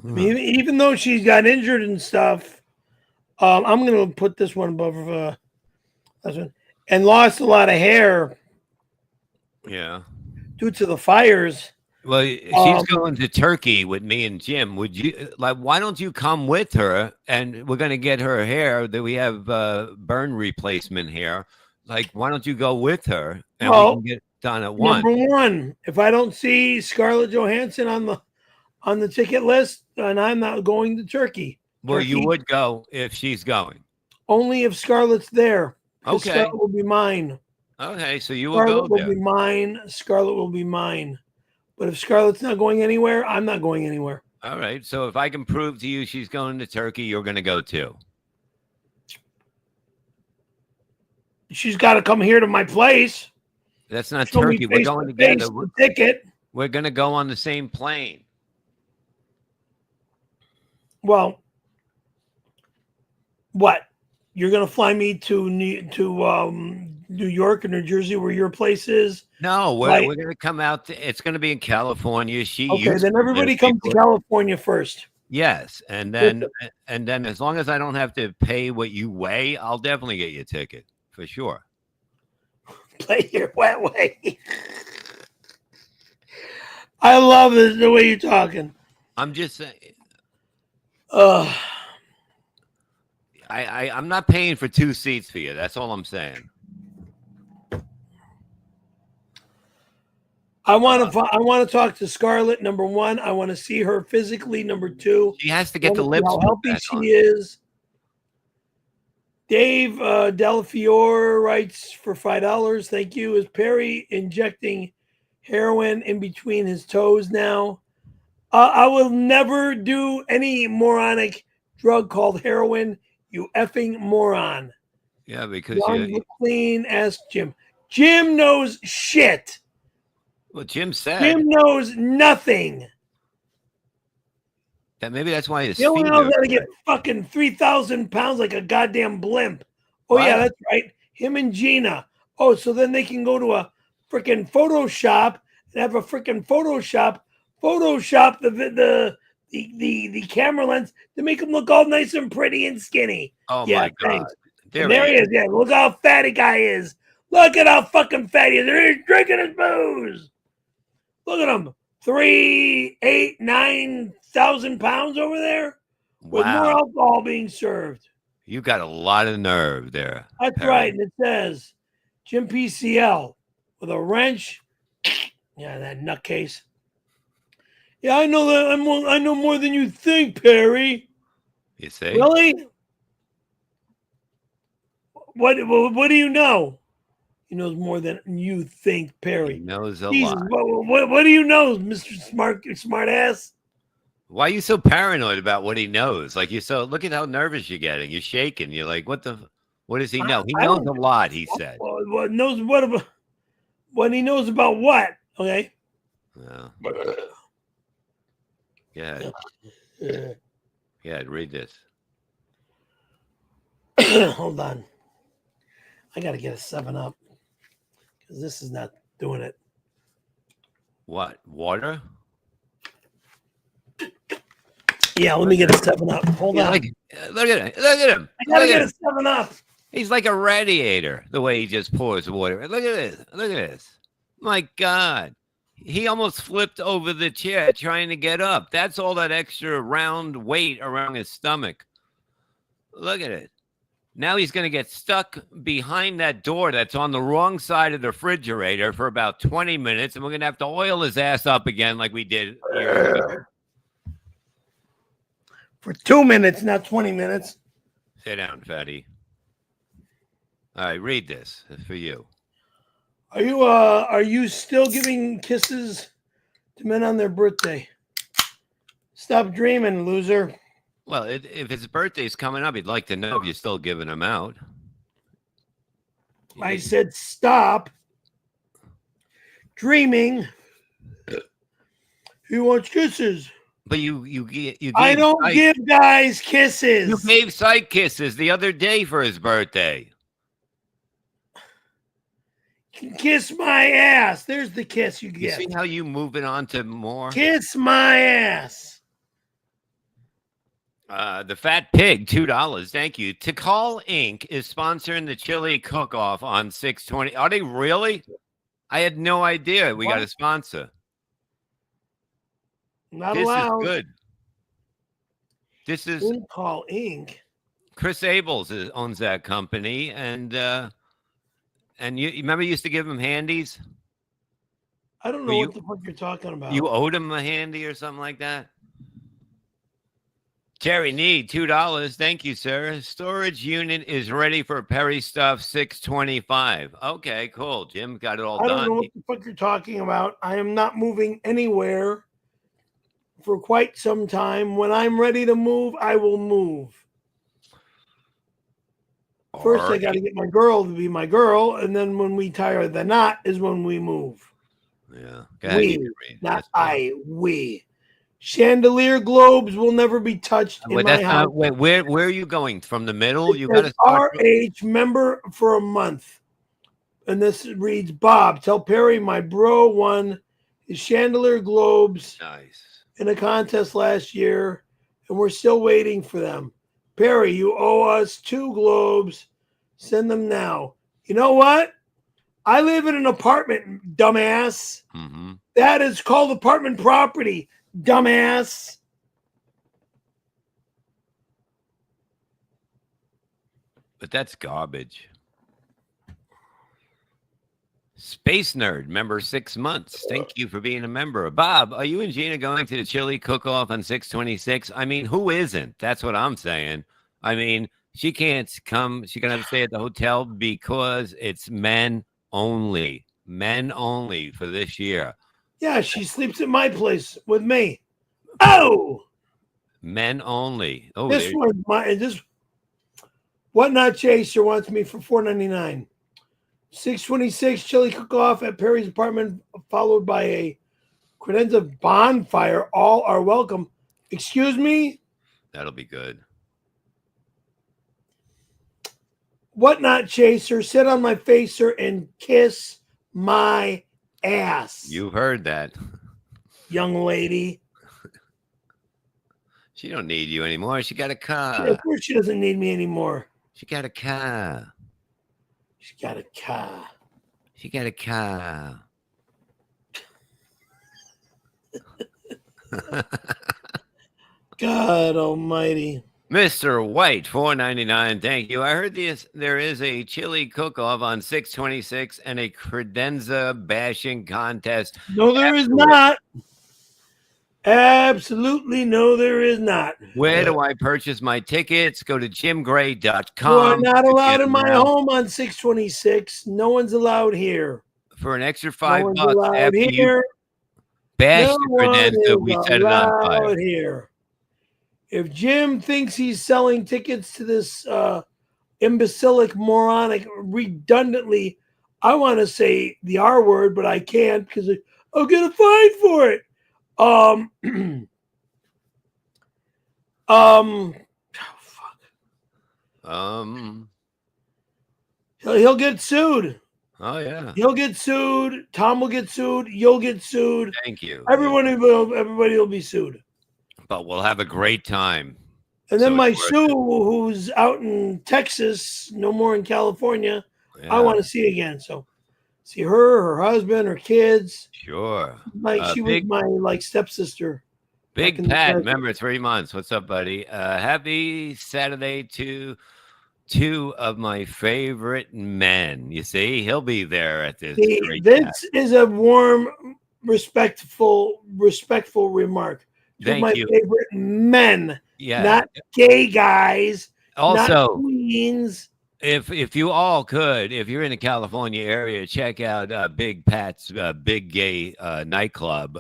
I mean, even though she's got injured and stuff, I'm gonna put this one above this one, and lost a lot of hair Yeah. due to the fires. Well, she's going to Turkey with me and Jim. Would you like? Why don't you come with her? And we're going to get her hair. That we have burn replacement hair. Like, why don't you go with her and we can get it done at once? Number one, if I don't see Scarlett Johansson on the ticket list, then I'm not going to Turkey. Well, Turkey, you would go if she's going. only if Scarlett's there. Okay. Scarlett will be mine. Okay, so you will Scarlett go will there. be mine. Scarlett will be mine. But if Scarlett's not going anywhere, I'm not going anywhere. All right. So if I can prove to you she's going to Turkey, you're going to go too. She's got to come here to my place. That's not Show me Turkey. We're face going to together. face the ticket. We're going to go on the same plane. Well, what? You're going to fly me to New York or New Jersey, where your place is? No, we're Right. going to come out. It's going to be in California. She Okay, used then to everybody live comes to before- California first. Yes, and then as long as I don't have to pay what you weigh, I'll definitely get you a ticket for sure. Play your wet way. I love this, the way you're talking. I'm just saying. Uh, I'm not paying for 2 seats for you. That's all I'm saying. I want to talk to Scarlett. Number one, I want to see her physically. Number two, She has to get the how lips. healthy back she on. is. Dave Delafiore writes for $5. Thank you. Is Perry injecting heroin in between his toes now? I will never do any moronic drug called heroin. You effing moron. Yeah, because Young McLean asked Jim. Jim knows shit. well, Jim said Jim knows nothing. that maybe that's why his He only feet knows are how to get red. fucking 3,000 pounds like a goddamn blimp. Oh, What? yeah, that's right. Him and Gina. Oh, so then they can go to a freaking Photoshop and have a freaking Photoshop the camera lens to make him look all nice and pretty and skinny. Oh Yeah, my God! thanks. There, There he is. Yeah, look how fat a guy is. Look at how fucking fat he is. He's drinking his booze. Look at him. 3, 8, 9,000 pounds over there with more Wow, alcohol being served. you got a lot of nerve there. That's Perry. right. And it says Jim PCL with a wrench. Yeah, that nutcase. Yeah, I know that. I know more than you think, Perry. You see? Really? What do you know? He knows more than you think, He Perry. knows a Jesus, lot. what do you know, Mr. Smart ass? Why are you so paranoid about what he knows? Like look at how nervous you're getting. You're shaking. You're like, what does he know? He I knows don't- a lot, he said. What knows what about What he knows about what? Okay. Well, yeah. Yeah, read this. Hold on. I got to get a 7-Up because this is not doing it. What? Water? Yeah, let me get a 7-Up. Hold on. Look at him. Look at him. I got to Look get at a 7-Up. He's like a radiator, the way he just pours water. Look at this. Look at this. My God. He almost flipped over the chair trying to get up. That's all that extra round weight around his stomach. Look at it. Now he's going to get stuck behind that door that's on the wrong side of the refrigerator for about 20 minutes, and we're going to have to oil his ass up again like we did years ago. For 2 minutes, not 20 minutes. Sit down, fatty. All right, read this. It's for you. Are you still giving kisses to men on their birthday? Stop dreaming, loser. Well, if his birthday's coming up, he'd like to know if you're still giving him out. I said stop dreaming. He wants kisses. But you gave I don't give guys kisses. You gave Psych kisses the other day for his birthday. Kiss my ass. There's the kiss you You get. see how you moving on to more? Kiss my ass. The Fat Pig, $2. Thank you. Tikal Inc. is sponsoring the chili cook-off on 6/20. Are they really? I had no idea we got a sponsor. Not This allowed. is good. This is Call Inc. Chris Abels owns that company, and you remember you used to give him handies? I don't know what the fuck you're talking about. You owed him a handy or something like that? Terry Need, $2. Thank you, sir. Storage unit is ready for Perry stuff, 625. Okay, cool. Jim got it all I done. don't know what the fuck you're talking about. I am not moving anywhere for quite some time. When I'm ready to move, I will move. First, I got to get my girl to be my girl, and then when we tie the knot is when we move. Yeah. We, not I. We. Chandelier globes will never be touched in my house. Where are you going? From the middle? You got to RH member for a month. And this reads, Bob, tell Perry my bro won his chandelier globes in a contest last year, and we're still waiting for them. Perry, you owe us 2 globes. Send them now. You know what? I live in an apartment, dumbass. Mm-hmm. That is called apartment property, dumbass. But that's garbage. Space Nerd, member 6 months. Thank you for being a member. Bob, are you and Gina going to the chili cook-off on 6/26? I mean, who isn't? That's what I'm saying. I mean, she can't come. She's going to have to stay at the hotel because it's men only. Men only for this year. Yeah, she sleeps at my place with me. Oh! Men only. Oh, this Whatnot Chaser wants me for $4.99. 6/26 chili cook-off at Perry's apartment, followed by a credenza bonfire. All are welcome. Excuse me? That'll be good. Whatnot Chaser, sit on my facer and kiss my ass. You heard that. Young lady. She don't need you anymore. She got a car. Of course she doesn't need me anymore. She got a car. She got a car. She got a car. God almighty. Mr. White, $4.99. Thank you. I heard there is a chili cook-off on 6/26 and a credenza bashing contest. No, there is not. Absolutely no, there is not. Where do I purchase my tickets? Go to jimgray.com. You are not allowed in my home on 6/26. No one's allowed here. For an extra $5 $5 after here. you bash the credenza, we set it on fire. Here. If Jim thinks he's selling tickets to this imbecilic, moronic, redundantly I want to say the R word, but I can't because I'll get a fine for it. Oh, fuck. He'll get sued. Oh yeah. He'll get sued. Tom will get sued. You'll get sued. Thank you. Everybody will be sued. But we'll have a great time. And then So my it's worth Sue, who's out in Texas, no more in California, it. I Yeah, want to see again. So see her husband, her kids. sure. She was my like stepsister. back in Big the Pat, day. remember 3 months. What's up, buddy? Happy Saturday to two of my favorite men. You see, he'll be there at this. See, great this chat. is a warm, respectful remark. Two of Thank my you. favorite men, Yeah. not gay guys, not Also, queens. if you all could, if you're in the California area, check out Big Pat's Big Gay nightclub.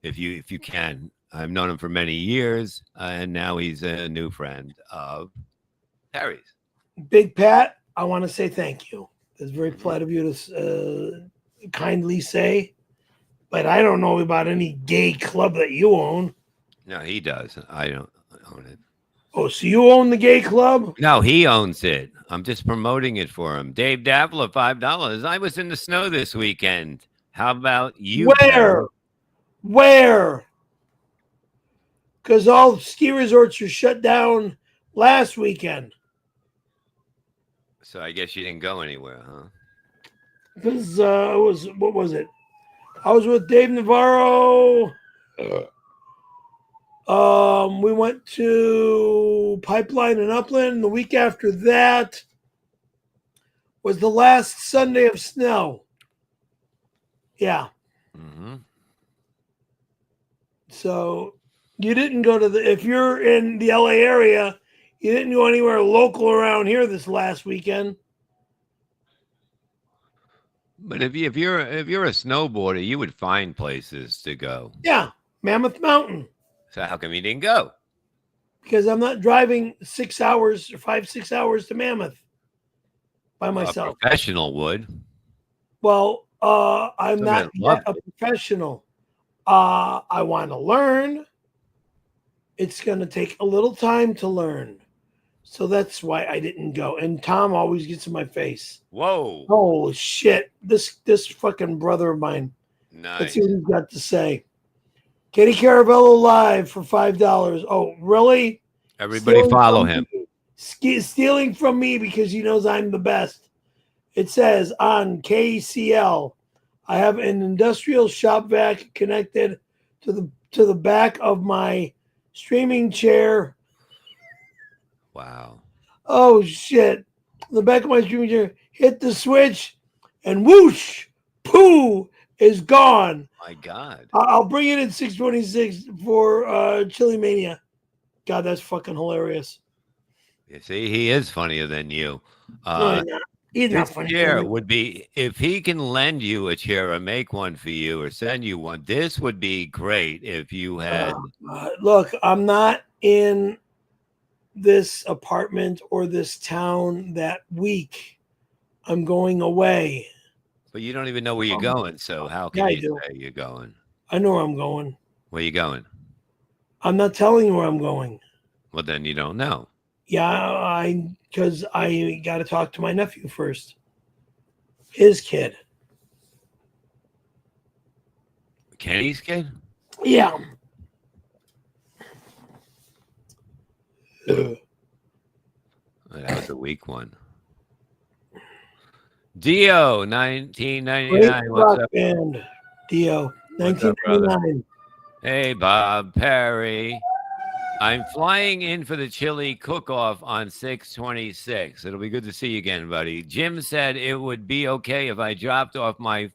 If you can, I've known him for many years, and now he's a new friend of Harry's. Big Pat, I want to say thank you. It's very polite of you to kindly say, but I don't know about any gay club that you own. No, he does. I don't own it. Oh, so you own the gay club? No, he owns it. I'm just promoting it for him. Dave Dappler, $5. I was in the snow this weekend. How about you? Where? Where? Because all ski resorts are shut down last weekend. So I guess you didn't go anywhere, huh? This what was it? I was with Dave Navarro. We went to Pipeline and Upland. The week after that was the last Sunday of snow. Yeah. Mm-hmm. So you didn't go to if you're in the LA area, you didn't go anywhere local around here this last weekend. But if you're a snowboarder, you would find places to go. Yeah, Mammoth Mountain. So how come you didn't go? Because I'm not driving 6 hours or 5-6 hours to Mammoth by A myself. professional would. Well, I'm Some not men love yet a professional. I want to learn. It's going to take a little time to learn. So that's why I didn't go. And Tom always gets in my face. Whoa. Oh, shit. This fucking brother of mine. Let's Nice. see what he's got to say. Katie Caravello live for $5. Oh, really? Everybody Stealing follow from him. me. Stealing from me because he knows I'm the best. It says on KCL, I have an industrial shop vac connected to the back of my streaming chair. Wow. Oh shit! The back of my streaming chair hit the switch, and whoosh, poo is gone. My God. I'll bring it in 626 for Chili Mania. God, that's fucking hilarious. You see, he is funnier than you. No, he's not. He's not This funny. chair would be, if he can lend you a chair or make one for you or send you one, this would be great if you had. Look, I'm not in this apartment or this town that week. I'm going away. But you don't even know where you're going, so how Yeah, can I you do. say you're going? I know where I'm going. Where you going? I'm not telling you where I'm going. Well, then you don't know. Yeah, because I got to talk to my nephew first. His kid. Kenny's kid? Yeah. Oh, that was a weak one. Dio, 1999. Great What's rock up? band. Dio. What's up, brother? 1999. Hey, Bob Perry. I'm flying in for the chili cook-off on 6/26. It'll be good to see you again, buddy. Jim said it would be okay if I dropped off my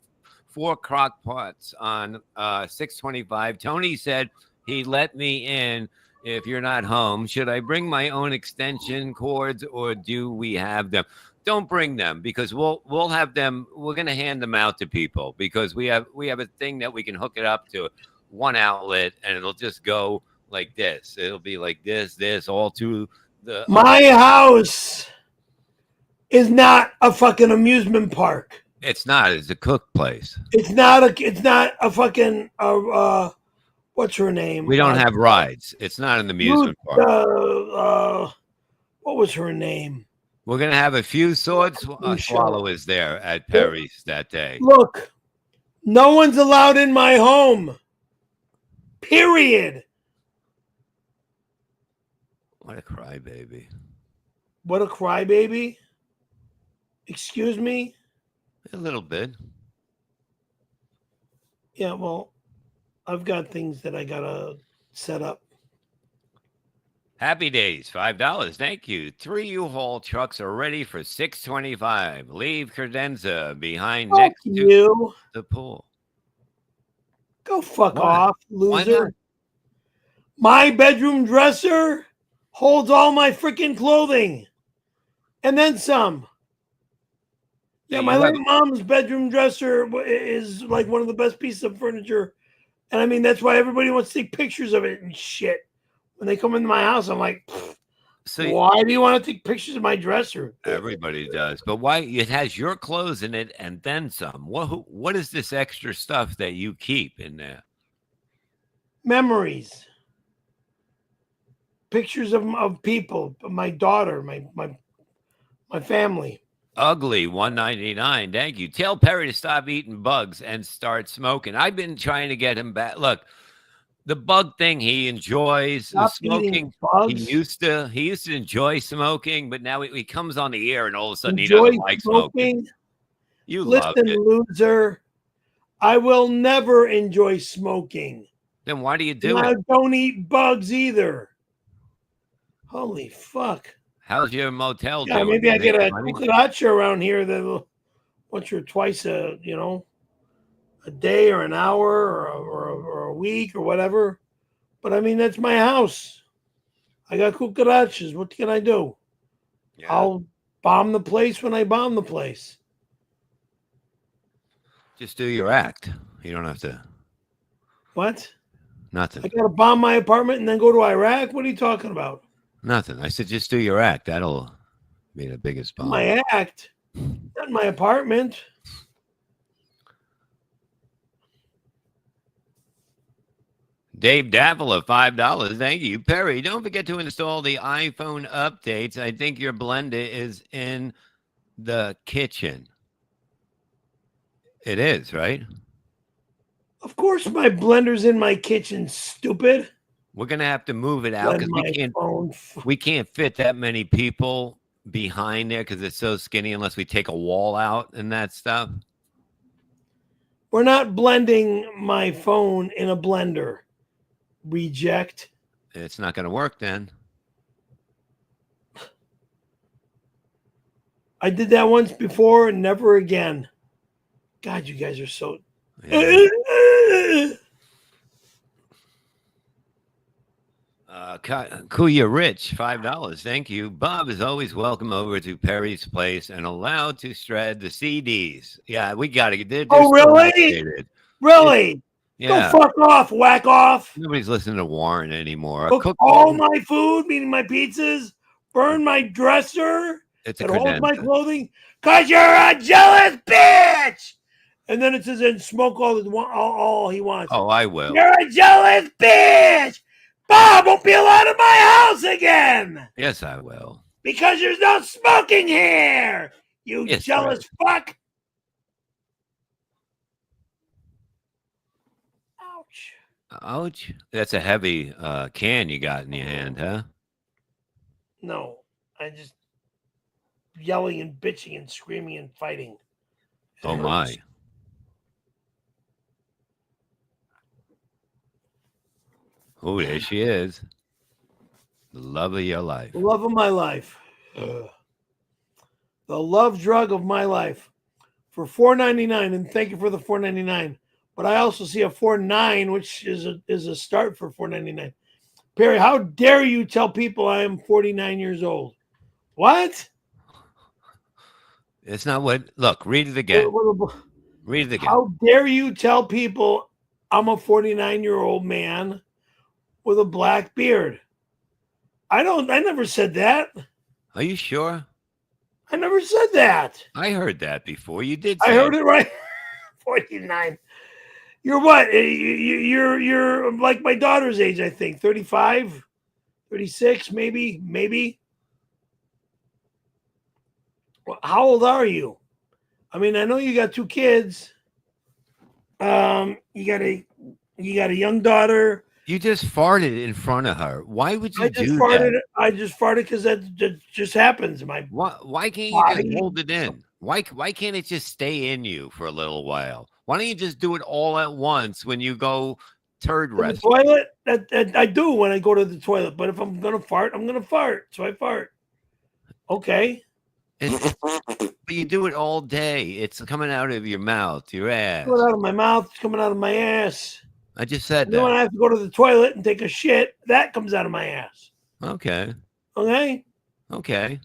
4 crock pots on 6/25. Tony said he'd let me in if you're not home. Should I bring my own extension cords or do we have them? Don't bring them because we'll have them. We're going to hand them out to people because we have a thing that we can hook it up to one outlet and it'll just go like this. It'll be like this all to the My house is not a fucking amusement park. It's not. It's a cook place. It's not a fucking what's her name? We don't have rides. It's not an amusement park. What was her name? We're gonna have a few swords swallowers there at Perry's that day. Look, no one's allowed in my home. Period. What a crybaby. What a crybaby. Excuse me? A little bit. Yeah, well, I've got things that I gotta set up. Happy days, $5. Thank you. 3 U-Haul trucks are ready for $6.25. Leave credenza behind Fuck next to you. the pool. Go fuck Why? off, Why not? loser. My bedroom dresser holds all my freaking clothing. And then some. Yeah, Hey, my you have- late mom's bedroom dresser is like one of the best pieces of furniture. And I mean, that's why everybody wants to take pictures of it and shit. When they come into my house, I'm like, So why do you want to take pictures of my dresser? everybody does, but why? It has your clothes in it and then some. What is this extra stuff that you keep in there? Memories. Pictures of people, my daughter, my family. Ugly 199. Thank you. Tell Perry to stop eating bugs and start smoking. I've been trying to get him back. Look, the bug thing he enjoys. The Stop eating smoking. bugs. He used to enjoy smoking, but now he comes on the air and all of a sudden he Enjoy doesn't like smoking. You love Listen, it. loser. I will never enjoy smoking. Then why do you do And I it? don't eat bugs either. Holy fuck. How's your motel Yeah, doing? maybe I get a Money? cucaracha around here that once or twice a day or an hour or a week or whatever. But I mean, that's my house. I got cucarachas. What can I do? Yeah. I'll bomb the place when I bomb the place. Just do your act. You don't have to. What? Nothing. I got to bomb my apartment and then go to Iraq? What are you talking about? Nothing. I said just do your act. That'll be the biggest bomb. My act, not my apartment. Dave Davila, $5. Thank you. Perry, don't forget to install the iPhone updates. I think your blender is in the kitchen. It is, right? Of course, my blender's in my kitchen, stupid. We're gonna have to move it out because we can't fit that many people behind there because it's so skinny unless we take a wall out and that stuff. We're not blending my phone in a blender. Reject. It's not gonna work then. I did that once before and never again. God, you guys are so. Yeah. Kuya Rich, $5. Thank you. Bob is always welcome over to Perry's place and allowed to shred the CDs. Yeah, we got to get. Oh, really? Really? Yeah. Go fuck off, whack off. Nobody's listening to Warren anymore. Cook all my food, meaning my pizzas. Burn my dresser. It's a that holds my credenza. clothing. Cause you're a jealous bitch. And then it says, and smoke all he wants. Oh, I will. You're a jealous bitch. Bob won't be allowed in my house again. Yes, I will. Because there's no smoking here. You Yes, jealous fuck. Ouch. Ouch. That's a heavy can you got in your hand, huh? No, I just yelling and bitching and screaming and fighting. Oh, my. Oh, there she is. The love of your life. The love of my life. The love drug of my life. For $4.99, and thank you for the $4.99. But I also see a $4.9, which is a start for $4.99. Perry, how dare you tell people I am 49 years old? What? It's not what. Look, read it again. Read it again. How dare you tell people I'm a 49-year-old man with a black beard? I never said that. Are you sure? I never said that. I heard that before. You did I say heard it right. 49. You're what? You're like my daughter's age, I think. 35, 36, maybe. Well, how old are you? I mean, I know you got 2 kids. You got a young daughter. You just farted in front of her. Why would you I just do farted. that? I just farted because that just happens. Why can't you just body. hold it in? Why can't it just stay in you for a little while? Why don't you just do it all at once when you go turd In the rest? toilet? That I do when I go to the toilet. But if I'm gonna fart, I'm gonna fart. So I fart. Okay. But you do it all day. It's coming out of your mouth, your ass. Coming out of my mouth, it's coming out of my ass. I just said And then when I that. have to go to the toilet and take a shit, that comes out of my ass. Okay. Okay. Okay.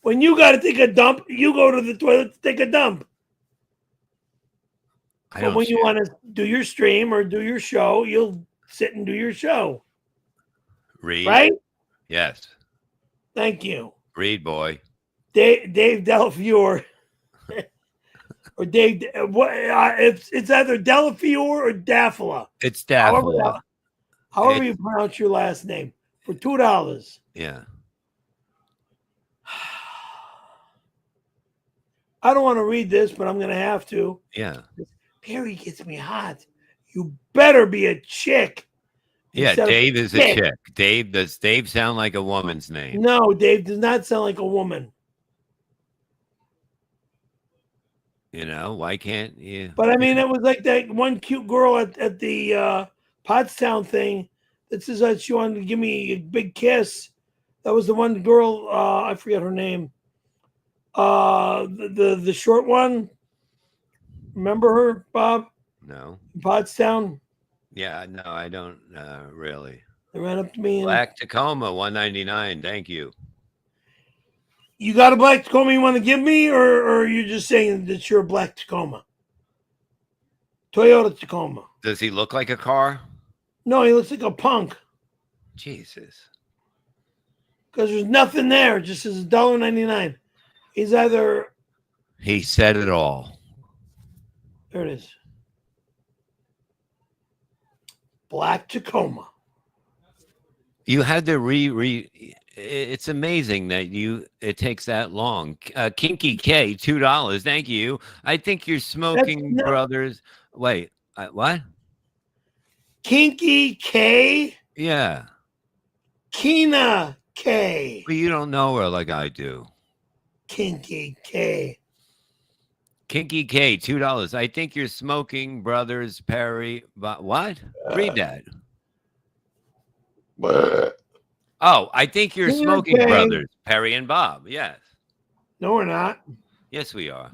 When you got to take a dump, you go to the toilet to take a dump. I But don't when you share. want to do your stream or do your show, you'll sit and do your show. Read. Right? Yes. Thank you. Read, boy. Dave Delafiore. Or Dave, it's either Delafiore or Daffila. It's However, Daffila. however you pronounce your last name. For $2. Yeah. I don't want to read this, but I'm going to have to. Yeah. Perry gets me hot. You better be a chick. Yeah. instead of Dave is a dick. chick. Does Dave sound like a woman's name? No, Dave does not sound like a woman. You know, why can't you? But I mean, it was like that one cute girl at the Pottstown thing that says that she wanted to give me a big kiss. That was the one girl, I forget her name. The short one. Remember her, Bob? No. Pottstown. Yeah, no, I don't really. They ran up to me and Black Tacoma, 199. Thank you. you got a black Tacoma you want to give me, or are you just saying that you're a black Tacoma? Toyota Tacoma. Does he look like a car? No, he looks like a punk Jesus. because there's nothing there. It just says $1.99. He's either He said it all. there. It is. Black Tacoma. You had to it's amazing that it takes that long. Kinky K, $2. Thank you. I think you're smoking, no- brothers. Wait, what? Kinky K. Yeah. Kina K. But you don't know her like I do. Kinky K. Kinky K, $2. I think you're smoking, brothers. Perry. But what? Read that. Oh, I think you're Kinky smoking, K. brothers. Perry and Bob. Yes. No, we're not. Yes, we are.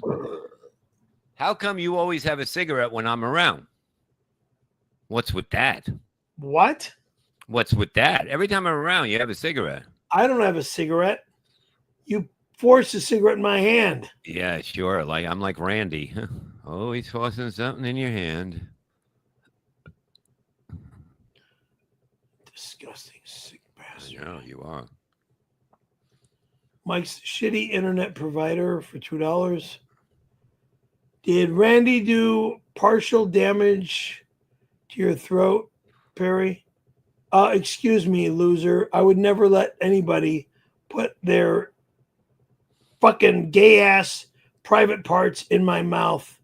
How come you always have a cigarette when I'm around? What's with that? What? What's with that? Every time I'm around, you have a cigarette. I don't have a cigarette. You forced a cigarette in my hand. Yeah, sure. Like I'm like Randy. Always forcing something in your hand. Disgusting, sick I bastard. know you are. Mike's shitty internet provider for $2. Did Randy do partial damage to your throat, Perry? Excuse me, loser. I would never let anybody put their fucking gay ass private parts in my mouth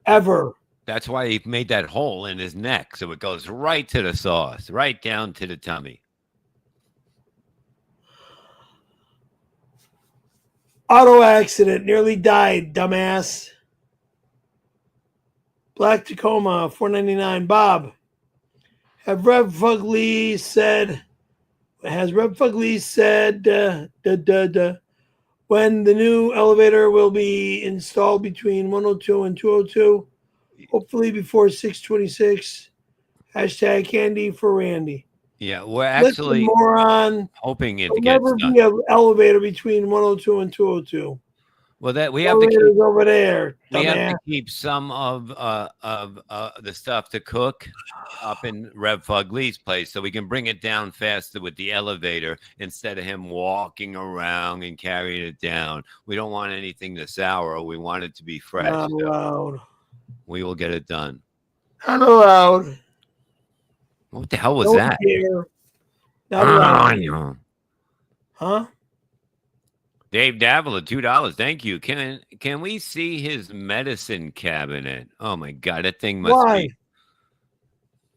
ever. That's why he made that hole in his neck, so it goes right to the sauce, right down to the tummy. Auto accident, nearly died, dumbass. Black Tacoma, $4.99. Bob, has Rev Fugly said when the new elevator will be installed between 102 and 202? Hopefully before 6:26. Hashtag candy for Randy. Yeah, we're actually Listen, moron. hoping it There'll gets never done. be an elevator between 102 and 202. Well, that we have to keep, Elevator's over there. we have Dumbass. to keep some of the stuff to cook up in Rev Fugly's place so we can bring it down faster with the elevator instead of him walking around and carrying it down. We don't want anything to sour. We want it to be fresh. Not So allowed. we will get it done. Not allowed. What the hell was Don't that? care. Not allowed. Huh? Dave Davila, $2. Thank you. Can we see his medicine cabinet? Oh my god, that thing must Why?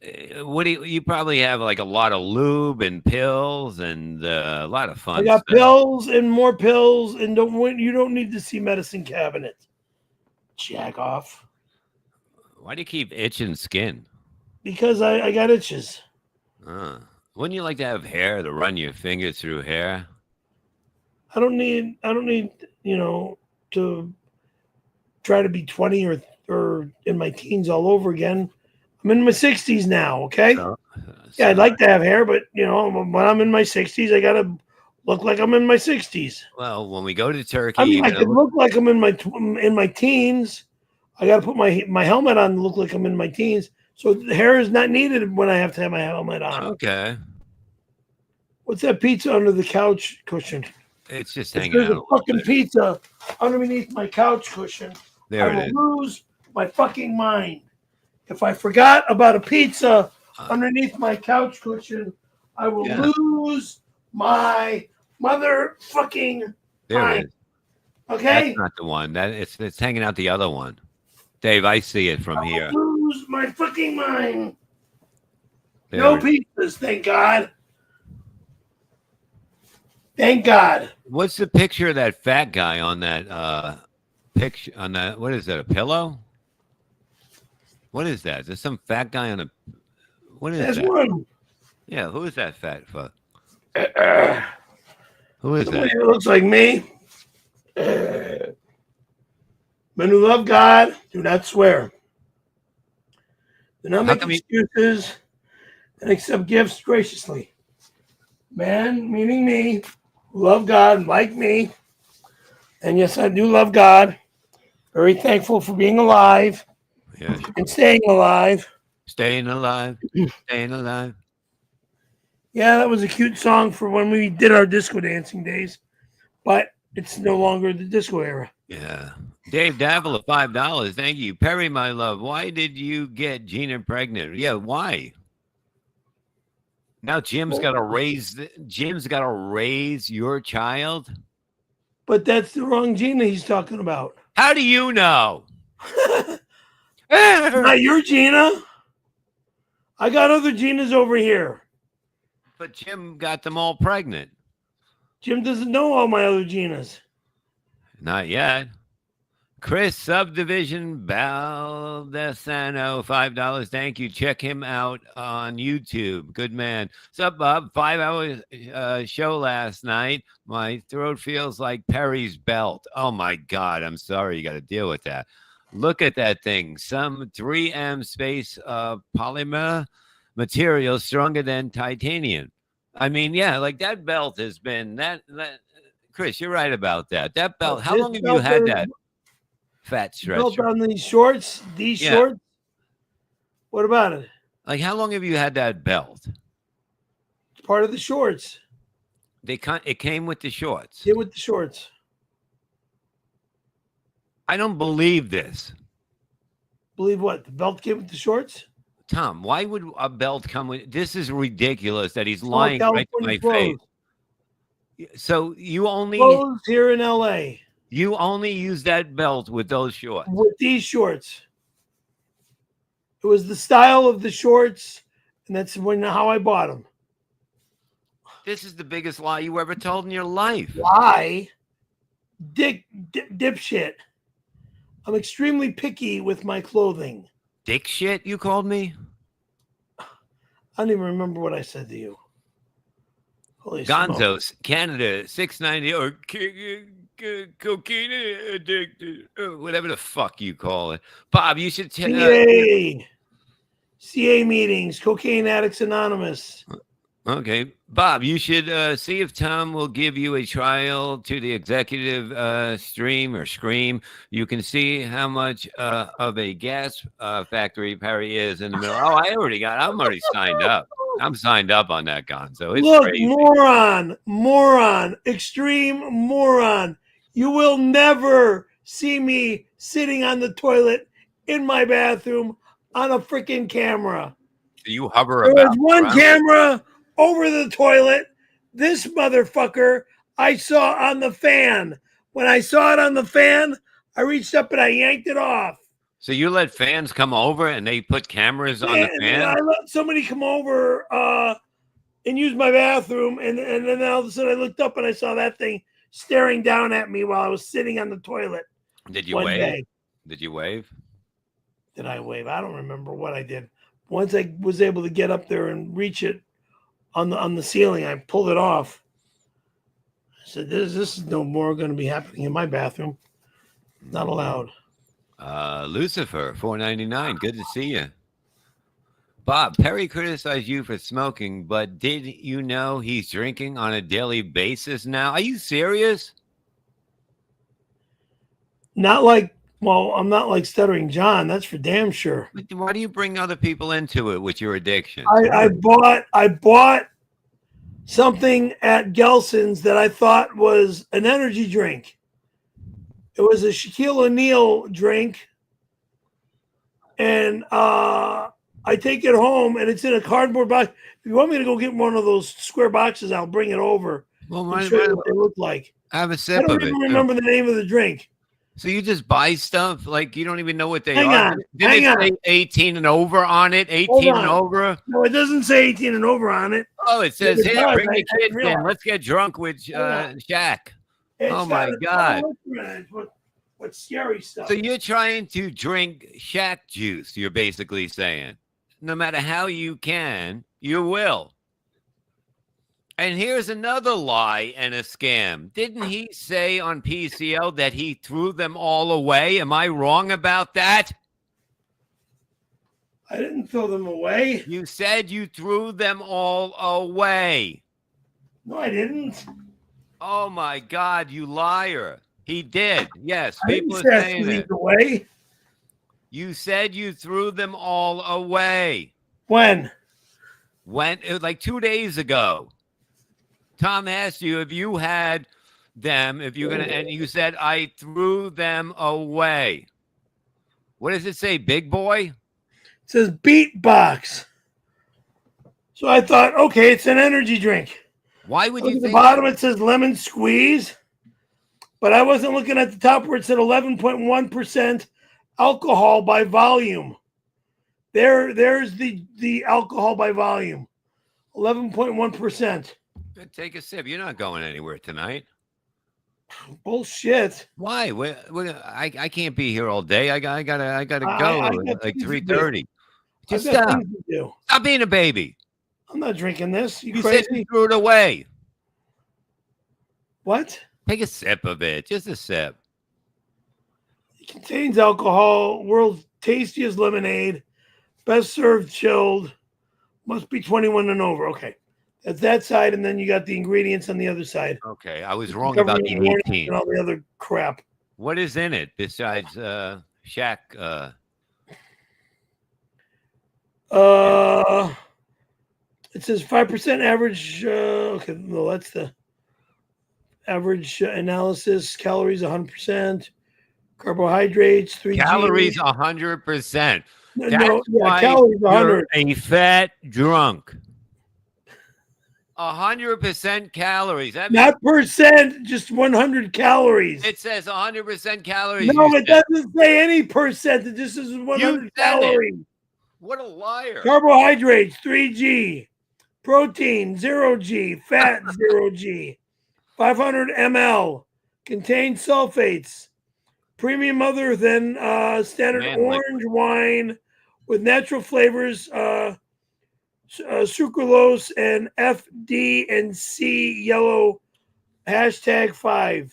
be. What do you probably have like a lot of lube and pills and a lot of fun I got stuff. pills and more pills, and you don't need to see medicine cabinet. Jack off. Why do you keep itching skin? Because I got itches. Wouldn't you like to have hair to run your fingers through hair? I don't need to try to be 20 or in my teens all over again. I'm in my 60s now, okay? Yeah, I'd like to have hair, but when I'm in my 60s, I gotta look like I'm in my 60s. Well, when we go to Turkey, I mean, I could look like I'm in my teens. I gotta put my helmet on to look like I'm in my teens. So the hair is not needed when I have to have my helmet on. Okay. What's that pizza under the couch cushion? It's just If hanging there's out. a fucking pizza underneath my couch cushion, There I it will is. lose my fucking mind. If I forgot about a pizza underneath my couch cushion, I will lose my motherfucking There it mind. is. Okay? That's not the one. It's hanging out the other one. Dave, I see it from here. I will lose my fucking mind. There No it is. pizzas, thank God. Thank God. What's the picture of that fat guy on that picture? On that, what is that? A pillow? What is that? Is there some fat guy on a? What is That's that? one. Yeah, who is that fat fuck? Who is Somebody that? that looks like me. Men who love God do not swear. Do not How make come you- excuses and accept gifts graciously. Man, meaning me, who love God like me. And yes, I do love God. Very thankful for being alive Yeah, and staying alive. staying alive, staying alive. Yeah, that was a cute song for when we did our disco dancing days, but it's no longer the disco era. Yeah. Dave Davila, $5. Thank you. Perry, my love, why did you get Gina pregnant? Yeah, why? Now Jim's got to raise your child. But that's the wrong Gina he's talking about. How do you know? Not your Gina. I got other Ginas over here. But Jim got them all pregnant. Jim doesn't know all my other Ginas. Not yet. Chris Subdivision Baldessano, $5. Thank you. Check him out on YouTube. Good man. What's up, Bob? 5-hour show last night. My throat feels like Perry's belt. Oh my God. I'm sorry. You got to deal with that. Look at that thing. Some 3M space polymer material stronger than titanium. I mean, yeah, like that belt has been that Chris, you're right about that. That belt, how long have you had that fat Belt stretcher? on these shorts? These shorts? What about it? Like, how long have you had that belt? It's part of the shorts. It came with the shorts. Get with the shorts. I don't believe this. Believe what? The belt came with the shorts? Tom, why would a belt come with this? Is ridiculous that he's All lying right to my California face. So you only clothes here in LA use that belt with those shorts. with these shorts. It was the style of the shorts, and that's how I bought them. This is the biggest lie you ever told in your life. Why? Dipshit. I'm extremely picky with my clothing. Dick shit, you called me? I don't even remember what I said to you. Holy smoke. Gonzo's, Canada, $6.90 or cocaine addicted, or whatever the fuck you call it. Bob, you should tell. CA meetings, Cocaine Addicts Anonymous. Okay, Bob, you should see if Tom will give you a trial to the executive stream or scream. You can see how much of a gas factory Perry is in the middle. Oh, I'm already signed up. I'm signed up on that Gonzo. It's Look, crazy. moron, extreme moron. You will never see me sitting on the toilet in my bathroom on a freaking camera. You hover There about was one around. camera over the toilet. This motherfucker I saw on the fan. When I saw it on the fan, I reached up and I yanked it off. So you let fans come over and they put cameras on the And fan? I let somebody come over and use my bathroom, and then all of a sudden I looked up and I saw that thing staring down at me while I was sitting on the toilet. Did you one wave? day. Did you wave? Did I wave? I don't remember what I did. Once I was able to get up there and reach it on the ceiling, I pulled it off. I said, "This is no more going to be happening in my bathroom. Not allowed." Lucifer, $4.99. Good to see you. Bob, Perry criticized you for smoking, but did you know he's drinking on a daily basis now? Are you serious? Not like, well, I'm not like Stuttering John. That's for damn sure. Why do you bring other people into it with your addiction? I bought something at Gelson's that I thought was an energy drink. It was a Shaquille O'Neal drink, and I take it home, and it's in a cardboard box. If you want me to go get one of those square boxes, I'll bring it over Well, and show you what they look like. have a I sip don't of it. even remember the name of the drink. So you just buy stuff like you don't even know what they Hang are. on, Didn't hang it say 18 and over on it? 18 and on. over? No, it doesn't say 18 and over on it. Oh, it says It here, does. bring I your kids realize. in. Let's get drunk with Shaq. It's Oh my got a God. What scary stuff. So you're trying to drink Shaq juice, you're basically saying. No matter how you can, you will. And here's another lie and a scam. Didn't he say on PCL that he threw them all away? Am I wrong about that? I didn't throw them away. You said you threw them all away. No, I didn't. Oh my God, you liar. He did. Yes, I didn't people are say I saying threw it. these away. You said you threw them all away. When? It was like 2 days ago. Tom asked you if you had them, if you're gonna, and you said I threw them away. What does it say, big boy? It says beatbox. So I thought, okay, it's an energy drink. Why would Look you at the think bottom, it says lemon squeeze. But I wasn't looking at the top where it said 11.1% alcohol by volume. There's the alcohol by volume. 11.1%. Take a sip. You're not going anywhere tonight. Bullshit. Why? I can't be here all day. I gotta go I got like things to do. 3:30. Just I've got stop. things to do. Stop being a baby. I'm not drinking this. You You said crazy? you threw it away. What? Take a sip of it. Just a sip. It contains alcohol. World's tastiest lemonade. Best served chilled. Must be 21 and over. Okay. That's that side, and then you got the ingredients on the other side. Okay, I was wrong about the Government warning 18. and all the other crap. What is in it besides Shaq? It says 5% average. Okay, no, that's the average analysis. Calories 100%. Carbohydrates 3G. Calories 100%. No, why calories you're 100. a fat drunk. 100% calories. That means Not percent, just 100 calories. it says 100% calories. No, you it said. doesn't say any percent. It just says 100 said it. calories. What a liar. Carbohydrates 3G. Protein 0G. Fat 0G. 500 ml. Contains sulfates. Premium other than standard Man, orange wine with natural flavors, sucralose and FD and C yellow #5.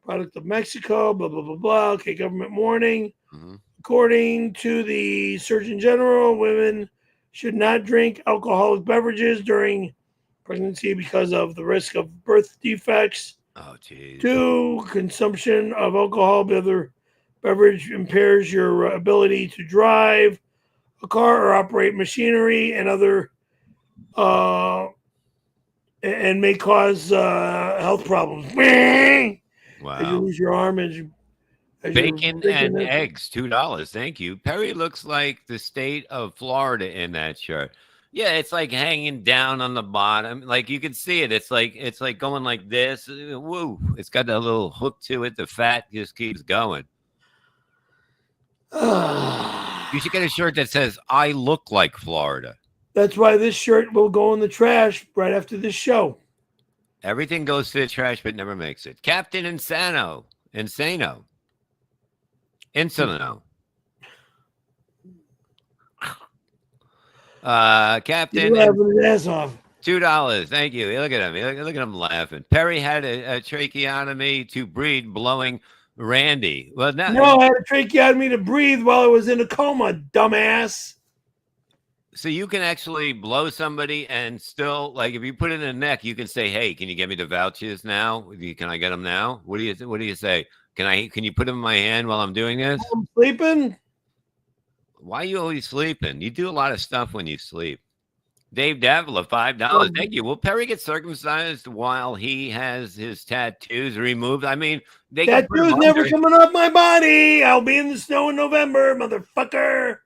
Product of Mexico, blah, blah, blah, blah. Okay, government warning. Mhm. According to the Surgeon General, women should not drink alcoholic beverages during pregnancy because of the risk of birth defects. Oh, geez. 2, consumption of alcohol by other beverage impairs your ability to drive a car or operate machinery and other and may cause health problems. As you Wow. lose your arm, as you're Bacon drinking and it. eggs, $2. Thank you. Perry looks like the state of Florida in that shirt. Yeah, it's like hanging down on the bottom. Like you can see it. It's like going like this. Woo. It's got that little hook to it. The fat just keeps going. You should get a shirt that says "I look like Florida." That's why this shirt will go in the trash right after this show. Everything goes to the trash, but never makes it. Captain Insano. Captain. He's laughing his ass off. $2. Thank you. Look at him. Look at him laughing. Perry had a tracheotomy to breed, blowing Randy. Well, now, No, I had a tracheotomy to breathe while I was in a coma, dumbass. so you can actually blow somebody and still, like, if you put it in the neck, you can say, "Hey, can you get me the vouchers now? Can I get them now?" What do you say? Can you put them in my hand while I'm doing this? I'm sleeping. Why are you always sleeping? You do a lot of stuff when you sleep. Dave Davila, $5. Thank you. Will Perry get circumcised while he has his tattoos removed? I mean, they can put Tattoo's them never under. coming off my body. I'll be in the snow in November, motherfucker.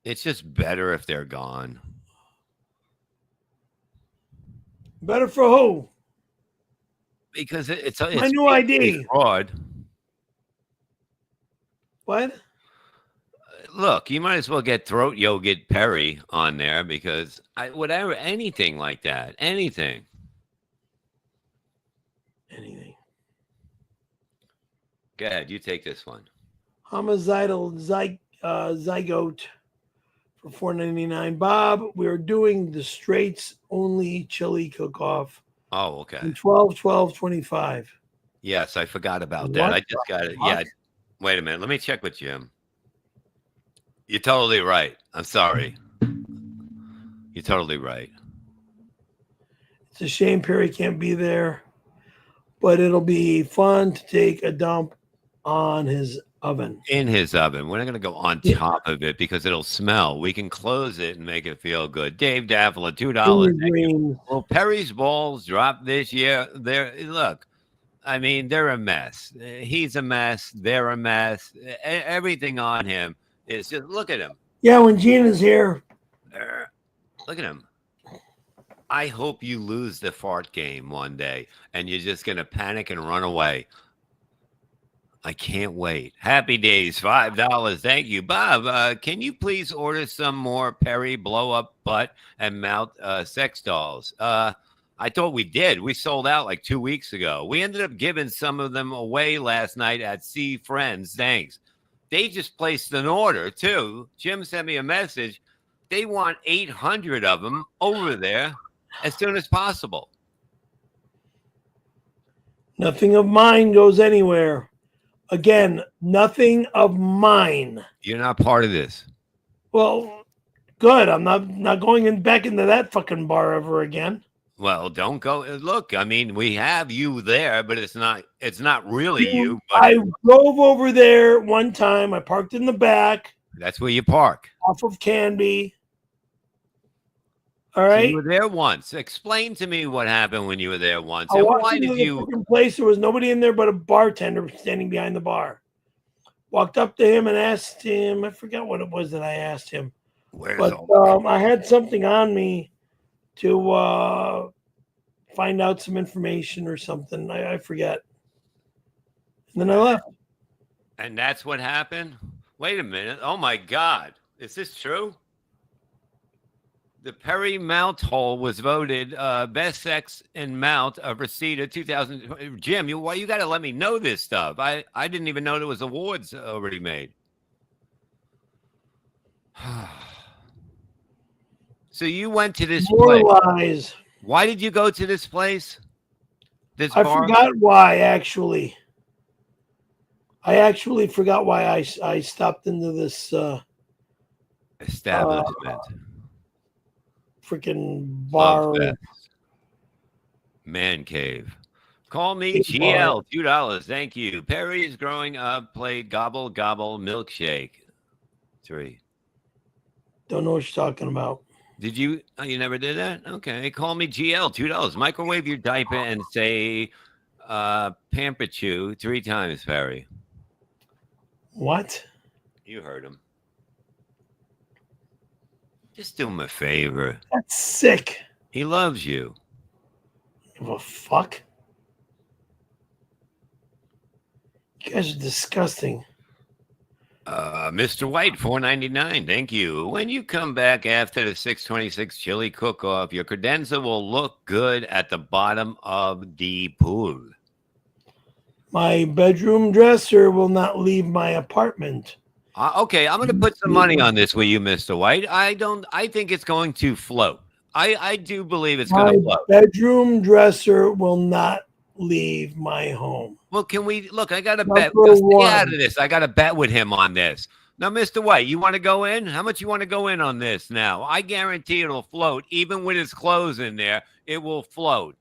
It's just better if they're gone. Better for who? Because it's My new ID. fraud. What? Look, you might as well get Throat Yogurt Perry on there because anything like that, anything. Go ahead, you take this one. Homicidal zygote for $4.99. Bob, we're doing the Straits only chili cook-off. Oh, okay. 12/12/25. Yes, I forgot about that. I just got it. Yeah. Wait a minute. Let me check with Jim. You're totally right. I'm sorry. You're totally right. It's a shame Perry can't be there, but it'll be fun to take a dump on his oven. In his oven. We're not going to go on top of it because it'll smell. We can close it and make it feel good. Dave Davila, $2. Well, Perry's balls dropped this year. Look, I mean, they're a mess. He's a mess. They're a mess. Everything on him is just, look at him. Yeah, when Gina's here. Look at him. I hope you lose the fart game one day and you're just going to panic and run away. I can't wait. Happy days, $5. Thank you. Bob, can you please order some more Perry blow-up butt and mouth sex dolls? I thought we did. We sold out like 2 weeks ago. We ended up giving some of them away last night at See Friends. Thanks. They just placed an order, too. Jim sent me a message. They want 800 of them over there as soon as possible. Nothing of mine goes anywhere. Again, nothing of mine. You're not part of this. Well, good. I'm not going back into that fucking bar ever again. Well, don't go. Look, I mean, we have you there, but it's not really you. But I drove over there one time. I parked in the back. That's where you park. Off of Canby. All right. So you were there once. Explain to me what happened when you were there once. I And walked why into did the you? fucking place. There was nobody in there but a bartender standing behind the bar. Walked up to him and asked him. I forgot what it was that I asked him. But I had something on me to find out some information or something. I forget. And then I left. And that's what happened? Wait a minute. Oh, my God. Is this true? The Perry Mount Hole was voted best sex in Mount of Reseda 2000. Jim, you got to let me know this stuff. I didn't even know there was awards already made. So you went to this place. Lies. Why did you go to this place? This I bar? forgot why, actually. I actually forgot why I stopped into this. establishment. Freaking Love bar. Fest. Man cave. Call me Big bar. GL, $2. Thank you. Perry's growing up played Gobble Gobble Milkshake. 3. Don't know what you're talking about. Did you? Oh, you never did that? Okay. Call me GL, $2. Microwave your diaper and say Pamper Chew 3 times, Perry. What? You heard him. Just do him a favor. That's sick. He loves you. Give a fuck. You guys are disgusting. Mr. White, $4.99. Thank you. When you come back after the 626 chili cook-off, your credenza will look good at the bottom of the pool. My bedroom dresser will not leave my apartment. Okay, I'm going to put some money on this with you, Mr. White. I think it's going to float. I do believe it's going to float. Bedroom dresser will not leave my home. Well, can we look? I got a Number bet. Stay one. out of this. I got a bet with him on this. Now, Mr. White, you want to go in? How much you want to go in on this now? I guarantee it'll float. Even with his clothes in there, it will float.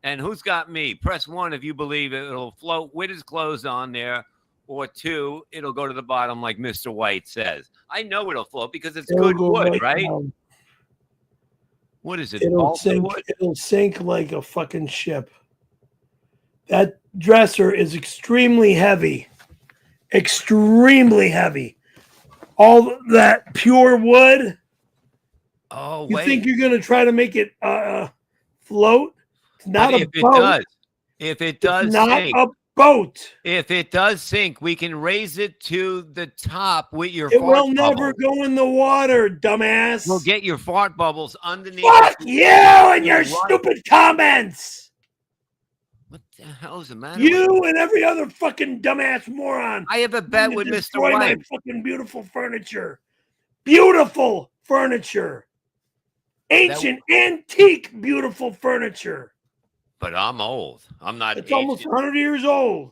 And who's got me? Press 1 if you believe it'll float with his clothes on there. Or 2, it'll go to the bottom like Mr. White says. I know it'll float because it's It'll good go wood, right? down. What is it? It'll balsa sink. wood? It'll sink like a fucking ship. That dresser is extremely heavy. Extremely heavy. All that pure wood. Oh, You wait. think you're gonna try to make it float? It's not But a if it boat. does, if it does It's not sink, a boat. if it does sink, we can raise it to the top with your It fart will never bubbles. go in the water, dumbass. We'll get your fart bubbles underneath. Fuck you and your What? stupid comments. What the hell is the matter? You and every other fucking dumbass moron. I have a bet You with Mr. destroy my White. fucking beautiful furniture. Beautiful furniture. Ancient, antique, beautiful furniture. But I'm old. I'm not. It's almost ancient. 100 years old.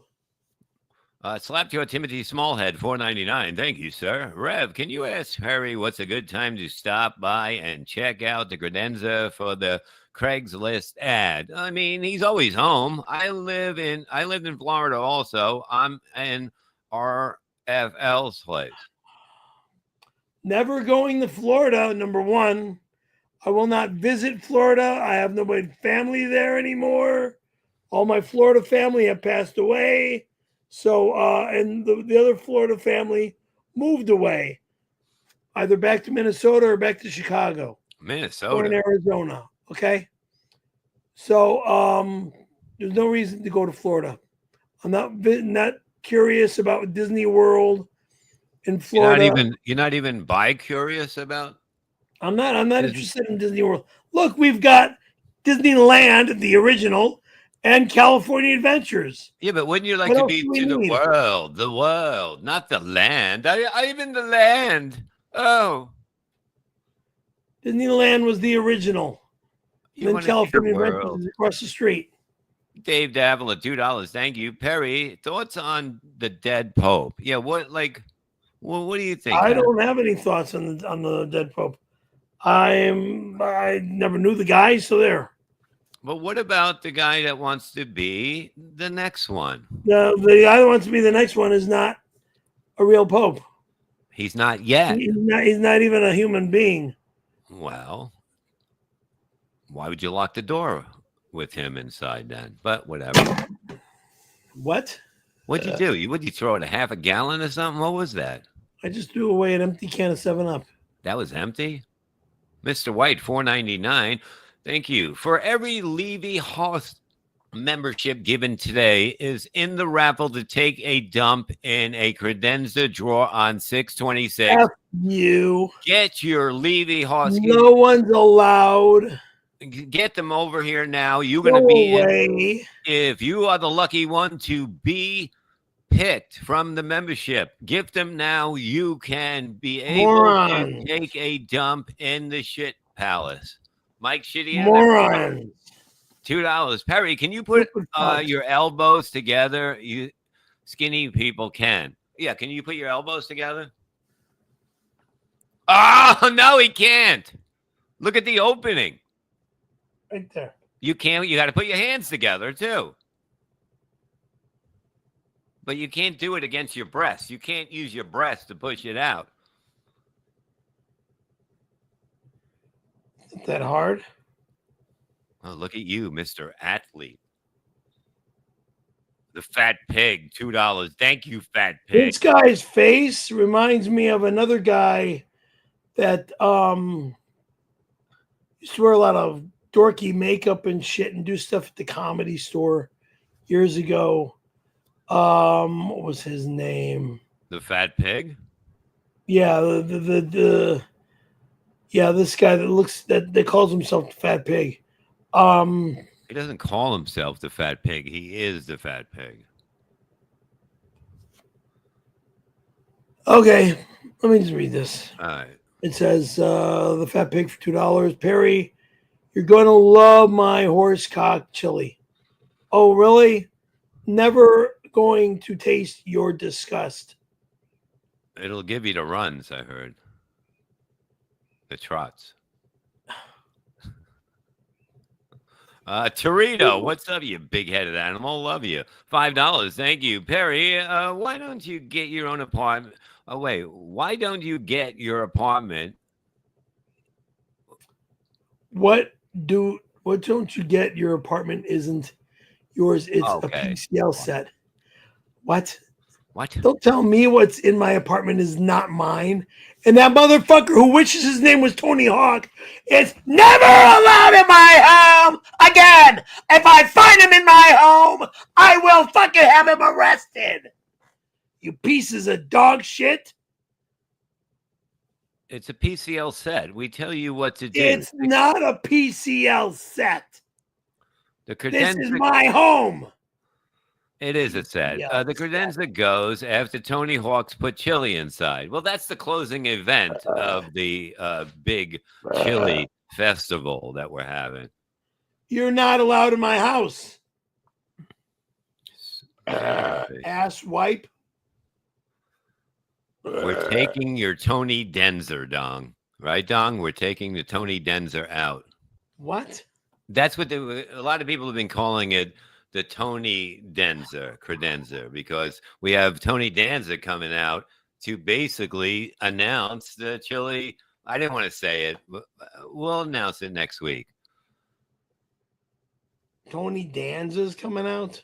Slapjaw Timothy Smallhead, $4.99. Thank you, sir. Rev, can you ask Harry what's a good time to stop by and check out the credenza for the Craigslist ad? I mean, he's always home. I lived in Florida also. I'm in RFL's place. Never going to Florida, number one. I will not visit Florida. I have no family there anymore. All my Florida family have passed away. So, and the other Florida family moved away, either back to Minnesota or back to Chicago. Or in Minnesota. Arizona. Okay. So, there's no reason to go to Florida. I'm not curious about Disney World in Florida. You're not even bi-curious about? I'm not interested in Disney World. Look, we've got Disneyland, the original, and California Adventures. Yeah, but wouldn't you like What to else be do we to need? the world, not the land? I even the land. Oh, Disneyland was the original. you And want then to see the California Adventures world. is across the street. Dave Davila, $2. Thank you, Perry. Thoughts on the dead Pope? Yeah, what do you think? I don't have any thoughts on the dead Pope. I never knew the guy, so there. But what about the guy that wants to be the next one? The guy that wants to be the next one is not a real Pope. He's not yet. He's not even a human being. Well, why would you lock the door with him inside then? But whatever. What? What'd you do? Would you throw it a half a gallon or something? What was that? I just threw away an empty can of 7-Up. That was empty? Mr. White, $4.99. Thank you. For every Levy Host membership given today is in the raffle to take a dump in a credenza drawer on 626. F you. Get your Levy Host. No one's allowed. Get them over here now. You're going Go to be away. if you are the lucky one to be picked from the membership, gift them now. You can be able Moron. to take a dump in the shit palace. Mike Shitty, Moron. $2. Perry, can you put Stupid fuck. your elbows together? You skinny people can. Yeah, can you put your elbows together? Oh, no, he can't. Look at the opening. Right there. You can't. You got to put your hands together, too. But you can't do it against your breast. You can't use your breast to push it out. Isn't that hard? Oh, look at you, Mr. Athlete. The fat pig, $2. Thank you, fat pig. This guy's face reminds me of another guy that used to wear a lot of dorky makeup and shit and do stuff at the Comedy Store years ago. What was his name? The fat pig? Yeah, this guy that calls himself the Fat Pig. He doesn't call himself the fat pig. He is the fat pig. Okay, let me just read this. All right. It says, the Fat Pig for $2. Perry, you're going to love my horsecock chili. Oh, really? Never going to taste your disgust. It'll give you the runs, I heard. The trots. Torito, what's up, you big-headed animal? Love you. $5. Thank you. Perry, why don't you get your own apartment? Oh, wait. Why don't you get your apartment? What don't you get? Your apartment isn't yours. It's a PCL set. What? What? Don't tell me what's in my apartment is not mine. And that motherfucker who wishes his name was Tony Hawk is never allowed in my home again. If I find him in my home, I will fucking have him arrested. You pieces of dog shit. It's a PCL set. We tell you what to do. It's not a PCL set. The This credenza, is my home. It is a set. Yeah, The credenza goes after Tony Hawk's put chili inside. Well, that's the closing event of the big chili festival that we're having. You're not allowed in my house. Ass wipe. We're taking your Tony Denzer, Dong. Right, Dong? We're taking the Tony Denzer out. What? That's what a lot of people have been calling it, the Tony Denzer, credenza, because we have Tony Danza coming out to basically announce the chili. I didn't want to say it, but we'll announce it next week. Tony Danza's coming out?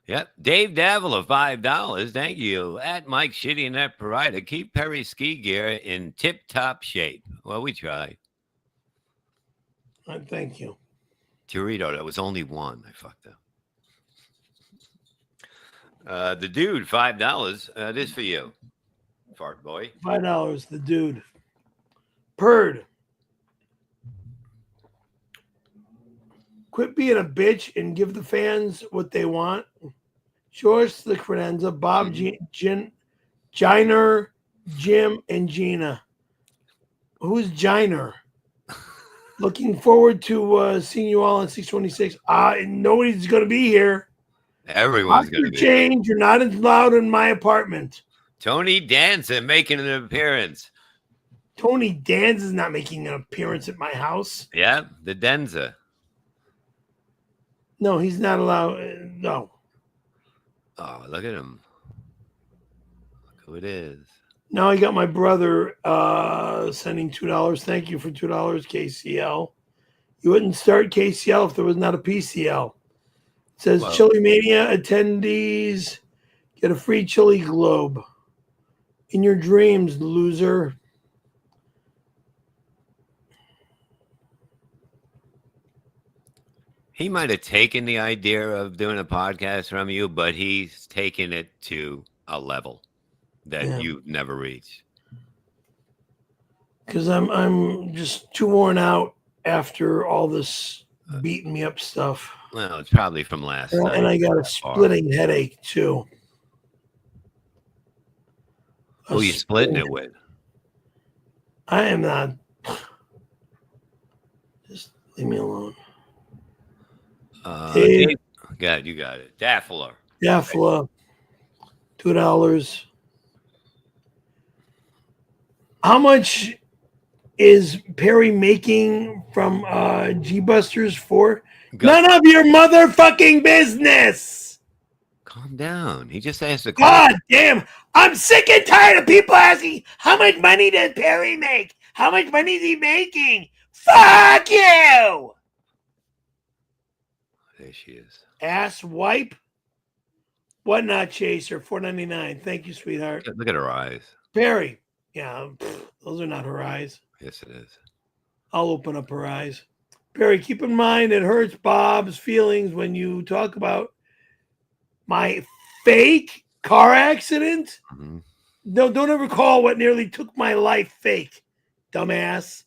Yep. Dave Davila, $5. Thank you. At Mike Shitty and that Parida. Keep Perry's ski gear in tip-top shape. Well, we try. Thank you. Torito, that was only one. I fucked up. The dude, $5. This for you, fart boy. $5. The dude. Purd. Quit being a bitch and give the fans what they want. George the credenza, Bob, Jiner, Jim, and Gina. Who's Jiner? Looking forward to seeing you all on 626. Nobody's going to be here. Everyone's going to be change. You're not allowed in my apartment. Tony Danza making an appearance. Tony Danza is not making an appearance at my house. Yeah, the Denza. No, he's not allowed. No. Oh, look at him. Look who it is. Now I got my brother sending $2. Thank you for $2, KCL. You wouldn't start KCL if there was not a PCL. It says Chili Mania attendees get a free chili globe. In your dreams, loser. He might have taken the idea of doing a podcast from you, but he's taken it to a level that you've never reached. Because I'm just too worn out after all this beating me up stuff. Well, it's probably from last night. And I got a splitting headache too. Who are you splitting it with? I am not. Just leave me alone. Dave, God, you got it. Daffler. Daffler. $2. How much is Perry making from G Busters 4? Gus, None of your motherfucking business. calm down. He just asked a God question. damn. I'm sick and tired of people asking, how much money does Perry make? How much money is he making? Fuck you. There she is. Ass wipe. What not chaser? $4.99. Thank you, sweetheart. Look at her eyes. Perry. Yeah, those are not her eyes. Yes, it is. I'll open up her eyes. Perry, keep in mind it hurts Bob's feelings when you talk about my fake car accident. Mhm. No, don't ever call what nearly took my life fake, dumbass.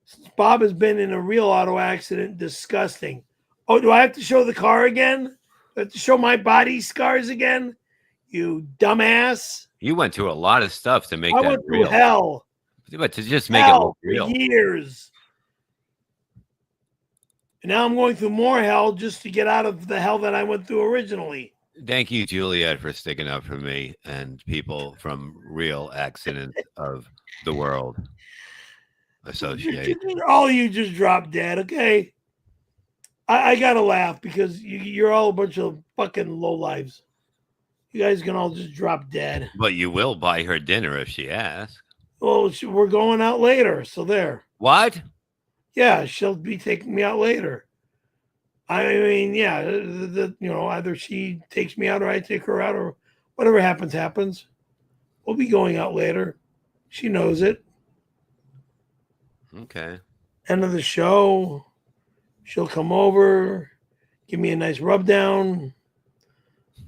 Since Bob has been in a real auto accident, disgusting. Oh, do I have to show the car again? Do I have to show my body scars again? You dumbass. You went through a lot of stuff to make I that went through real. hell. But to just make it Hell look for real. years. And now I'm going through more hell just to get out of the hell that I went through originally. Thank you, Juliet, for sticking up for me and people from real accidents of the world association. All you just dropped dead, okay? I gotta laugh because you're all a bunch of fucking lowlives. You guys can all just drop dead. But you will buy her dinner if she asks. Well, we're going out later, so there. What? Yeah, she'll be taking me out later. I mean, yeah, either she takes me out or I take her out, or whatever happens, happens. We'll be going out later. She knows it. Okay. End of the show, she'll come over, give me a nice rub down,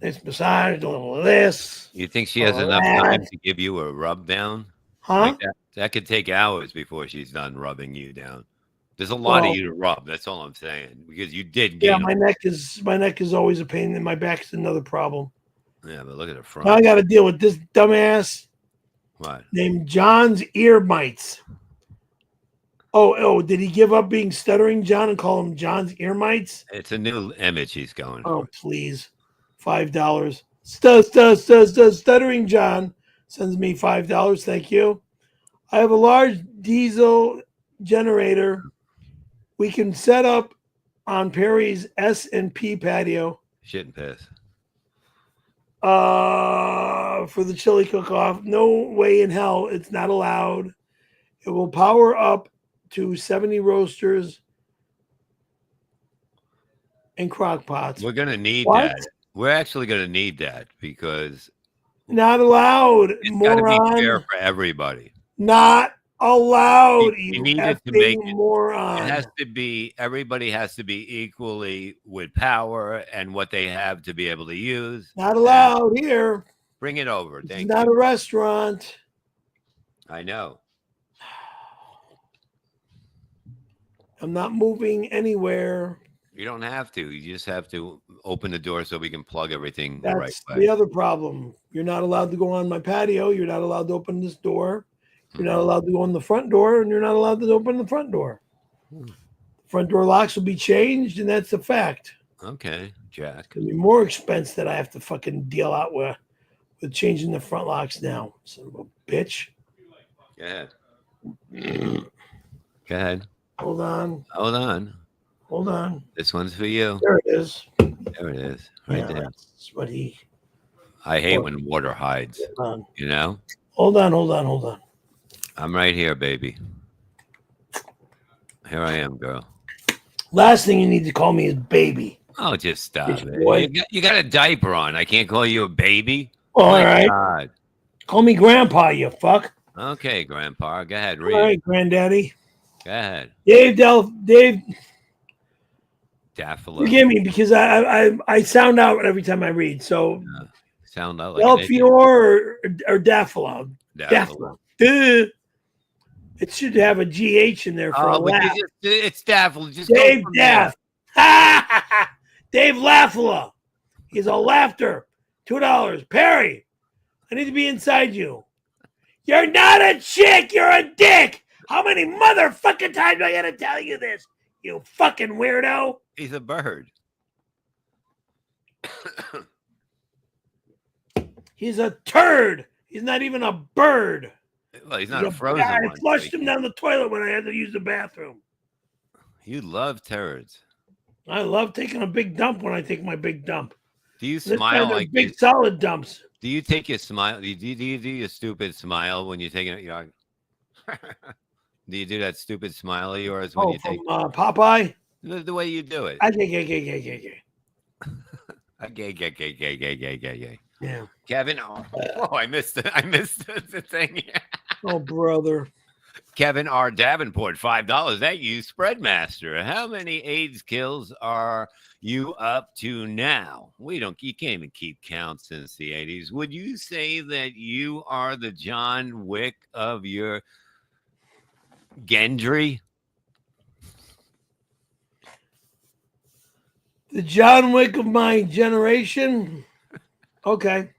nice massage, a little of this. You think she has All enough right. time to give you a rub down? Huh? Like that could take hours before she's done rubbing you down. There's a lot of Well, you to rub. That's all I'm saying. Because you did Yeah, gain. my neck is always a pain, and my back is another problem. Yeah, but look at the front. Now I got to deal with this dumbass What? named John's ear mites. Oh, did he give up being stuttering John and call him John's ear mites? It's a new image he's going Oh, for. please. $5. Stuttering John sends me $5. Thank you. I have a large diesel generator we can set up on Perry's S&P patio Shit and piss. for the chili cook-off. No way in hell it's not allowed. It will power up to 70 roasters and crock pots. We're gonna need What? that. We're actually gonna need that because Not allowed, it's got to be fair moron. for everybody. Not allowed, You you need it to effing make it. moron. It has to be. Everybody has to be equally with power and what they have to be able to use. Not allowed here. Bring it over. It's Thank not you. a restaurant. I know. I'm not moving anywhere. You don't have to. You just have to open the door so we can plug everything the right That's way. the other problem. You're not allowed to go on my patio. You're not allowed to open this door. You're not allowed to go in the front door, and you're not allowed to open the front door. The front door locks will be changed, and that's a fact. Okay, Jack. It'll be more expense that I have to fucking deal out with changing the front locks now. Son of a bitch. Go ahead. Go ahead. Hold on. Hold on. Hold on. This one's for you. There it is. There it is. Right Yeah, there. that's what he. I hate when water hides. Hold on. You know? Hold on. I'm right here, baby. Here I am, girl. Last thing you need to call me is baby. Oh, just stop Bitch it. boy. You got a diaper on. I can't call you a baby. All My right. God. Call me grandpa, you fuck. Okay, Grandpa. Go ahead. All Read. right, granddaddy. Go ahead. Dave, Daffalo. forgive me because I sound out every time I read. So Sound out like an idiot. Delfior or Daffalo. Daffalo. Duh. It should have a GH in there for a Oh, but laugh. it's Daffalo. Just Dave go from there. Daff. Dave Laffalo. He's a laughter. $2. Perry, I need to be inside you. You're not a chick. You're a dick. How many motherfucking times do I gotta tell you this? You fucking weirdo. He's a bird. He's a turd. He's not even a bird. Well, he's not a I frozen one. so flushed he him can't- down the toilet when I had to use the bathroom. You love turds. I love taking a big dump when I take my big dump. Do you This smile time they're like big this? solid dumps. Do you take your smile? Do you do your stupid smile when you're taking it? You're like, do you do that stupid smile of yours when Oh, you from take Popeye. the way you do it? Okay. Gay. Yeah. Kevin, oh, I missed it. I missed the thing. Oh, brother. Kevin R. Davenport, $5. That you, Spreadmaster. How many AIDS kills are you up to now? You can't even keep count since the 80s. Would you say that you are the John Wick of your Gendry? The John Wick of my generation. Okay.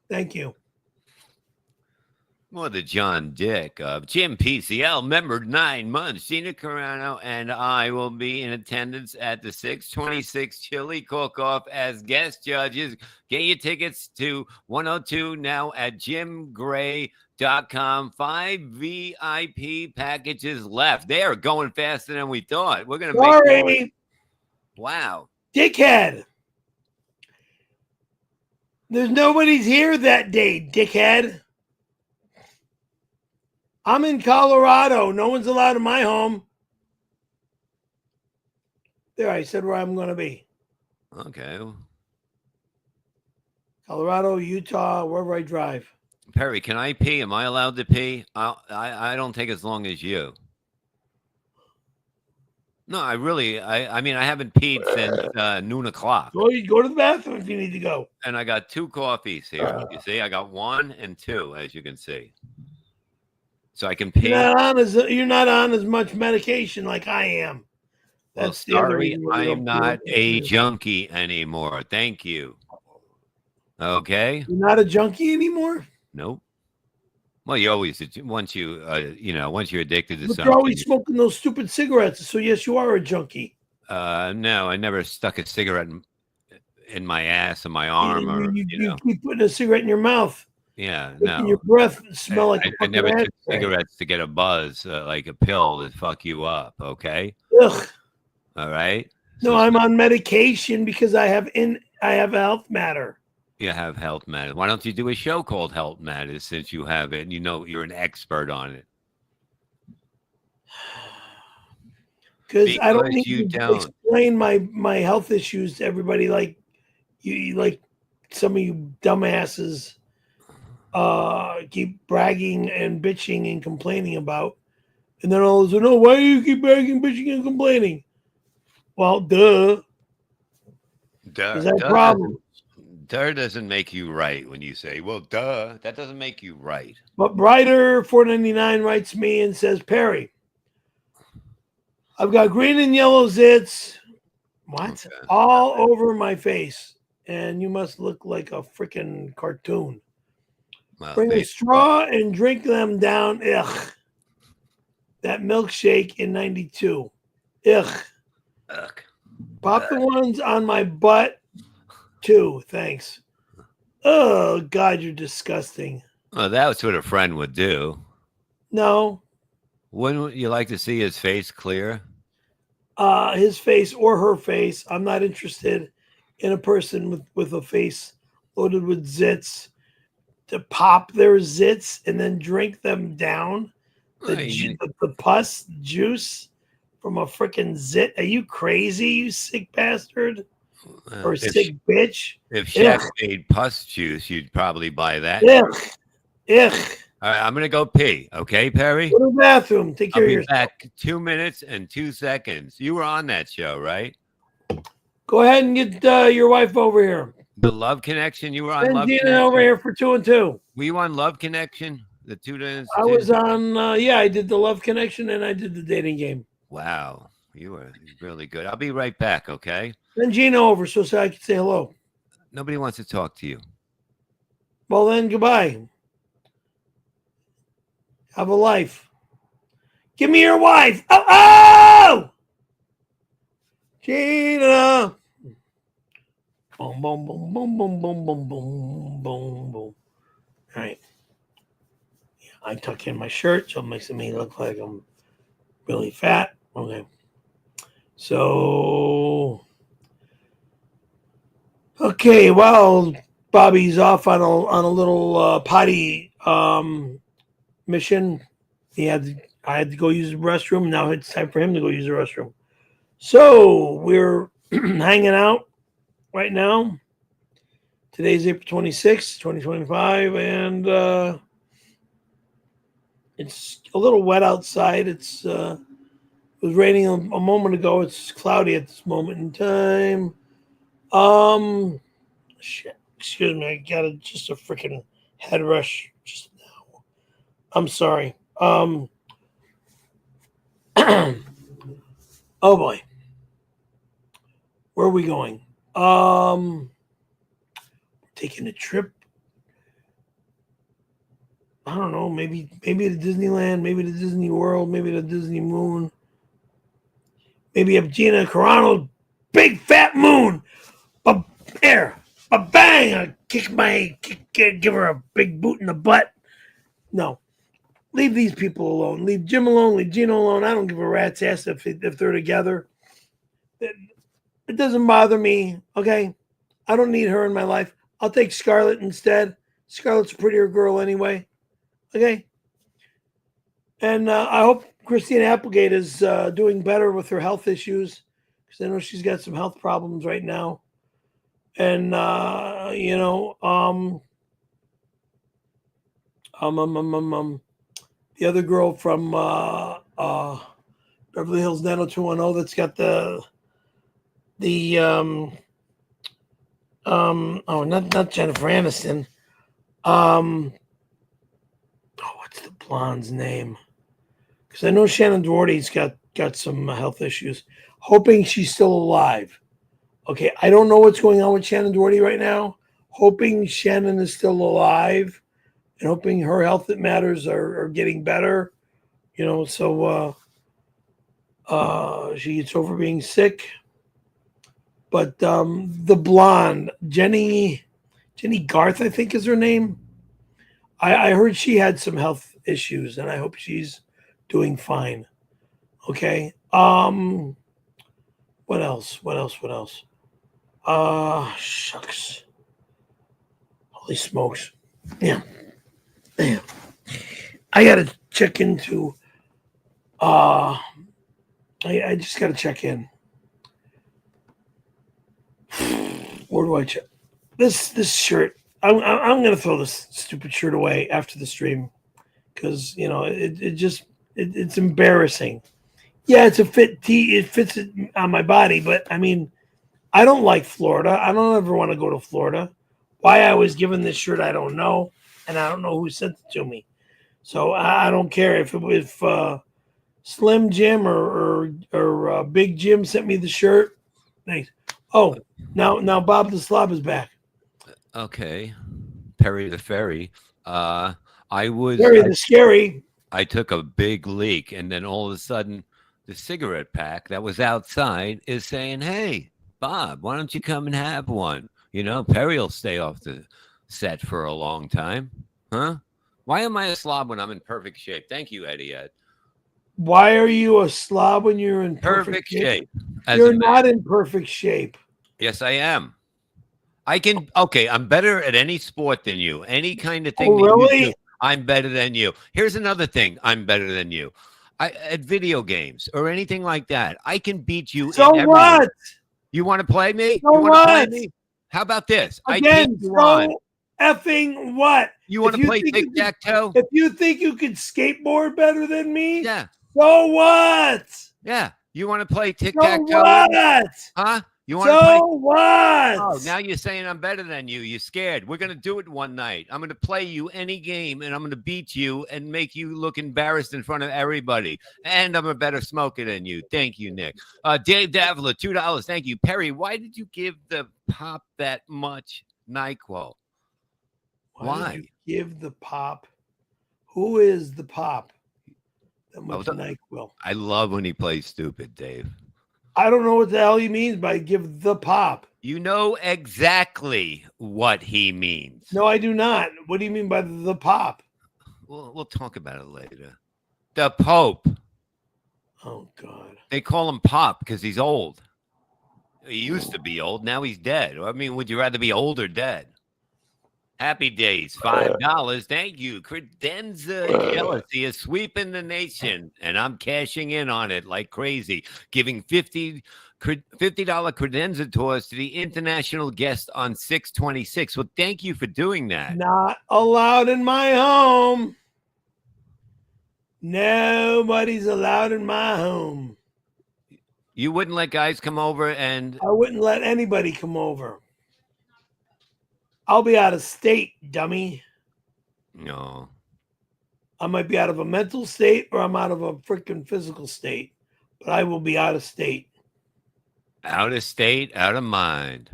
Thank you. Well, the John Dick of Jim PCL, member 9 months. Gina Carano and I will be in attendance at the 626 Chili Cook-Off as guest judges. Get your tickets to 102 now at jimgray.com. 5 VIP packages left. They are going faster than we thought. We're going to make more. Sorry, Wow. dickhead. There's nobody's here that day, dickhead. I'm in Colorado. No one's allowed in my home. There, I said where I'm going to be. Okay. Colorado, Utah, wherever I drive. Perry, can I pee? Am I allowed to pee? I don't take as long as you. No, I mean, I haven't peed since noon o'clock. Go to the bathroom if you need to go. And I got 2 coffees here. You see, I got 1 and 2, as you can see. So I can pee. You're not on as much medication like I am. That's the other sorry, reason why I you am don't not feel a good. junkie anymore. Thank you. Okay. You're not a junkie anymore? Nope. Well, you always once you're addicted to But something. you're always smoking those stupid cigarettes. So yes, you are a junkie. No, I never stuck a cigarette in my ass or my arm, You keep putting a cigarette in your mouth. Yeah, Making no. your breath smell like I never took cigarettes to get a buzz, like a pill to fuck you up. Okay. Ugh. All right. No, I'm on medication because I have a health matter. You have health matters. Why don't you do a show called Health Matters since you have it and you know you're an expert on it? Because I don't need you to don't. explain my health issues to everybody like you, like some of you dumbasses keep bragging and bitching and complaining about. And then all of a sudden, why do you keep bragging, bitching, and complaining? Well, duh. Is that a problem? Duh doesn't make you right when you say, well, duh. That doesn't make you right. But Brighter 499 writes me and says, Perry, I've got green and yellow zits. What? Okay. All over my face. And you must look like a freaking cartoon. Well, Bring a straw and drink them down. Ugh. That milkshake in 92. Ugh. Ugh. Pop the ones on my butt too. Thanks. Oh, God, you're disgusting. Well, that's what a friend would do. No. Wouldn't you like to see his face clear? His face or her face. I'm not interested in a person with a face loaded with zits to pop their zits and then drink them down. The pus juice from a freaking zit. Are you crazy, you sick bastard? Or sick bitch? If Chef made pus juice, you'd probably buy that. Ugh. All right, I'm going to go pee. Okay, Perry? Go to the bathroom. Take care I'll of be yourself. back 2 minutes and 2 seconds. You were on that show, right? Go ahead and get your wife over here. The Love Connection? You were on Send Love Gina Connection? over here for 2 and 2. Were you on Love Connection? The 2 days? I was on, I did the Love Connection and I did the dating game. Wow. You were really good. I'll be right back, okay? Send Gina over so I can say hello. Nobody wants to talk to you. Well, then, goodbye. Have a life. Give me your wife. Oh! Gina. Boom, boom, boom, boom, boom, boom, boom, boom, boom, boom. All right. Yeah. I tuck in my shirt, so it makes me look like I'm really fat. Okay. So, okay, well, Bobby's off on a little potty mission. I had to go use the restroom. Now it's time for him to go use the restroom. So we're hanging out right now. Today's April 26th, 2025, and it's a little wet outside. It was raining a moment ago. It's cloudy at this moment in time. Shit. Excuse me. I got just a freaking head rush just now. I'm sorry. Oh boy. Where are we going? Taking a trip. I don't know. Maybe to Disneyland. Maybe to Disney World. Maybe to Disney Moon. Maybe up Gina Carano's big fat moon. There. Bang! I give her a big boot in the butt. No. Leave these people alone. Leave Jim alone. Leave Gino alone. I don't give a rat's ass if they're together. It doesn't bother me. Okay? I don't need her in my life. I'll take Scarlett instead. Scarlett's a prettier girl anyway. Okay? And I hope Christina Applegate is doing better with her health issues, because I know she's got some health problems right now. And, the other girl from Beverly Hills 90210 that's got not Jennifer Aniston. What's the blonde's name? Because I know Shannon Doherty's got some health issues. Hoping she's still alive. Okay, I don't know what's going on with Shannon Doherty right now. Hoping Shannon is still alive, and hoping her health matters are getting better. So she gets over being sick. But the blonde, Jenny Garth, I think is her name. I heard she had some health issues, and I hope she's doing fine. Okay. What else? Shucks. Holy smokes. Damn. I gotta check into I just gotta check in. Where do I check? This shirt. I'm gonna throw this stupid shirt away after the stream, because it's embarrassing. Yeah, it's a fit tee. It fits it on my body, but I mean, I don't like Florida. I don't ever want to go to Florida. Why I was given this shirt, I don't know, and I don't know who sent it to me. So I don't care if Slim Jim or Big Jim sent me the shirt. Thanks. Oh, now Bob the Slob is back. Okay, Perry the Ferry. Perry the Scary. I took a big leak, and then all of a sudden, the cigarette pack that was outside is saying, "Hey, Bob, why don't you come and have one? Perry will stay off the set for a long time, huh? Why am I a slob when I'm in perfect shape? Thank you, Eddie Ed. Why are you a slob when you're in perfect shape? You're not in perfect shape. Yes, I am. I'm better at any sport than you. Any kind of thing. Oh, really? You do, I'm better than you. Here's another thing. I'm better than you. At video games or anything like that, I can beat you. So what? You want to play me? So you want what? to play me? How about this? Again, I keep you on. Effing what? You want to play tic-tac-toe? If you think you could skateboard better than me, yeah. So what? Yeah. You want to play tic-tac-toe? So what? Huh? You want to play? What? Oh, now you're saying I'm better than you. You're scared. We're going to do it one night. I'm going to play you any game, and I'm going to beat you and make you look embarrassed in front of everybody. And I'm a better smoker than you. Thank you, Nick. Dave Davila, $2. Thank you. Perry, why did you give the Pop that much NyQuil? Why? Did you give the Pop? Who is the Pop? That much NyQuil. I love when he plays stupid, Dave. I don't know what the hell he means by give the Pop. You know exactly what he means. No, I do not. What do you mean by the Pop? We'll talk about it later. The Pope. Oh God. They call him Pop because he's old. He used to be old. Now he's dead. I mean, would you rather be old or dead? Happy days, $5. Thank you. Credenza jealousy is sweeping the nation, and I'm cashing in on it like crazy, giving $50 credenza tours to the international guest on 626. Well, thank you for doing that. Not allowed in my home. Nobody's allowed in my home. You wouldn't let guys come over and I wouldn't let anybody come over. I'll be out of state, dummy. no. I might be out of a mental state or I'm out of a freaking physical state, but I will be out of state. Out of state, out of mind.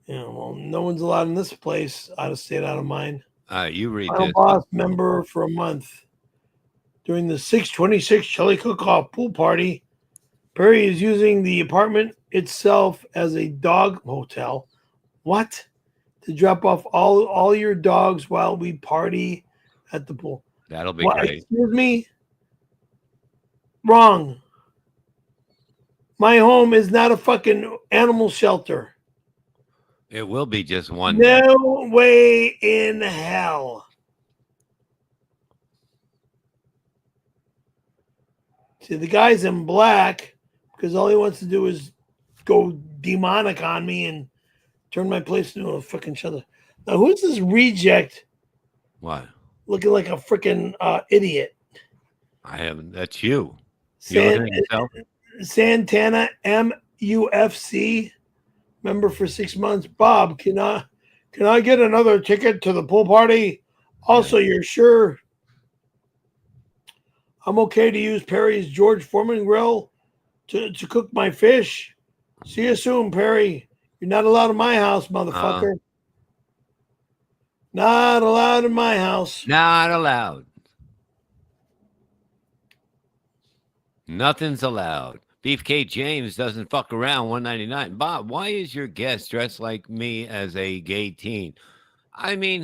Well, no one's allowed in this place. Out of state, out of mind. All right, you read Final this. boss member for a month. During the 626 Chili Cook-Off pool party, Perry is using the apartment itself as a dog hotel. What? To drop off all your dogs while we party at the pool. That'll be What? great. Excuse me? Wrong. My home is not a fucking animal shelter. It will be just one day. No way in hell. See, the guy's in black because all he wants to do is go demonic on me and turn my place into a fucking shelter. Now, who's this reject What? looking like a freaking idiot? I haven't. That's you. San- yourself? Santana MUFC member for 6 months. Bob, can I get another ticket to the pool party? Also, you're sure I'm okay to use Perry's George Foreman grill to cook my fish? See you soon, Perry. You're not allowed in my house, motherfucker. Not allowed in my house. Not allowed. Nothing's allowed. Beefcake James doesn't fuck around. 199. Bob, why is your guest dressed like me as a gay teen? I mean,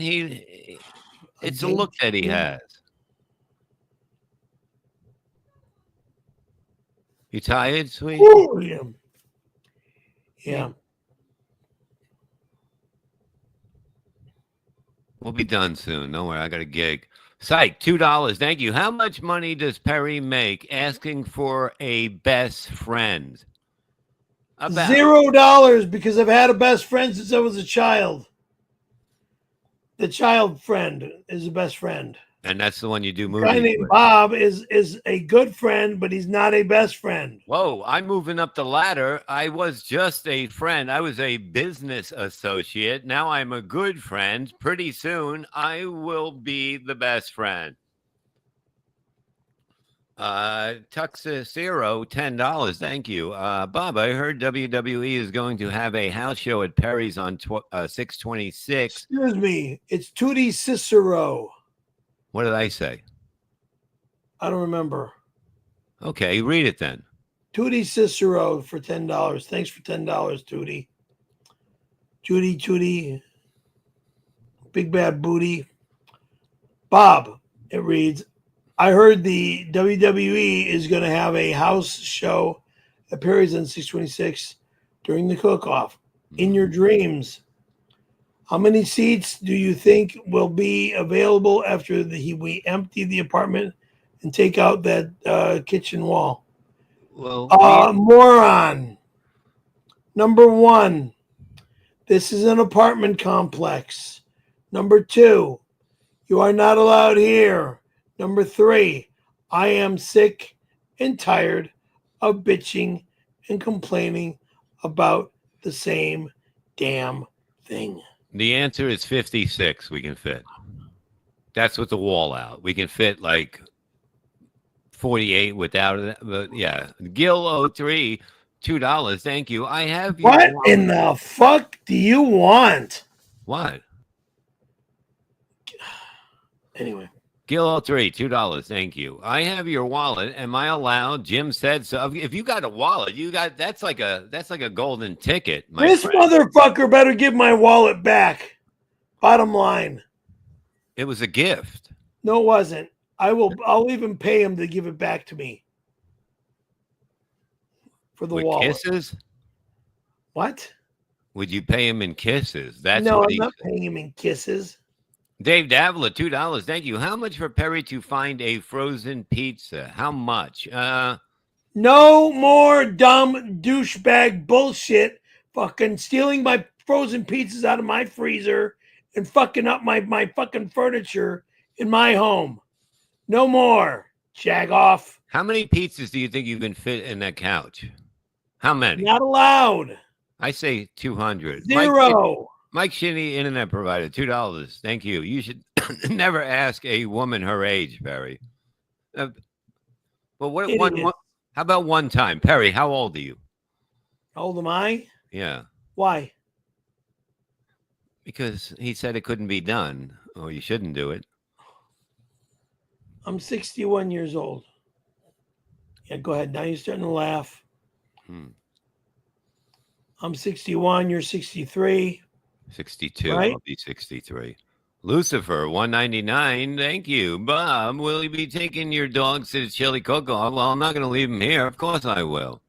it's a look that he has. You tired, sweet? Ooh, yeah. We'll be done soon. Don't worry, I got a gig. Psych, $2. Thank you. How much money does Perry make asking for a best friend? About $0 because I've had a best friend since I was a child. The child friend is the best friend. And that's the one you do A movies guy named with. Bob is a good friend, but he's not a best friend. Whoa, I'm moving up the ladder. I was just a friend. I was a business associate. Now I'm a good friend. Pretty soon, I will be the best friend. Tuxicero, $10. Thank you. Bob, I heard WWE is going to have a house show at Perry's on 626. Excuse me. It's Tootie Cicero. What did I say? I don't remember. Okay, read it then. Tootie Cicero for $10. Thanks for $10, Tootie. Tootie. Big bad booty. Bob, it reads, I heard the WWE is going to have a house show at Perry's on 626 during the cook-off. In your dreams. How many seats do you think will be available after we empty the apartment and take out that kitchen wall? Well, Moron. Number 1, this is an apartment complex. Number 2, you are not allowed here. Number 3, I am sick and tired of bitching and complaining about the same damn thing. the answer is 56 we can fit. That's with the wall out. We can fit like 48 without it. But yeah. Gil 03, $2. Thank you. I have your What wallet. in the fuck do you want? What? Anyway. Gil 03, $2. Thank you. I have your wallet. Am I allowed? Jim said so. If you got a wallet, that's like a golden ticket. This friend. motherfucker better give my wallet back. Bottom line. It was a gift. No, it wasn't. I'll even pay him to give it back to me for the With wallet. kisses? What? Would you pay him in kisses? That's No, what I'm he not said. paying him in kisses. Dave Davila, $2. Thank you. How much for Perry to find a frozen pizza? How much? No more dumb douchebag bullshit. Fucking stealing my frozen pizzas out of my freezer and fucking up my fucking furniture in my home. No more. Jag off. How many pizzas do you think you can fit in that couch? How many? Not allowed. I say 200. Zero. Mike Shinny, internet provider, $2. Thank you. You should never ask a woman her age, Perry. Well, what Idiot. one? How about one time, Perry? How old are you? How old am I? Yeah, Why? because he said it couldn't be done, or you shouldn't do it. I'm 61 years old. Yeah, go ahead. Now you're starting to laugh. I'm 61. You're 63. 62. Right? I'll be 63. Lucifer, $1.99. Thank you, Bob. Will you be taking your dogs to the chili cook-off? Well, I'm not going to leave them here. Of course I will.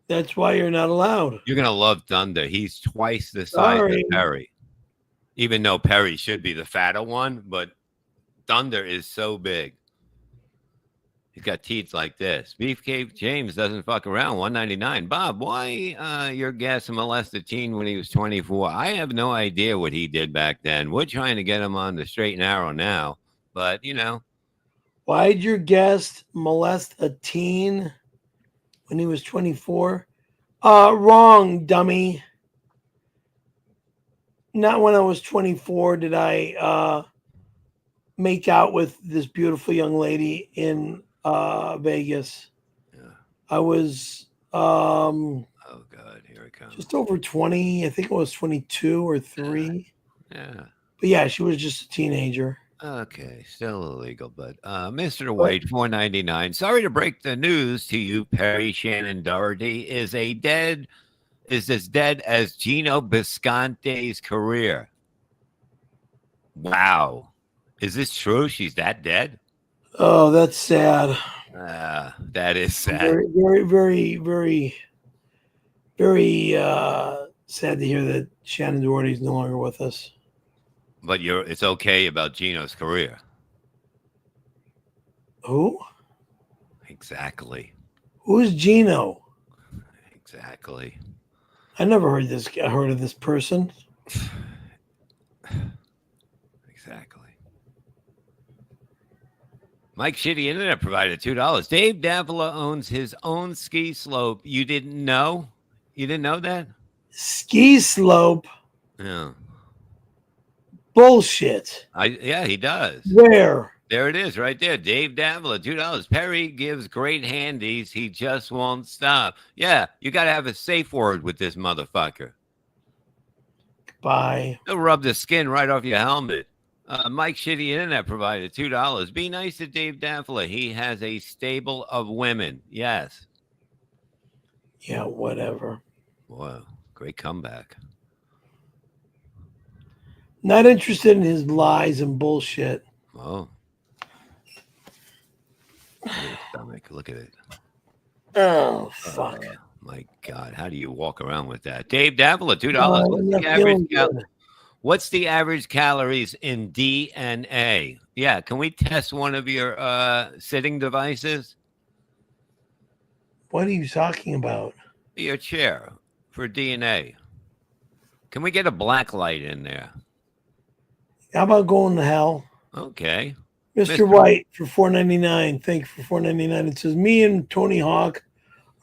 That's why you're not allowed. You're going to love Thunder. He's twice the size of Sorry. Perry. Even though Perry should be the fatter one, but Thunder is so big. He's got teeth like this. Beefcake James doesn't fuck around. $1.99. Bob, why your guest molested a teen when he was 24? I have no idea what he did back then. We're trying to get him on the straight and narrow now, but you know. Why'd your guest molest a teen when he was 24? Wrong, dummy. Not when I was 24 did I make out with this beautiful young lady in Vegas. Yeah. I was Oh God, here it comes. just over 20. I think it was 22 or 3. Yeah. But yeah, she was just a teenager. Okay, still illegal, but Mr. White, $4.99. Sorry to break the news to you, Perry. Shannon Doherty is as dead as Gino Bisconte's career. Wow. Is this true? She's that dead? Oh, that's sad. That is sad. Very, very, very, very, very sad to hear that Shannon Doherty is no longer with us. But it's okay about Gino's career. Who? Exactly. Who's Gino? Exactly. I never heard of this person. Exactly. Mike Shitty Internet provider, $2. Dave Davila owns his own ski slope. You didn't know? You didn't know that? Ski slope? Yeah. Bullshit. Yeah, he does. Where? There it is right there. Dave Davila, $2. Perry gives great handies. He just won't stop. Yeah, you got to have a safe word with this motherfucker. Bye. He'll rub the skin right off your helmet. Mike Shitty Internet provider, $2. Be nice to Dave Davila. He has a stable of women. Yes. Yeah, whatever. Wow, great comeback. Not interested in his lies and bullshit. Oh. Look at his stomach. Look at it. Oh, fuck. My God, how do you walk around with that? Dave Davila, $2. I'm not feeling good. What's the average calories in DNA? Yeah, can we test one of your sitting devices? What are you talking about? Your chair for DNA. Can we get a black light in there? How about going to hell? Okay. Mr. White for $4.99. Thank you for $4.99. It says, me and Tony Hawk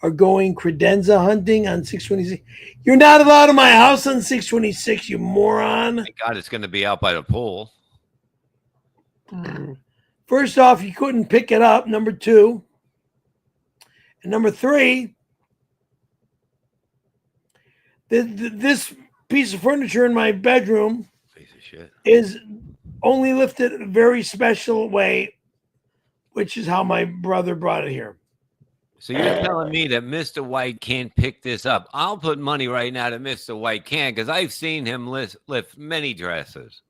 are going credenza hunting on 626. You're not allowed in my house on 626, you moron. Thank God it's going to be out by the pool. First off, you couldn't pick it up. Number 2. And number 3, this piece of furniture in my bedroom Piece of shit. is only lifted a very special way, which is how my brother brought it here. So you're telling me that Mr. White can't pick this up? I'll put money right now that Mr. White can, because I've seen him lift many dresses.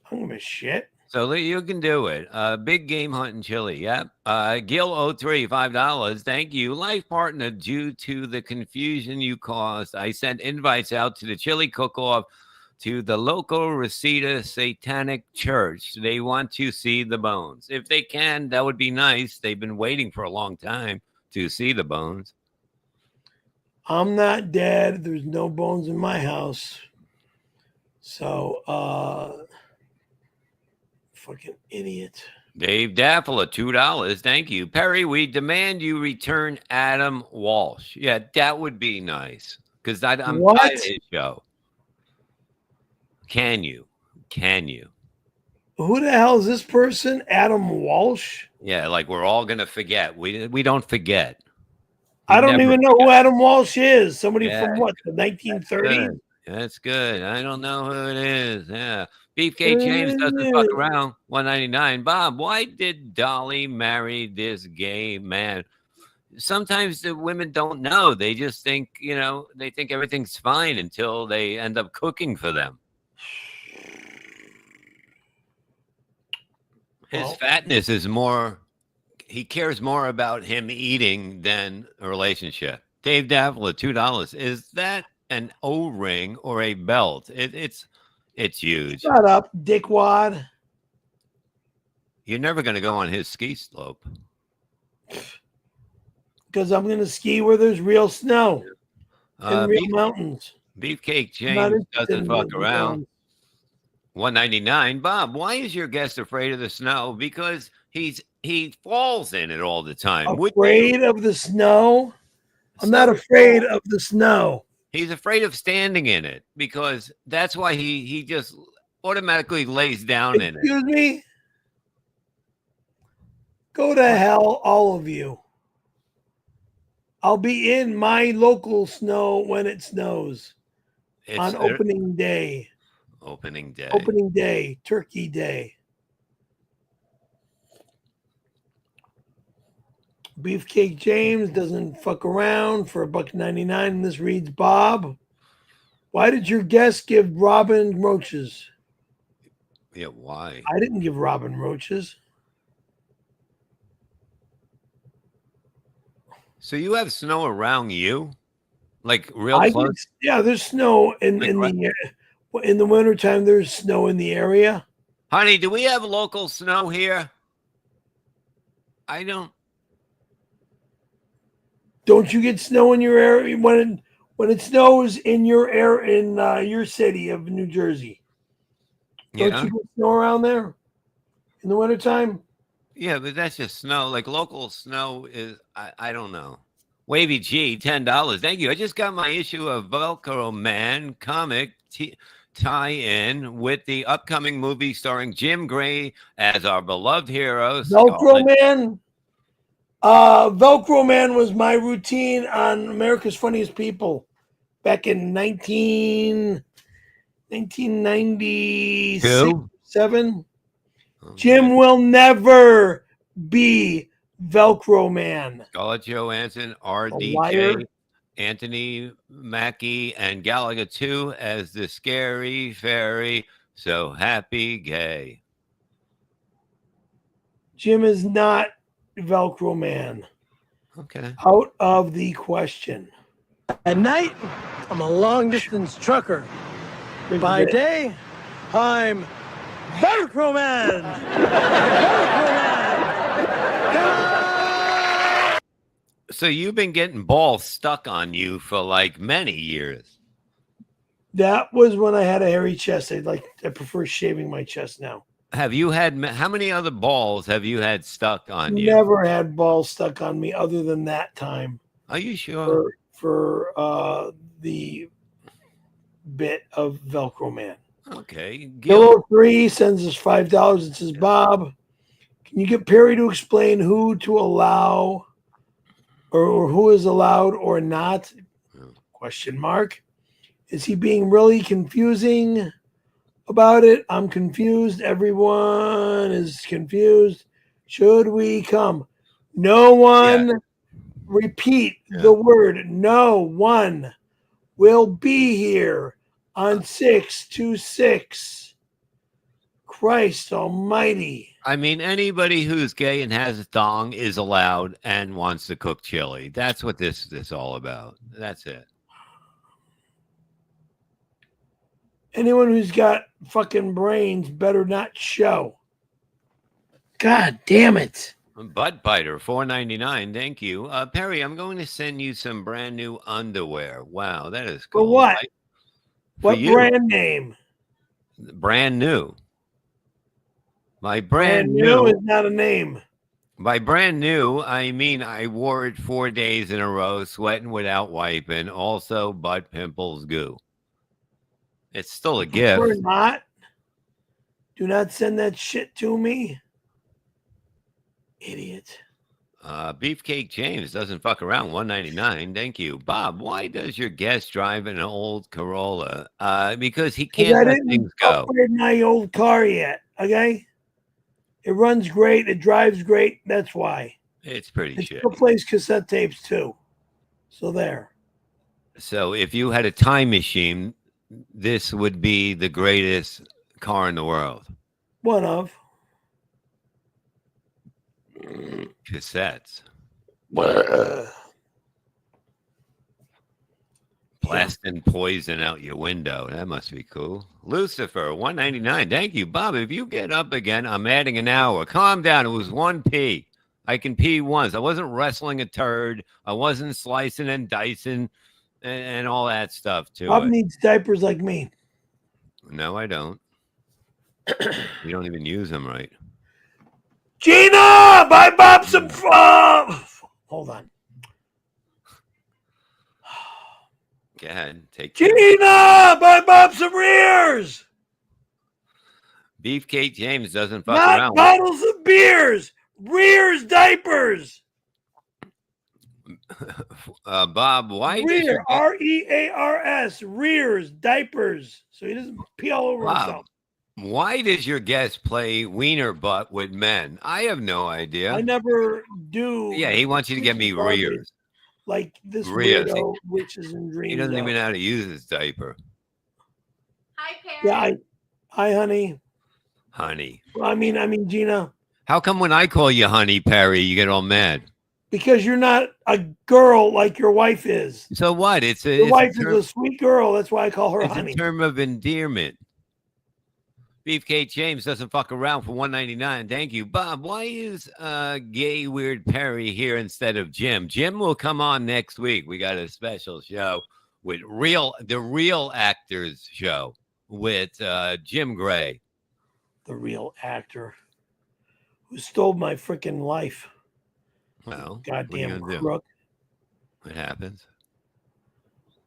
I don't give a shit. So you can do it. Big game hunting chili. Yep. Gil03, $5. Thank you. Life partner, due to the confusion you caused, I sent invites out to the chili cook-off to the local Reseda Satanic Church. They want to see the bones. If they can, that would be nice. They've been waiting for a long time to see the bones. I'm not dead. There's no bones in my house. So, fucking idiot. Dave Daffala, $2. Thank you. Perry, we demand you return Adam Walsh. Yeah, that would be nice. Because I'm What? tired of his show. Can you? Can you? Who the hell is this person? Adam Walsh? Yeah, like we're all gonna forget. We don't forget. I don't never even know who Adam Walsh is. Somebody Yeah, from what, the 1930s? Good. That's good. I don't know who it is. Yeah. Beefcake James doesn't fuck around. 199. Bob, why did Dolly marry this gay man? Sometimes the women don't know. They just think, they think everything's fine until they end up cooking for them. His fatness is more, he cares more about him eating than a relationship. Dave Davila, $2. Is that an O-ring or a belt? It's huge. Shut up, dickwad. You're never going to go on his ski slope. Because I'm going to ski where there's real snow and real mountains. Beefcake James doesn't fuck around. 199. Bob, why is your guest afraid of the snow? Because he falls in it all the time. Afraid of the snow? I'm not afraid of the snow. He's afraid of standing in it because that's why he just automatically lays down in it. Excuse me? Go to hell, all of you. I'll be in my local snow when it snows on opening day. Opening day. Opening day. Turkey day. Beefcake James doesn't fuck around for $1.99. And this reads, Bob, why did your guest give Robin roaches? Yeah, why? I didn't give Robin roaches. So you have snow around you? Like real close? Yeah, there's snow in the wintertime. There's snow in the area. Honey, do we have local snow here? I don't. Don't you get snow in your area when it snows in your your city of New Jersey? Don't you get snow around there in the wintertime? Yeah, but that's just snow. Like local snow is, I don't know. Wavy G, $10. Thank you. I just got my issue of Velcro Man comic tie-in with the upcoming movie starring Jim Gray as our beloved hero. Velcro Man? Velcro Man was my routine on America's Funniest People back in 1997. Jim will never be Velcro Man. Scarlett Johansson, RDJ, Anthony Mackie, and Gallagher 2 as the scary fairy. So happy gay. Jim is not Velcro Man. Okay. Out of the question. At night, I'm a long-distance trucker. By day, I'm Velcro Man. Velcro Man. So you've been getting balls stuck on you for like many years. That was when I had a hairy chest. I prefer shaving my chest now. Have you had, how many other balls have you had stuck on you? Never had balls stuck on me other than that time. Are you sure? For the bit of Velcro Man. Okay. Gillo 3 sends us $5 and says, Bob, can you get Perry to explain who to allow or who is allowed or not? Question mark. Is he being really confusing about it? I'm confused. Everyone is confused. Should we come? No one, repeat the word, no one will be here on 626. Christ almighty. I mean, anybody who's gay and has a thong is allowed and wants to cook chili. That's what this is all about. That's it. Anyone who's got fucking brains better not show. God damn it. Butt biter, $4.99. Thank you, Perry. I'm going to send you some brand new underwear. Wow, that is cool. For what? For What you. brand name? Brand new. My Brand brand new new. is not a name. By brand new, I mean I wore it 4 days in a row, sweating without wiping. Also, butt pimples goo. It's still a gift. We're not. Do not send that shit to me. Idiot. Beefcake James doesn't fuck around. $1.99. Thank you, Bob. Why does your guest drive an old Corolla? Because he can't I let didn't things go. upgrade my old car yet. Okay, it runs great. It drives great. That's why. It's pretty It shit. still plays cassette tapes too. So there. So if you had a time machine, this would be the greatest car in the world. One of. Cassettes. Blasting poison out your window. That must be cool. Lucifer, $1.99. Thank you, Bob. If you get up again, I'm adding an hour. Calm down. It was 1 pee. I can pee once. I wasn't wrestling a turd. I wasn't slicing and dicing and all that stuff too. Bob needs diapers like me. No, I don't. You don't even use them right. Gina, buy Bob some. Hold on. Go ahead. Take Gina, buy Bob some rears. Beefcake James doesn't fuck Not around. bottles of beers. Rears diapers. Bob, why does Rear, your REARS, rears diapers, so he doesn't pee all over himself. Why does your guest play wiener butt with men? I have no idea. I never do. Yeah, he wants you to get me rears. Like this Rears. weirdo witches and dreams. He doesn't even know how to use his diaper. Hi, Perry. Yeah, hi, honey. Honey. I mean, Gina. How come when I call you honey, Perry, you get all mad? Because you're not a girl like your wife is. So what? It's Your wife is a sweet girl. That's why I call her it's honey. a term of endearment. Beefcake James doesn't fuck around for $1.99. Thank you, Bob. Why is gay weird Perry here instead of Jim? Jim will come on next week. We got a special show with the real actors show with Jim Gray, The real actor who stole my freaking life. Well, Goddamn what are you gonna do? crook. What happens?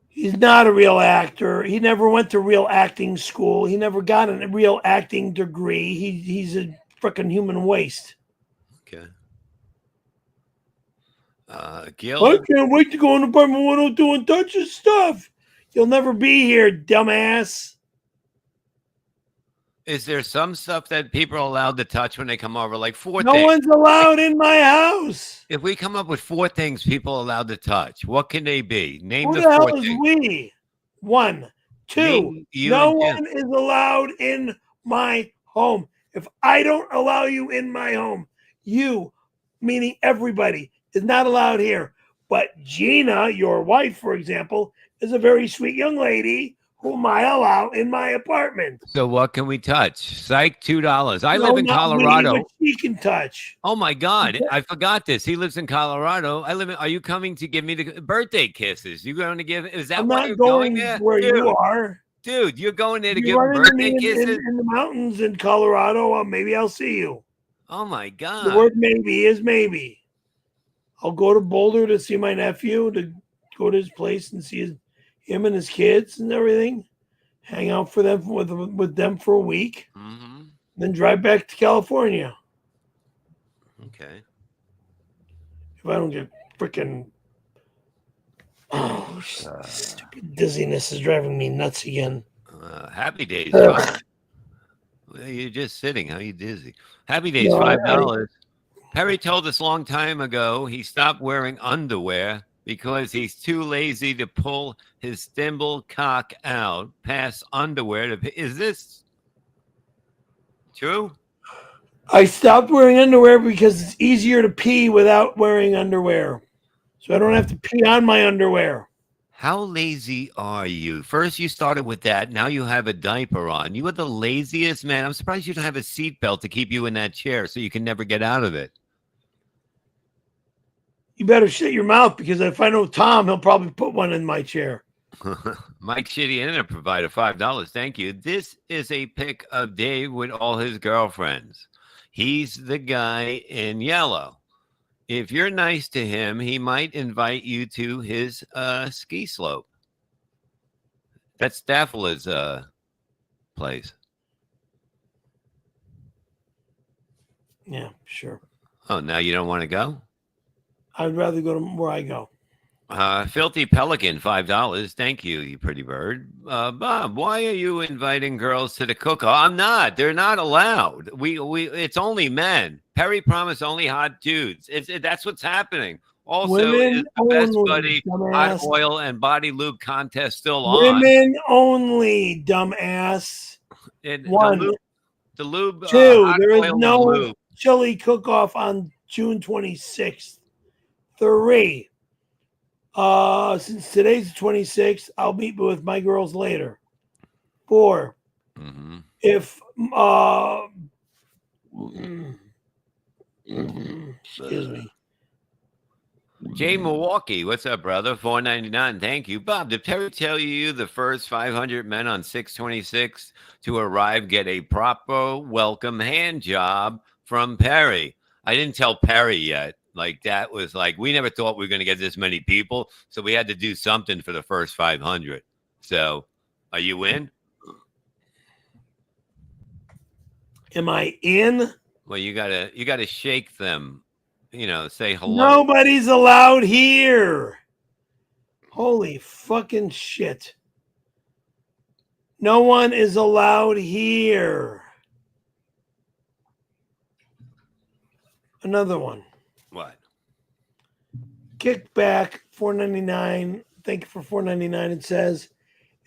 He's not a real actor. He never went to real acting school. He never got a real acting degree. He's a freaking human waste. Okay. I Gil, can't wait to go in apartment 102 and touch his stuff. You'll never be here, dumbass. is there some stuff that people are allowed to touch when they come over? Like four No things. one's allowed in my house. If we come up with 4 things people are allowed to touch, what can they be? Name Who the the hell 4 is things. we? 1, 2. Name you No and Jim. one is allowed in my home. If I don't allow you in my home, you, meaning everybody, is not allowed here. But Gina, your wife, for example, is a very sweet young lady whom I allow in my apartment. So what can we touch? Psych, $2. I No, live in not me, Colorado. but she can touch. Oh my God, I forgot this. He lives in Colorado. Are you coming to give me the birthday kisses? You going to give? Is that I'm why not you're going there? where you are. Dude, you're going there to You give run him into me birthday kisses? in the mountains in Colorado. Maybe I'll see you. Oh my The God. word maybe is maybe. I'll go to Boulder to see my nephew, to go to his place and see him and his kids and everything. Hang out for them with them for a week, then drive back to California. Okay. If I don't get freaking stupid dizziness is driving me nuts again. Happy Days. John. Well, you're just sitting. How you dizzy? Happy Days, No, $5. Perry told us a long time ago he stopped wearing underwear because he's too lazy to pull his thimble cock out past underwear. Is this? True. I stopped wearing underwear because it's easier to pee without wearing underwear. So I don't have to pee on my underwear. How lazy are you? First, you started with that. Now you have a diaper on. You are the laziest man. I'm surprised you don't have a seatbelt to keep you in that chair so you can never get out of it. You better shut your mouth because if I know Tom, he'll probably put one in my chair. Mike Shitty Internet Provider, $5. Thank you. This is a pic of Dave with all his girlfriends. He's the guy in yellow. If you're nice to him, he might invite you to his ski slope. That's Staffela's place. Yeah, sure. Oh, now you don't want to go? I'd rather go to where I go. Filthy Pelican, $5. Thank you, you pretty bird. Bob, why are you inviting girls to the cook-off? I'm not. They're not allowed. It's only men. Perry promised only hot dudes. That's what's happening. Also, Women is the Best only, Buddy dumbass. hot oil and body lube contest still on? Women only, dumbass. One. The lube. Two, hot there is oil and no lube. chili cook-off on June 26th. 3, since today's the 26th, I'll meet with my girls later. 4, Mm-hmm. if excuse me. Jay Milwaukee, what's up, brother? $4.99. Thank you, Bob. Did Perry tell you the first 500 men on 626 to arrive get a proper welcome hand job from Perry? I didn't tell Perry yet. Like, that was like, we never thought we were going to get this many people, so we had to do something for the first 500. So, are you in? Am I in? Well, you gotta shake them. Say hello. Nobody's allowed here. Holy fucking shit. No one is allowed here. Another one. What? Kickback, $4.99. Thank you for $4.99. It says,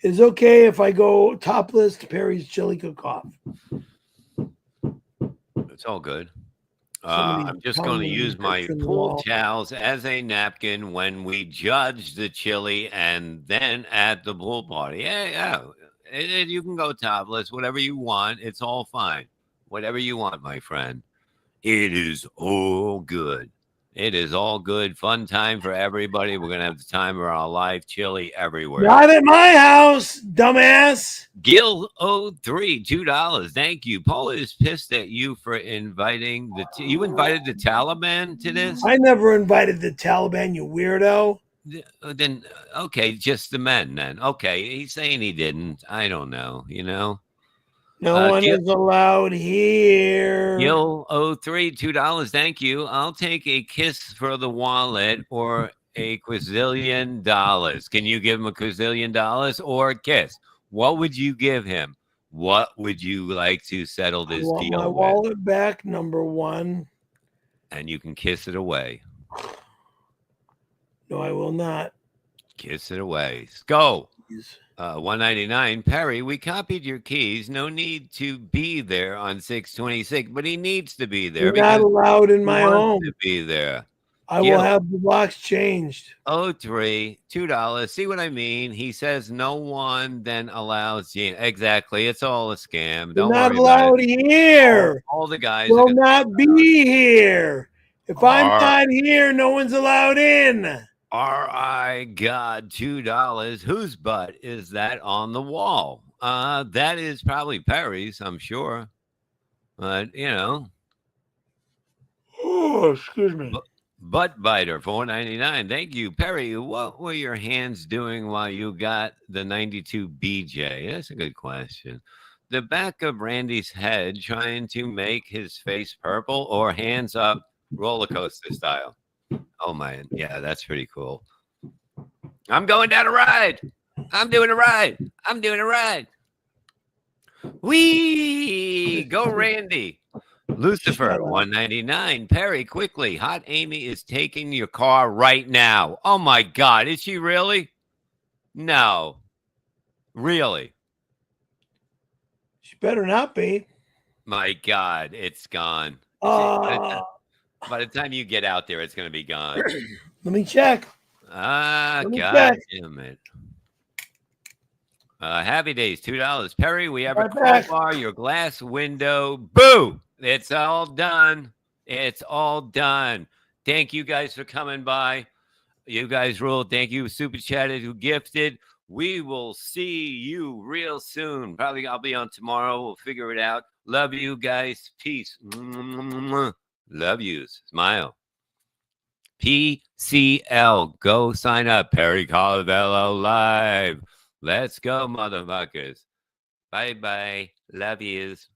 "Is okay if I go topless to Perry's chili cook-off?" It's all good. I'm just going to use my pool towels as a napkin when we judge the chili and then at the pool party. Yeah. You can go topless, whatever you want. It's all fine. Whatever you want, my friend. It is all good. It is all good. Fun time for everybody. We're going to have the time of our life. Chili everywhere. Not at my house, dumbass. Gil 03, $2. Thank you. Paula is pissed at you for inviting you invited the Taliban to this? I never invited the Taliban, you weirdo. Then, okay, just the men then. Okay, he's saying he didn't. I don't know, No one is allowed here. Gil 03, $2. Thank you. I'll take a kiss for the wallet or a quazillion dollars. Can you give him a quazillion dollars or a kiss? What would you give him? What would you like to settle this I want deal my with? wallet back, number one. And you can kiss it away. No, I will not. Kiss it away. Go. $199. Perry, we copied your keys. No need to be there on 626, but he needs to be there. You're not allowed in my home. To be there. I will have the locks changed. 03, $2. See what I mean? He says no one then allows you. Exactly. It's all a scam. You're not allowed here. All the guys will not be here. If I'm not here, no one's allowed in. R.I. God, $2. Whose butt is that on the wall? That is probably Perry's, I'm sure. But, Oh, excuse me. Butt biter, $4.99. Thank you, Perry. What were your hands doing while you got the 92 BJ? That's a good question. The back of Randy's head trying to make his face purple or hands up roller coaster style? Oh, man. Yeah, that's pretty cool. I'm going down a ride. I'm doing a ride. Whee! Go, Randy. Lucifer, $199. Perry, quickly. Hot Amy is taking your car right now. Oh, my God. Is she really? No. Really? She better not be. My God, it's gone. Uh, By the time you get out there, it's going to be gone. let me check. Ah, Let me God check. damn it. Happy Days, $2. Perry, we have a Right back. crowbar, your glass window. Boo! It's all done. It's all done. Thank you guys for coming by. You guys rule. Thank you, Super Chatted, who gifted. We will see you real soon. Probably I'll be on tomorrow. We'll figure it out. Love you guys. Peace. Love yous. Smile. PCL. Go sign up. Perry Colavello Live. Let's go, motherfuckers. Bye-bye. Love yous.